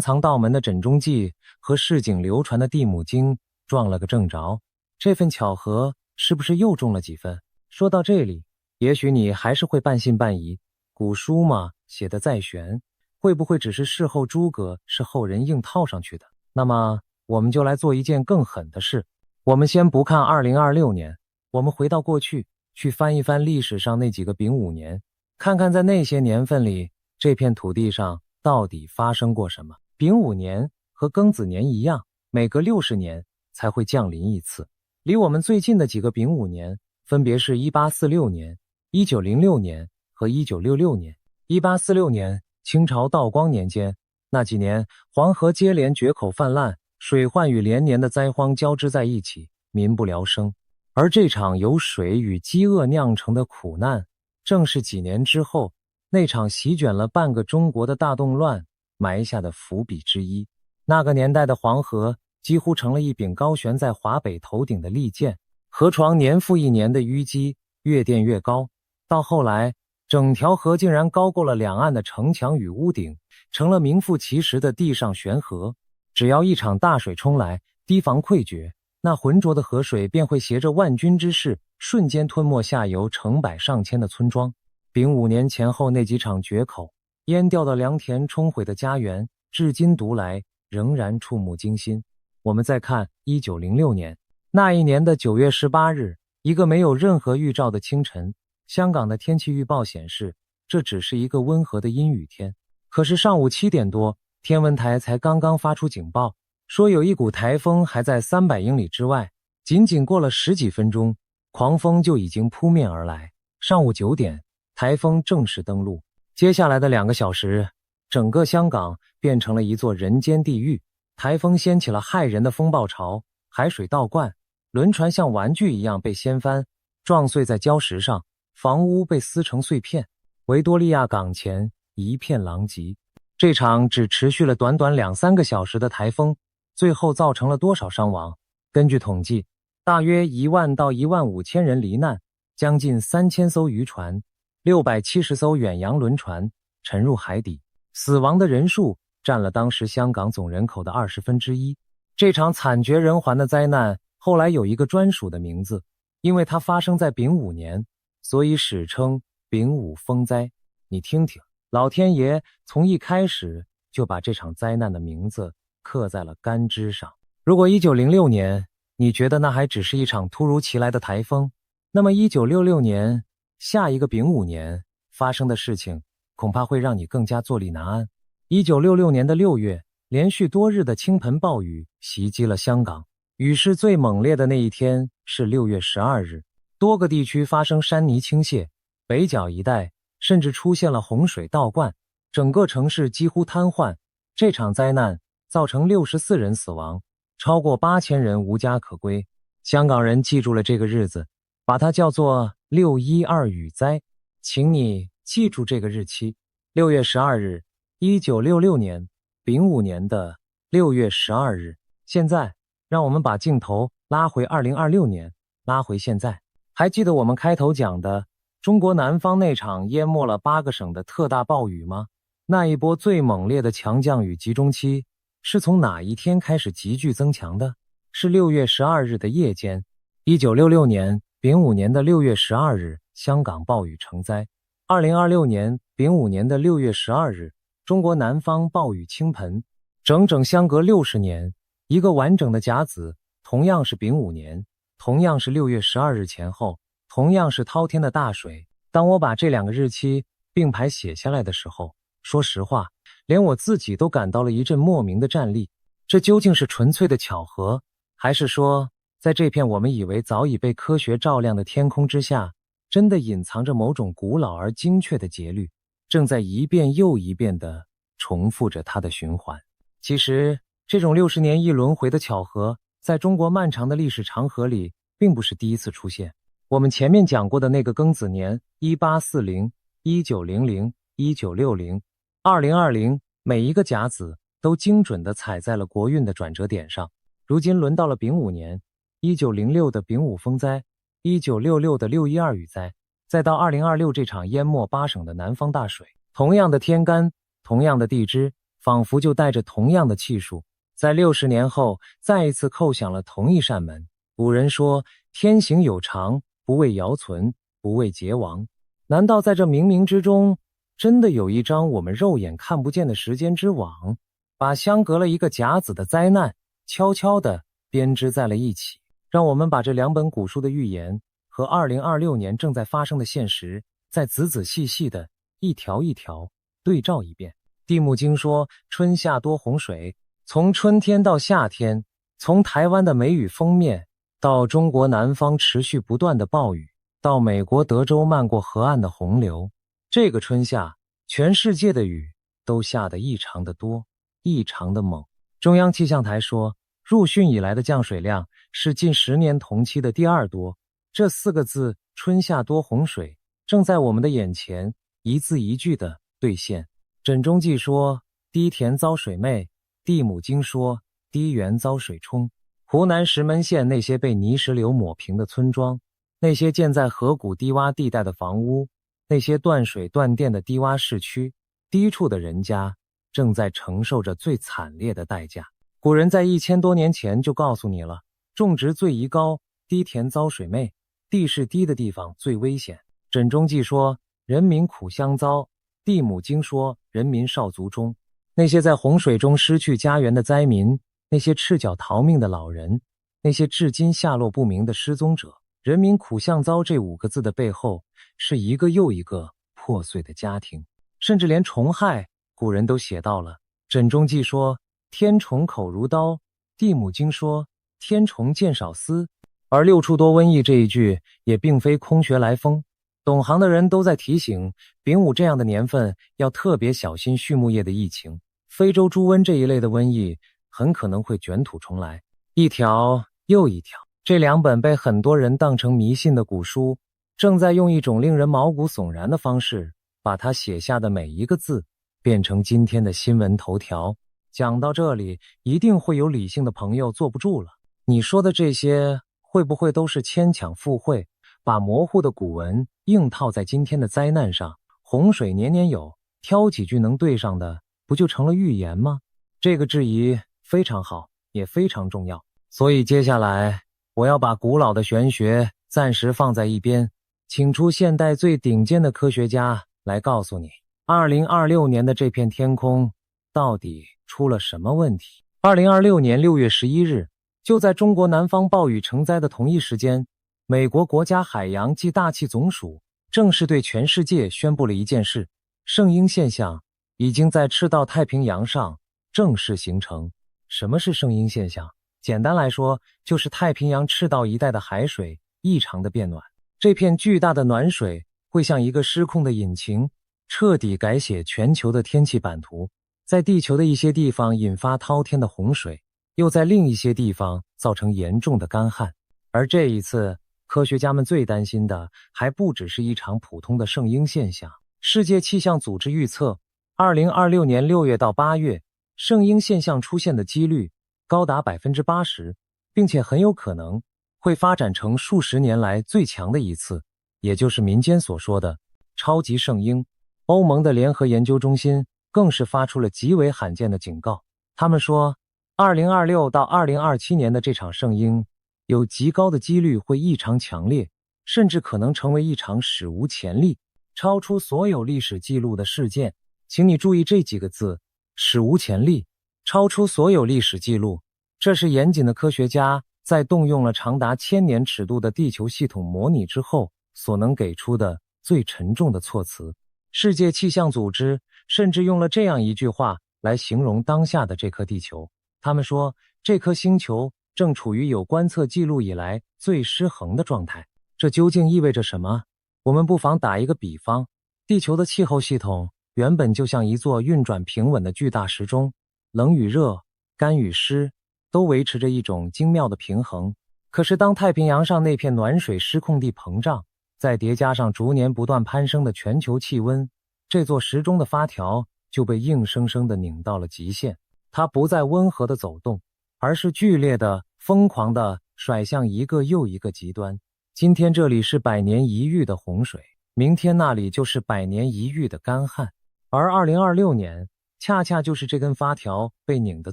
S1: 藏道门的枕中记和市井流传的地母经撞了个正着，这份巧合是不是又中了几分？说到这里，也许你还是会半信半疑，古书嘛，写的再玄，会不会只是事后诸葛是后人硬套上去的？那么我们就来做一件更狠的事，我们先不看2026年，我们回到过去，去翻一翻历史上那几个丙午年，看看在那些年份里，这片土地上到底发生过什么。丙午年和庚子年一样，每隔60年才会降临一次。离我们最近的几个丙午年分别是1846年、1906年和1966年。1846年，清朝道光年间，那几年黄河接连决口泛滥，水患与连年的灾荒交织在一起，民不聊生。而这场由水与饥饿酿成的苦难，正是几年之后那场席卷了半个中国的大动乱埋下的伏笔之一。那个年代的黄河几乎成了一柄高悬在华北头顶的利剑，河床年复一年的淤积越垫越高，到后来整条河竟然高过了两岸的城墙与屋顶，成了名副其实的地上悬河。只要一场大水冲来，堤防溃决，那浑浊的河水便会携着万军之势，瞬间吞没下游成百上千的村庄。丙午年前后那几场决口，淹掉的良田，冲毁的家园，至今读来仍然触目惊心。我们再看1906年，那一年的9月18日，一个没有任何预兆的清晨，香港的天气预报显示，这只是一个温和的阴雨天。可是上午7点多，天文台才刚刚发出警报，说有一股台风还在300英里之外。仅仅过了10几分钟，狂风就已经扑面而来。上午9点，台风正式登陆。接下来的2个小时，整个香港变成了一座人间地狱。台风掀起了骇人的风暴潮，海水倒灌，轮船像玩具一样被掀翻，撞碎在礁石上，房屋被撕成碎片。维多利亚港前一片狼藉。这场只持续了短短2-3个小时的台风，最后造成了多少伤亡？根据统计，大约1万到1万5千人罹难，将近3000艘渔船、670艘远洋轮船沉入海底，死亡的人数占了当时香港总人口的1/20。这场惨绝人寰的灾难后来有一个专属的名字，因为它发生在丙午年，所以史称丙午风灾。你听听，老天爷从一开始就把这场灾难的名字刻在了干枝上。如果1906年你觉得那还只是一场突如其来的台风，那么1966年下一个丙午年发生的事情恐怕会让你更加坐立难安。1966年的6月，连续多日的倾盆暴雨袭击了香港，雨势最猛烈的那一天是6月12日，多个地区发生山泥倾泻，北角一带甚至出现了洪水倒灌，整个城市几乎瘫痪。这场灾难造成64人死亡，超过8000人无家可归。香港人记住了这个日子，把它叫做612雨灾。请你记住这个日期，6月12日，1966年丙午年的6月12日。现在让我们把镜头拉回2026年，拉回现在。还记得我们开头讲的中国南方那场淹没了8个省的特大暴雨吗？那一波最猛烈的强降雨集中期是从哪一天开始急剧增强的？是6月12日的夜间。1966年丙午年的6月12日，香港暴雨成灾。2026年丙午年的6月12日，中国南方暴雨倾盆。整整相隔60年，一个完整的甲子，同样是丙午年，同样是6月12日前后，同样是滔天的大水。当我把这2个日期并排写下来的时候，说实话，连我自己都感到了一阵莫名的战栗。这究竟是纯粹的巧合，还是说在这片我们以为早已被科学照亮的天空之下，真的隐藏着某种古老而精确的节律，正在一遍又一遍地重复着它的循环？其实这种60年一轮回的巧合，在中国漫长的历史长河里并不是第一次出现。我们前面讲过的那个庚子年，1840、1900、1960、2020、每一个甲子都精准地踩在了国运的转折点上。如今轮到了丙午年，1906的丙午风灾，1966的612雨灾，再到2026这场淹没8省的南方大水。同样的天干，同样的地支，仿佛就带着同样的气数，在60年后再一次叩响了同一扇门。古人说，天行有常，不为尧存，不为桀亡。难道在这冥冥之中，真的有一张我们肉眼看不见的时间之网，把相隔了一个甲子的灾难悄悄地编织在了一起？让我们把这2本古书的预言和2026年正在发生的现实，再仔仔细细的一条一条对照一遍。地母经说，春夏多洪水，从春天到夏天，从台湾的梅雨封面，到中国南方持续不断的暴雨，到美国德州漫过河岸的洪流，这个春夏，全世界的雨都下得异常的多，异常的猛。中央气象台说，入汛以来的降水量是近10年同期的第2多。这4个字，春夏多洪水，正在我们的眼前一字一句的兑现。枕中记说，低田遭水魅；地母经说，低原遭水冲。湖南石门县那些被泥石流抹平的村庄，那些建在河谷低洼地带的房屋，那些断水断电的低洼市区，低处的人家正在承受着最惨烈的代价。古人在1000多年前就告诉你了，种植最宜高，低田遭水魅，地势低的地方最危险。枕中记说，人民苦相遭；地母经说，人民少卒中。那些在洪水中失去家园的灾民，那些赤脚逃命的老人，那些至今下落不明的失踪者，人民苦相遭这5个字的背后，是一个又一个破碎的家庭，甚至连虫害，古人都写到了。枕中记说，天虫口如刀；地母经说，天虫见少思。而6处多瘟疫这一句也并非空穴来风，懂行的人都在提醒，丙午这样的年份要特别小心畜牧业的疫情。非洲猪瘟这一类的瘟疫很可能会卷土重来，一条又一条。这2本被很多人当成迷信的古书，正在用一种令人毛骨悚然的方式，把它写下的每一个字变成今天的新闻头条。讲到这里，一定会有理性的朋友坐不住了。你说的这些会不会都是牵强附会，把模糊的古文硬套在今天的灾难上？洪水年年有，挑几句能对上的，不就成了预言吗？这个质疑非常好，也非常重要。所以接下来我要把古老的玄学暂时放在一边，请出现代最顶尖的科学家来告诉你，2026年的这片天空到底出了什么问题。2026年6月11日，就在中国南方暴雨成灾的同一时间，美国国家海洋暨大气总署正式对全世界宣布了一件事：圣婴现象已经在赤道太平洋上正式形成。什么是圣婴现象？简单来说，就是太平洋赤道一带的海水异常的变暖。这片巨大的暖水会像一个失控的引擎，彻底改写全球的天气版图，在地球的一些地方引发滔天的洪水，又在另一些地方造成严重的干旱。而这一次，科学家们最担心的还不只是一场普通的圣婴现象。世界气象组织预测，2026年6月到8月，圣婴现象出现的几率高达 80%， 并且很有可能会发展成数十年来最强的一次，也就是民间所说的超级圣婴。欧盟的联合研究中心更是发出了极为罕见的警告，他们说2026到2027年的这场圣婴有极高的几率会异常强烈，甚至可能成为一场史无前例、超出所有历史记录的事件。请你注意这几个字：史无前例，超出所有历史记录。这是严谨的科学家在动用了长达1000年尺度的地球系统模拟之后所能给出的最沉重的措辞。世界气象组织甚至用了这样一句话来形容当下的这颗地球，他们说，这颗星球正处于有观测记录以来最失衡的状态。这究竟意味着什么？我们不妨打一个比方，地球的气候系统原本就像一座运转平稳的巨大时钟，冷与热、干与湿都维持着一种精妙的平衡。可是当太平洋上那片暖水失控地膨胀，再叠加上逐年不断攀升的全球气温，这座时钟的发条就被硬生生地拧到了极限。它不再温和地走动，而是剧烈的、疯狂地甩向一个又一个极端。今天这里是100年一遇的洪水，明天那里就是100年一遇的干旱。而2026年恰恰就是这根发条被拧得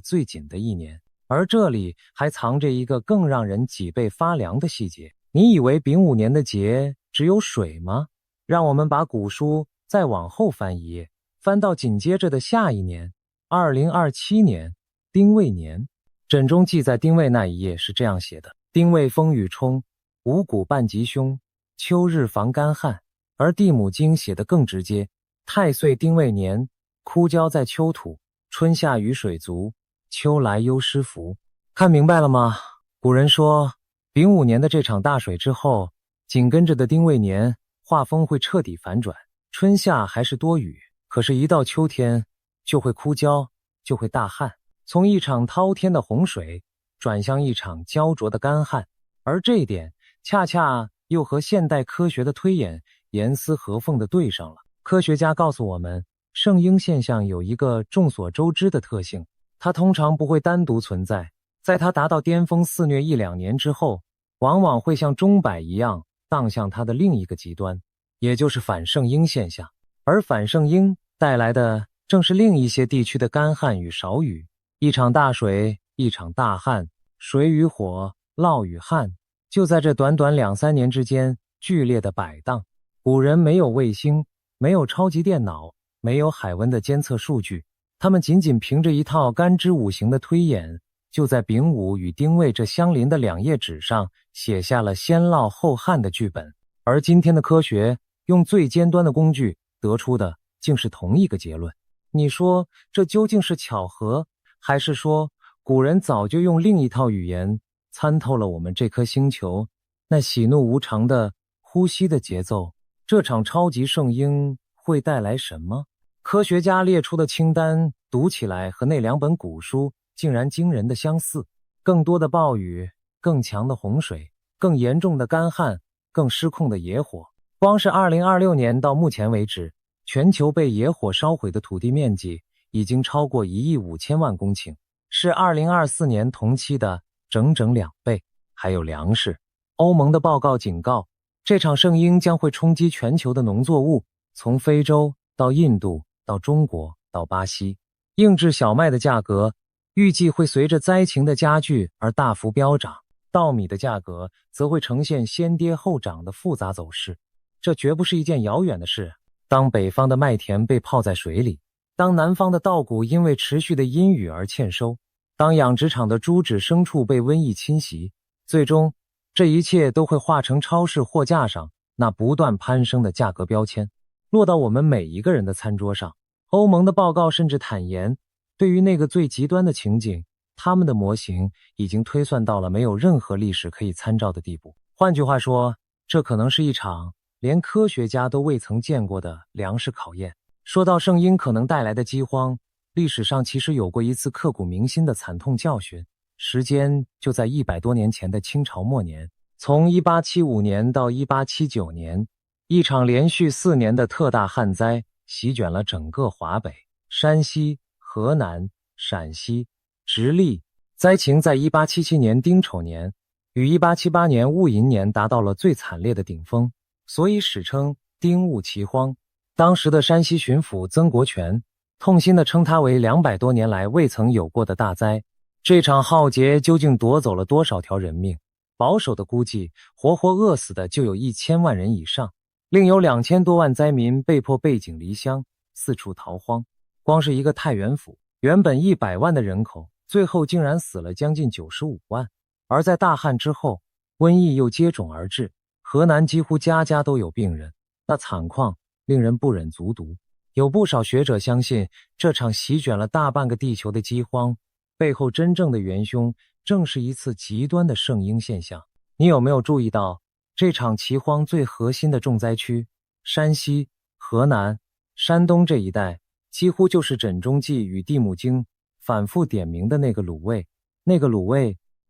S1: 最紧的一年。而这里还藏着一个更让人脊背发凉的细节。你以为丙午年的节只有水吗？让我们把古书再往后翻一页，翻到紧接着的下一年2027年丁未年。枕中记在丁未那一页是这样写的：丁未风雨冲，五谷半吉凶，秋日防干旱。而地母经写得更直接：太岁丁未年，枯焦在秋土，春夏雨水足，秋来忧失福。看明白了吗？古人说丙午年的这场大水之后，紧跟着的丁未年画风会彻底反转，春夏还是多雨，可是一到秋天就会枯焦，就会大旱，从一场滔天的洪水转向一场焦灼的干旱。而这一点恰恰又和现代科学的推演严丝合缝地对上了。科学家告诉我们，圣婴现象有一个众所周知的特性，它通常不会单独存在，在它达到巅峰肆虐1-2年之后，往往会像钟摆一样荡向它的另一个极端，也就是反圣婴现象。而反圣婴带来的正是另一些地区的干旱与少雨，一场大水，一场大旱，水与火，涝与旱，就在这短短2-3年之间剧烈的摆荡。古人没有卫星，没有超级电脑，没有海温的监测数据，他们仅仅凭着一套干支五行的推演，就在丙午与丁未这相邻的2页纸上写下了先涝后旱的剧本。而今天的科学用最尖端的工具得出的竟是同一个结论。你说这究竟是巧合，还是说古人早就用另一套语言参透了我们这颗星球那喜怒无常的呼吸的节奏？这场超级圣婴会带来什么？科学家列出的清单读起来和那2本古书竟然惊人的相似。更多的暴雨，更强的洪水，更严重的干旱，更失控的野火。光是2026年到目前为止，全球被野火烧毁的土地面积已经超过1亿5千万公顷，是2024年同期的整整2倍。还有粮食，欧盟的报告警告，这场圣婴将会冲击全球的农作物，从非洲到印度到中国到巴西。硬质小麦的价格预计会随着灾情的加剧而大幅飙涨，稻米的价格则会呈现先跌后涨的复杂走势。这绝不是一件遥远的事。当北方的麦田被泡在水里，当南方的稻谷因为持续的阴雨而欠收，当养殖场的猪只牲畜被瘟疫侵袭，最终这一切都会化成超市货架上那不断攀升的价格标签，落到我们每一个人的餐桌上。欧盟的报告甚至坦言，对于那个最极端的情景，他们的模型已经推算到了没有任何历史可以参照的地步。换句话说，这可能是一场连科学家都未曾见过的粮食考验。说到圣婴可能带来的饥荒，历史上其实有过一次刻骨铭心的惨痛教训，时间就在100多年前的清朝末年。从1875年到1879年，一场连续4年的特大旱灾席卷了整个华北、山西、河南、陕西、直隶。灾情在1877年丁丑年与1878年戊寅年达到了最惨烈的顶峰，所以史称丁戊奇荒。当时的山西巡抚曾国荃痛心地称它为200多年来未曾有过的大灾。这场浩劫究竟夺走了多少条人命？保守的估计，活活饿死的就有1000万人以上，另有2000多万灾民被迫背井离乡，四处逃荒。光是一个太原府，原本100万的人口，最后竟然死了将近95万。而在大旱之后，瘟疫又接踵而至，河南几乎家家都有病人，那惨况令人不忍卒读。有不少学者相信，这场席卷了大半个地球的饥荒背后真正的元凶正是一次极端的圣婴现象。你有没有注意到，这场奇荒最核心的重灾区山西、河南、山东这一带，几乎就是枕中记与地母经反复点名的那个鲁卫，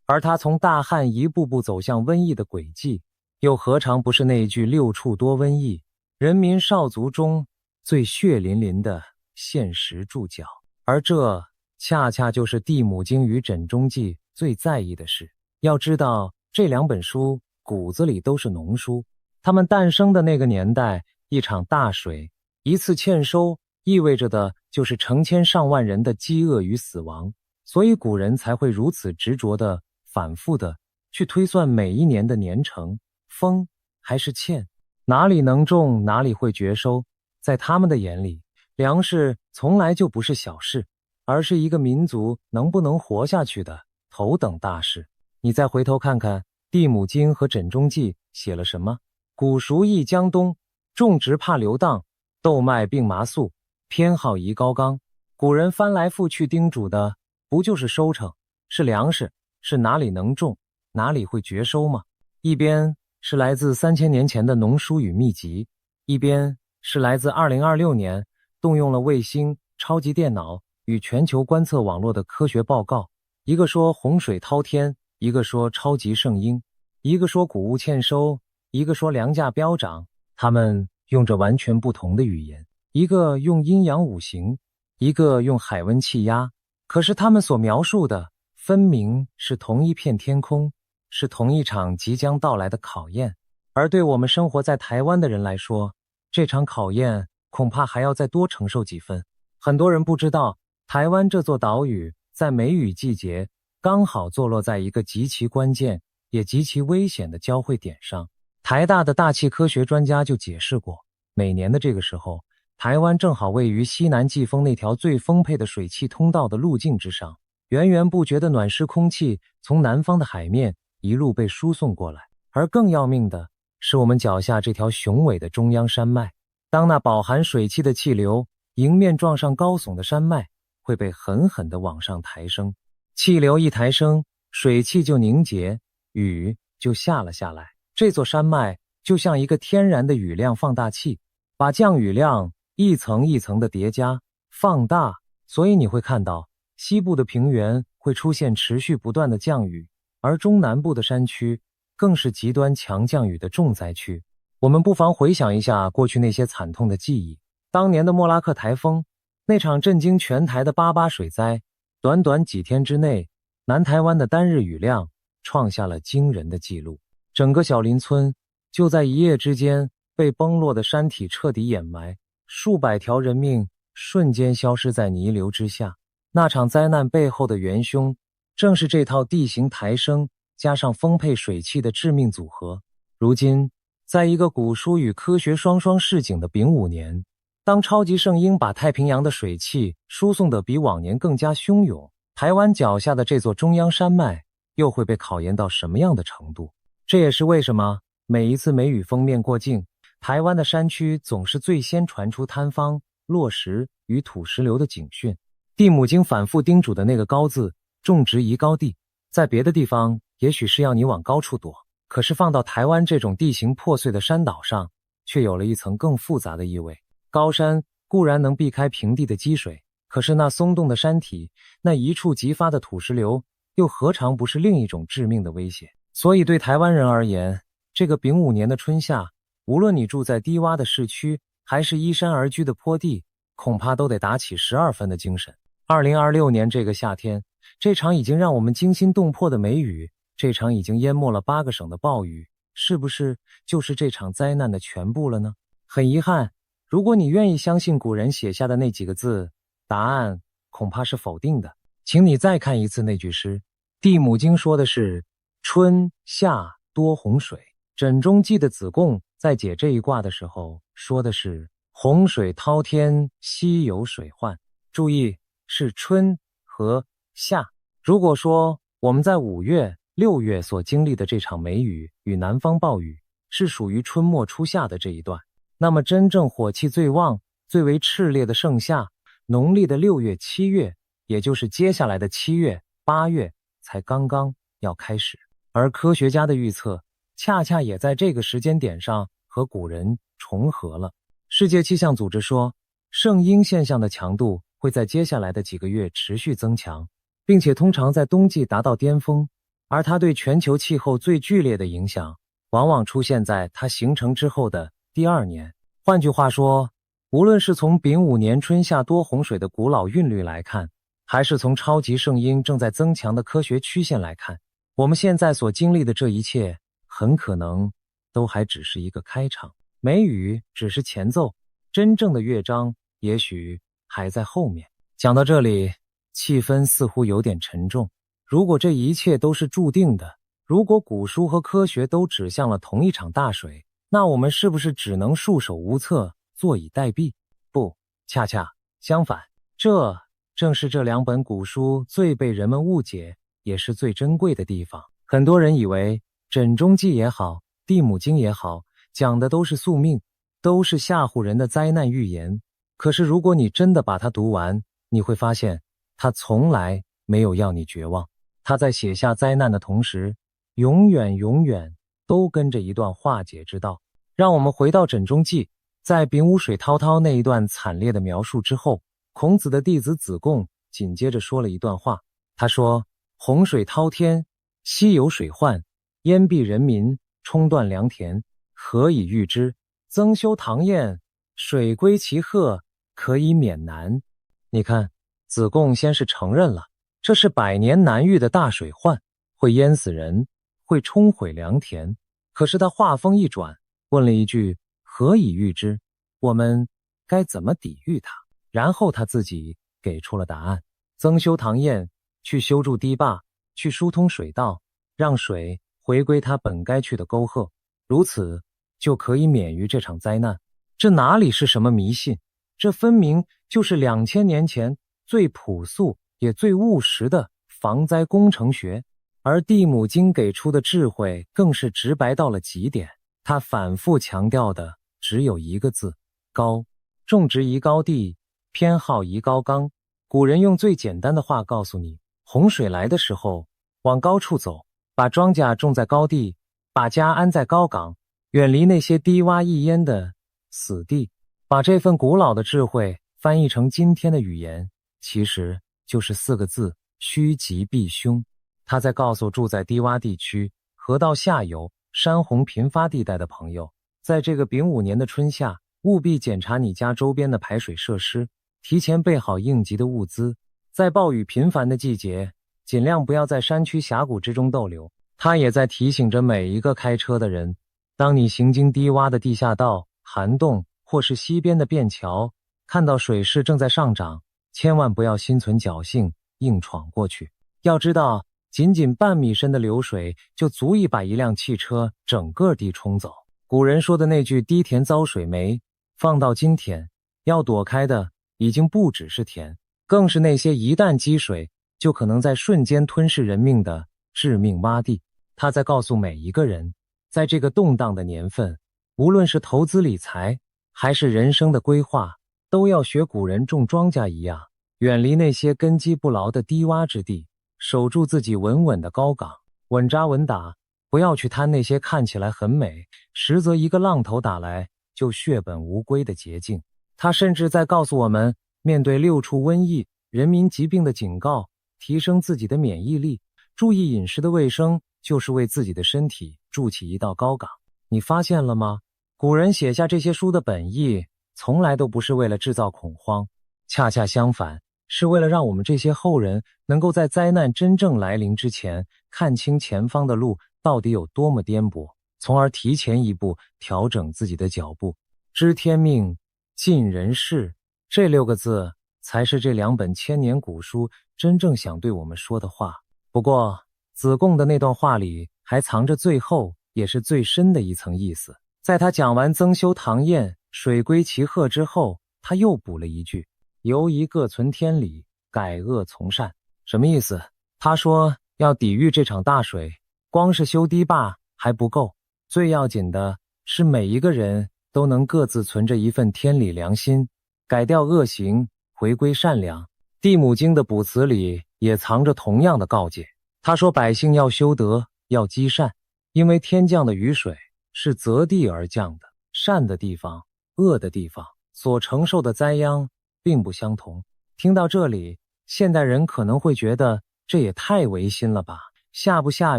S1: 而他从大旱一步步走向瘟疫的轨迹，又何尝不是那一句6处多瘟疫，人民少卒中最血淋淋的现实注脚。而这恰恰就是地母经与枕中记最在意的事。要知道，这两本书骨子里都是农书，它们诞生的那个年代，一场大水，一次欠收，意味着的就是成千上万人的饥饿与死亡，所以古人才会如此执着的、反复的去推算每一年的年成、丰还是欠，哪里能种，哪里会绝收。在他们的眼里，粮食从来就不是小事，而是一个民族能不能活下去的头等大事。你再回头看看地母经和枕中记写了什么：古熟益江东，种植怕流荡，豆麦并麻粟，偏好宜高冈。古人翻来覆去叮嘱的不就是收成，是粮食，是哪里能种，哪里会绝收吗？一边是来自3000年前的农书与秘籍，一边是来自2026年动用了卫星、超级电脑与全球观测网络的科学报告。一个说洪水滔天，一个说超级圣婴，一个说谷物欠收，一个说粮价飙涨。他们用着完全不同的语言，一个用阴阳五行，一个用海温气压，可是他们所描述的分明是同一片天空，是同一场即将到来的考验。而对我们生活在台湾的人来说，这场考验恐怕还要再多承受几分。很多人不知道，台湾这座岛屿在梅雨季节刚好坐落在一个极其关键也极其危险的交汇点上。台大的大气科学专家就解释过，每年的这个时候，台湾正好位于西南季风那条最丰沛的水汽通道的路径之上，源源不绝的暖湿空气从南方的海面一路被输送过来。而更要命的是我们脚下这条雄伟的中央山脉，当那饱含水汽的气流迎面撞上高耸的山脉，会被狠狠地往上抬升。气流一抬升，水汽就凝结，雨就下了下来。这座山脉就像一个天然的雨量放大器，把降雨量一层一层的叠加放大，所以你会看到西部的平原会出现持续不断的降雨，而中南部的山区更是极端强降雨的重灾区。我们不妨回想一下过去那些惨痛的记忆。当年的莫拉克台风，那场震惊全台的88水灾，短短几天之内，南台湾的单日雨量创下了惊人的记录。整个小林村就在一夜之间被崩落的山体彻底掩埋，数百条人命瞬间消失在泥流之下。那场灾难背后的元凶，正是这套地形抬升加上丰沛水汽的致命组合。如今，在一个古书与科学双双示警的丙午年，当超级圣婴把太平洋的水汽输送得比往年更加汹涌，台湾脚下的这座中央山脉又会被考验到什么样的程度？这也是为什么每一次梅雨锋面过境，台湾的山区总是最先传出坍方、落石与土石流的警讯。地母经反复叮嘱的那个高字，种植宜高地，在别的地方也许是要你往高处躲，可是放到台湾这种地形破碎的山岛上，却有了一层更复杂的意味。高山固然能避开平地的积水，可是那松动的山体，那一触即发的土石流，又何尝不是另一种致命的威胁？所以对台湾人而言，这个丙午年的春夏，无论你住在低洼的市区，还是依山而居的坡地，恐怕都得打起12分的精神。2026年这个夏天，这场已经让我们惊心动魄的梅雨，这场已经淹没了8个省的暴雨，是不是就是这场灾难的全部了呢？很遗憾，如果你愿意相信古人写下的那几个字，答案恐怕是否定的。请你再看一次那句诗，地母经说的是春夏多洪水，枕中记的子贡在解这一卦的时候说的是洪水滔天，西有水患。注意，是春和夏。如果说我们在5月、6月所经历的这场梅雨与南方暴雨是属于春末初夏的这一段，那么真正火气最旺、最为炽烈的盛夏，农历的6月、7月，也就是接下来的7月、8月才刚刚要开始。而科学家的预测恰恰也在这个时间点上和古人重合了。世界气象组织说，圣婴现象的强度会在接下来的几个月持续增强，并且通常在冬季达到巅峰，而它对全球气候最剧烈的影响往往出现在它形成之后的第2年。换句话说，无论是从丙午年春夏多洪水的古老韵律来看，还是从超级圣婴正在增强的科学曲线来看，我们现在所经历的这一切，很可能都还只是一个开场。梅雨只是前奏，真正的乐章也许还在后面。讲到这里，气氛似乎有点沉重。如果这一切都是注定的，如果古书和科学都指向了同一场大水，那我们是不是只能束手无策，坐以待毙？不，恰恰相反，这正是这两本古书最被人们误解，也是最珍贵的地方。很多人以为枕中记也好，地母经也好，讲的都是宿命，都是吓唬人的灾难预言。可是如果你真的把它读完，你会发现他从来没有要你绝望。他在写下灾难的同时，永远都跟着一段化解之道。让我们回到枕中记，在丙午水滔滔那一段惨烈的描述之后，孔子的弟子子贡紧接着说了一段话。他说：洪水滔天，西有水患，淹蔽人民，冲断良田，何以御之？增修堂堰，水归其壑，可以免难。你看，子贡先是承认了这是百年难遇的大水患，会淹死人，会冲毁良田。可是他话锋一转，问了一句：何以御之？我们该怎么抵御它？然后他自己给出了答案：增修堂堰，去修筑堤坝，去疏通水道，让水回归它本该去的沟壑，如此就可以免于这场灾难。这哪里是什么迷信，这分明就是2000年前最朴素也最务实的防灾工程学。而地母经给出的智慧更是直白到了极点，他反复强调的只有一个字：高。种植宜高地，偏好宜高冈。古人用最简单的话告诉你，洪水来的时候往高处走，把庄稼种在高地，把家安在高岗，远离那些低洼易淹的死地。把这份古老的智慧翻译成今天的语言，其实就是4个字：趋吉避凶。他在告诉住在低洼地区、河道下游、山洪频发地带的朋友，在这个丙午年的春夏，务必检查你家周边的排水设施，提前备好应急的物资。在暴雨频繁的季节，尽量不要在山区峡谷之中逗留。他也在提醒着每一个开车的人，当你行经低洼的地下道、涵洞或是西边的便桥，看到水势正在上涨，千万不要心存侥幸硬闯过去。要知道，仅仅半米深的流水就足以把一辆汽车整个地冲走。古人说的那句低田遭水霉，放到今天，要躲开的已经不只是田，更是那些一旦积水就可能在瞬间吞噬人命的致命洼地。他在告诉每一个人，在这个动荡的年份，无论是投资理财还是人生的规划，都要学古人种庄稼一样，远离那些根基不牢的低洼之地，守住自己稳稳的高岗，稳扎稳打，不要去贪那些看起来很美，实则一个浪头打来就血本无归的捷径。他甚至在告诉我们，面对6处瘟疫、人民疾病的警告，提升自己的免疫力，注意饮食的卫生，就是为自己的身体筑起一道高岗。你发现了吗？古人写下这些书的本意，从来都不是为了制造恐慌，恰恰相反，是为了让我们这些后人能够在灾难真正来临之前，看清前方的路到底有多么颠簸，从而提前一步调整自己的脚步。知天命，尽人事，这6个字才是这2本千年古书真正想对我们说的话。不过，子贡的那段话里还藏着最后也是最深的一层意思。在他讲完增修堂堰，水归其壑之后，他又补了一句：犹宜各存天理，改恶从善。什么意思？他说要抵御这场大水，光是修堤坝还不够，最要紧的是每一个人都能各自存着一份天理良心，改掉恶行，回归善良。地母经的卜辞里也藏着同样的告诫。他说百姓要修德，要积善，因为天降的雨水是择地而降的，善的地方、恶的地方所承受的灾殃并不相同。听到这里，现代人可能会觉得这也太违心了吧，下不下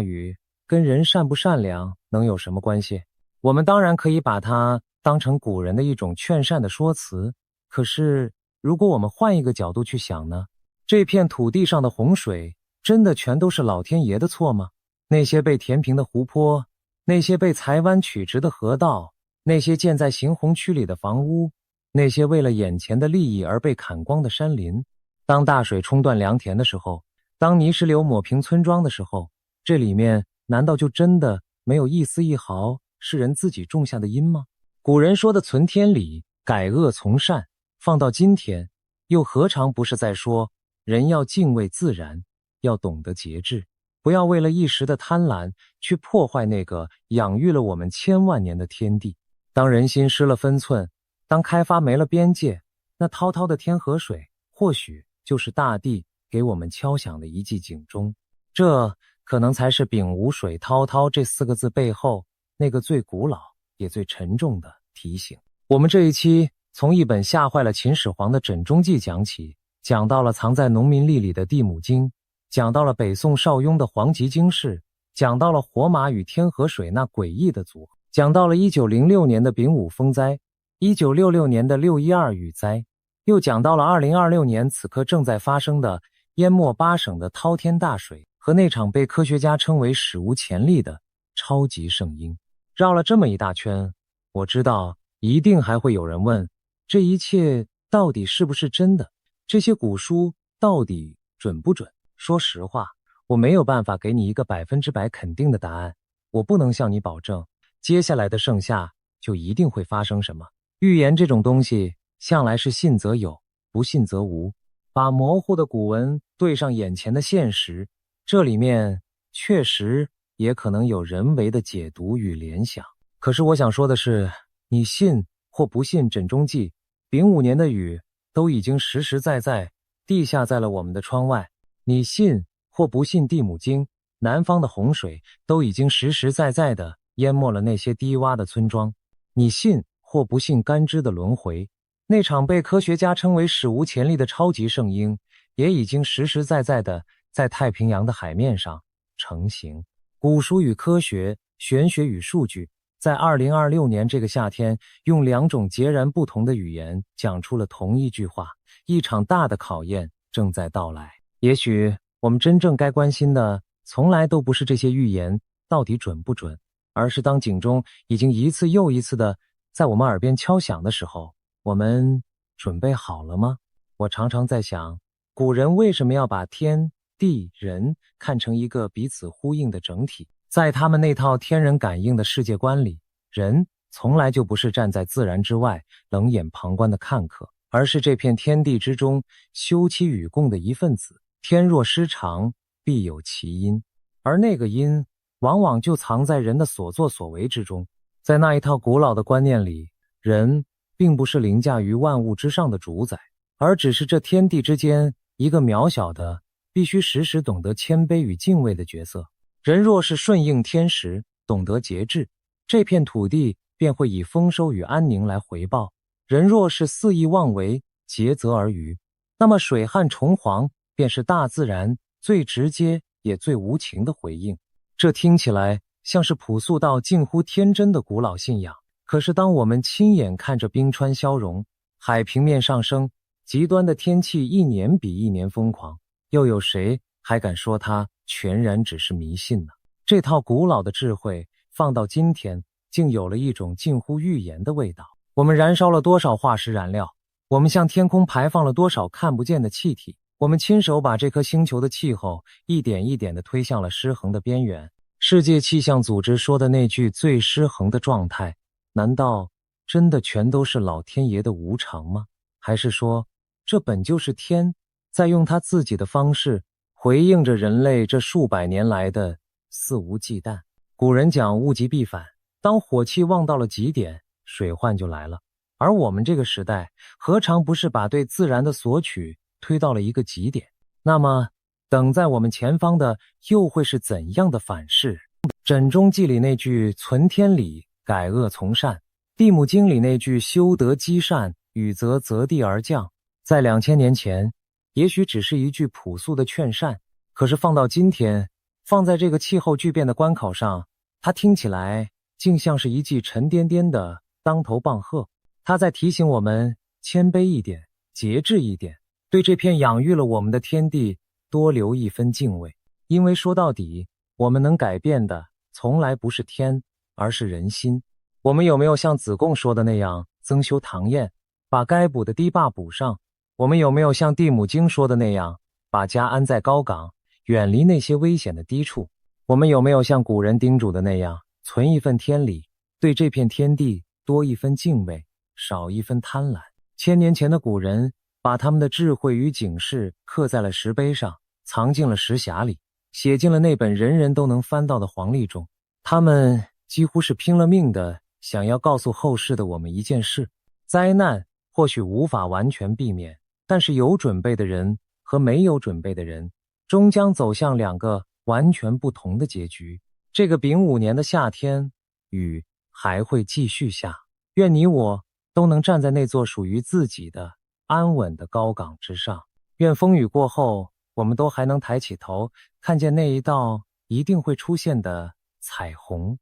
S1: 雨跟人善不善良能有什么关系？我们当然可以把它当成古人的一种劝善的说辞，可是，如果我们换一个角度去想呢？这片土地上的洪水，真的全都是老天爷的错吗？那些被填平的湖泊，那些被裁弯曲直的河道，那些建在行洪区里的房屋，那些为了眼前的利益而被砍光的山林，当大水冲断良田的时候，当泥石流抹平村庄的时候，这里面难道就真的没有一丝一毫是人自己种下的因吗？古人说的存天理，改恶从善，放到今天，又何尝不是在说人要敬畏自然，要懂得节制，不要为了一时的贪婪去破坏那个养育了我们千万年的天地。当人心失了分寸，当开发没了边界，那滔滔的天河水或许就是大地给我们敲响的一记警钟。这可能才是秉无水滔滔这4个字背后那个最古老也最沉重的提醒。我们这一期从一本吓坏了秦始皇的《枕中记》讲起，讲到了藏在农民历里的地母经，讲到了北宋邵雍的黄极经世，讲到了火马与天河水那诡异的组合，讲到了1906年的丙午风灾，1966年的612雨灾，又讲到了2026年此刻正在发生的淹没8省的滔天大水和那场被科学家称为史无前例的超级圣婴。绕了这么一大圈，我知道一定还会有人问，这一切到底是不是真的？这些古书到底准不准？说实话，我没有办法给你一个100%肯定的答案，我不能向你保证接下来的盛夏就一定会发生什么。预言这种东西向来是信则有，不信则无。把模糊的古文对上眼前的现实，这里面确实也可能有人为的解读与联想。可是我想说的是，你信或不信枕中记，丙午年的雨都已经实实在在地下在了我们的窗外。你信或不信地母经，南方的洪水都已经实实在在地淹没了那些低洼的村庄。你信或不信干支的轮回，那场被科学家称为史无前例的超级圣婴，也已经实实在在地在太平洋的海面上成型。古书与科学，玄学与数据，在2026年这个夏天，用2种截然不同的语言讲出了同一句话，一场大的考验正在到来。也许我们真正该关心的，从来都不是这些预言到底准不准，而是当警钟已经一次又一次的在我们耳边敲响的时候，我们准备好了吗？我常常在想，古人为什么要把天地人看成一个彼此呼应的整体？在他们那套天人感应的世界观里，人从来就不是站在自然之外冷眼旁观的看客，而是这片天地之中休戚与共的一份子。天若失常，必有其因，而那个因往往就藏在人的所作所为之中。在那一套古老的观念里，人并不是凌驾于万物之上的主宰，而只是这天地之间一个渺小的，必须时时懂得谦卑与敬畏的角色。人若是顺应天时，懂得节制，这片土地便会以丰收与安宁来回报；人若是肆意妄为，竭泽而渔，那么水旱虫蝗便是大自然最直接也最无情的回应。这听起来像是朴素到近乎天真的古老信仰，可是当我们亲眼看着冰川消融，海平面上升，极端的天气一年比一年疯狂，又有谁还敢说它全然只是迷信呢？这套古老的智慧放到今天，竟有了一种近乎预言的味道。我们燃烧了多少化石燃料？我们向天空排放了多少看不见的气体？我们亲手把这颗星球的气候一点一点地推向了失衡的边缘。世界气象组织说的那句最失衡的状态，难道真的全都是老天爷的无常吗？还是说，这本就是天在用他自己的方式回应着人类这数百年来的肆无忌惮？古人讲物极必反，当火气旺到了极点，水患就来了。而我们这个时代，何尝不是把对自然的索取推到了一个极点？那么等在我们前方的又会是怎样的反噬？枕中记里那句存天理，改恶从善，地母经里那句修德积善，雨则择地而降，在2000年前也许只是一句朴素的劝善，可是放到今天，放在这个气候巨变的关口上，它听起来竟像是一记沉甸甸的当头棒喝。它在提醒我们谦卑一点，节制一点，对这片养育了我们的天地多留一分敬畏。因为说到底，我们能改变的从来不是天，而是人心。我们有没有像子贡说的那样增修堂堰，把该补的堤坝补上？我们有没有像地母经说的那样，把家安在高岗，远离那些危险的低处？我们有没有像古人叮嘱的那样，存一份天理，对这片天地多一分敬畏，少一分贪婪？千年前的古人把他们的智慧与警示刻在了石碑上，藏进了石匣里，写进了那本人人都能翻到的黄历中。他们几乎是拼了命的想要告诉后世的我们一件事：灾难或许无法完全避免，但是有准备的人和没有准备的人终将走向两个完全不同的结局。这个丙午年的夏天，雨还会继续下，愿你我都能站在那座属于自己的安稳的高岗之上。愿风雨过后，我们都还能抬起头，看见那一道一定会出现的彩虹。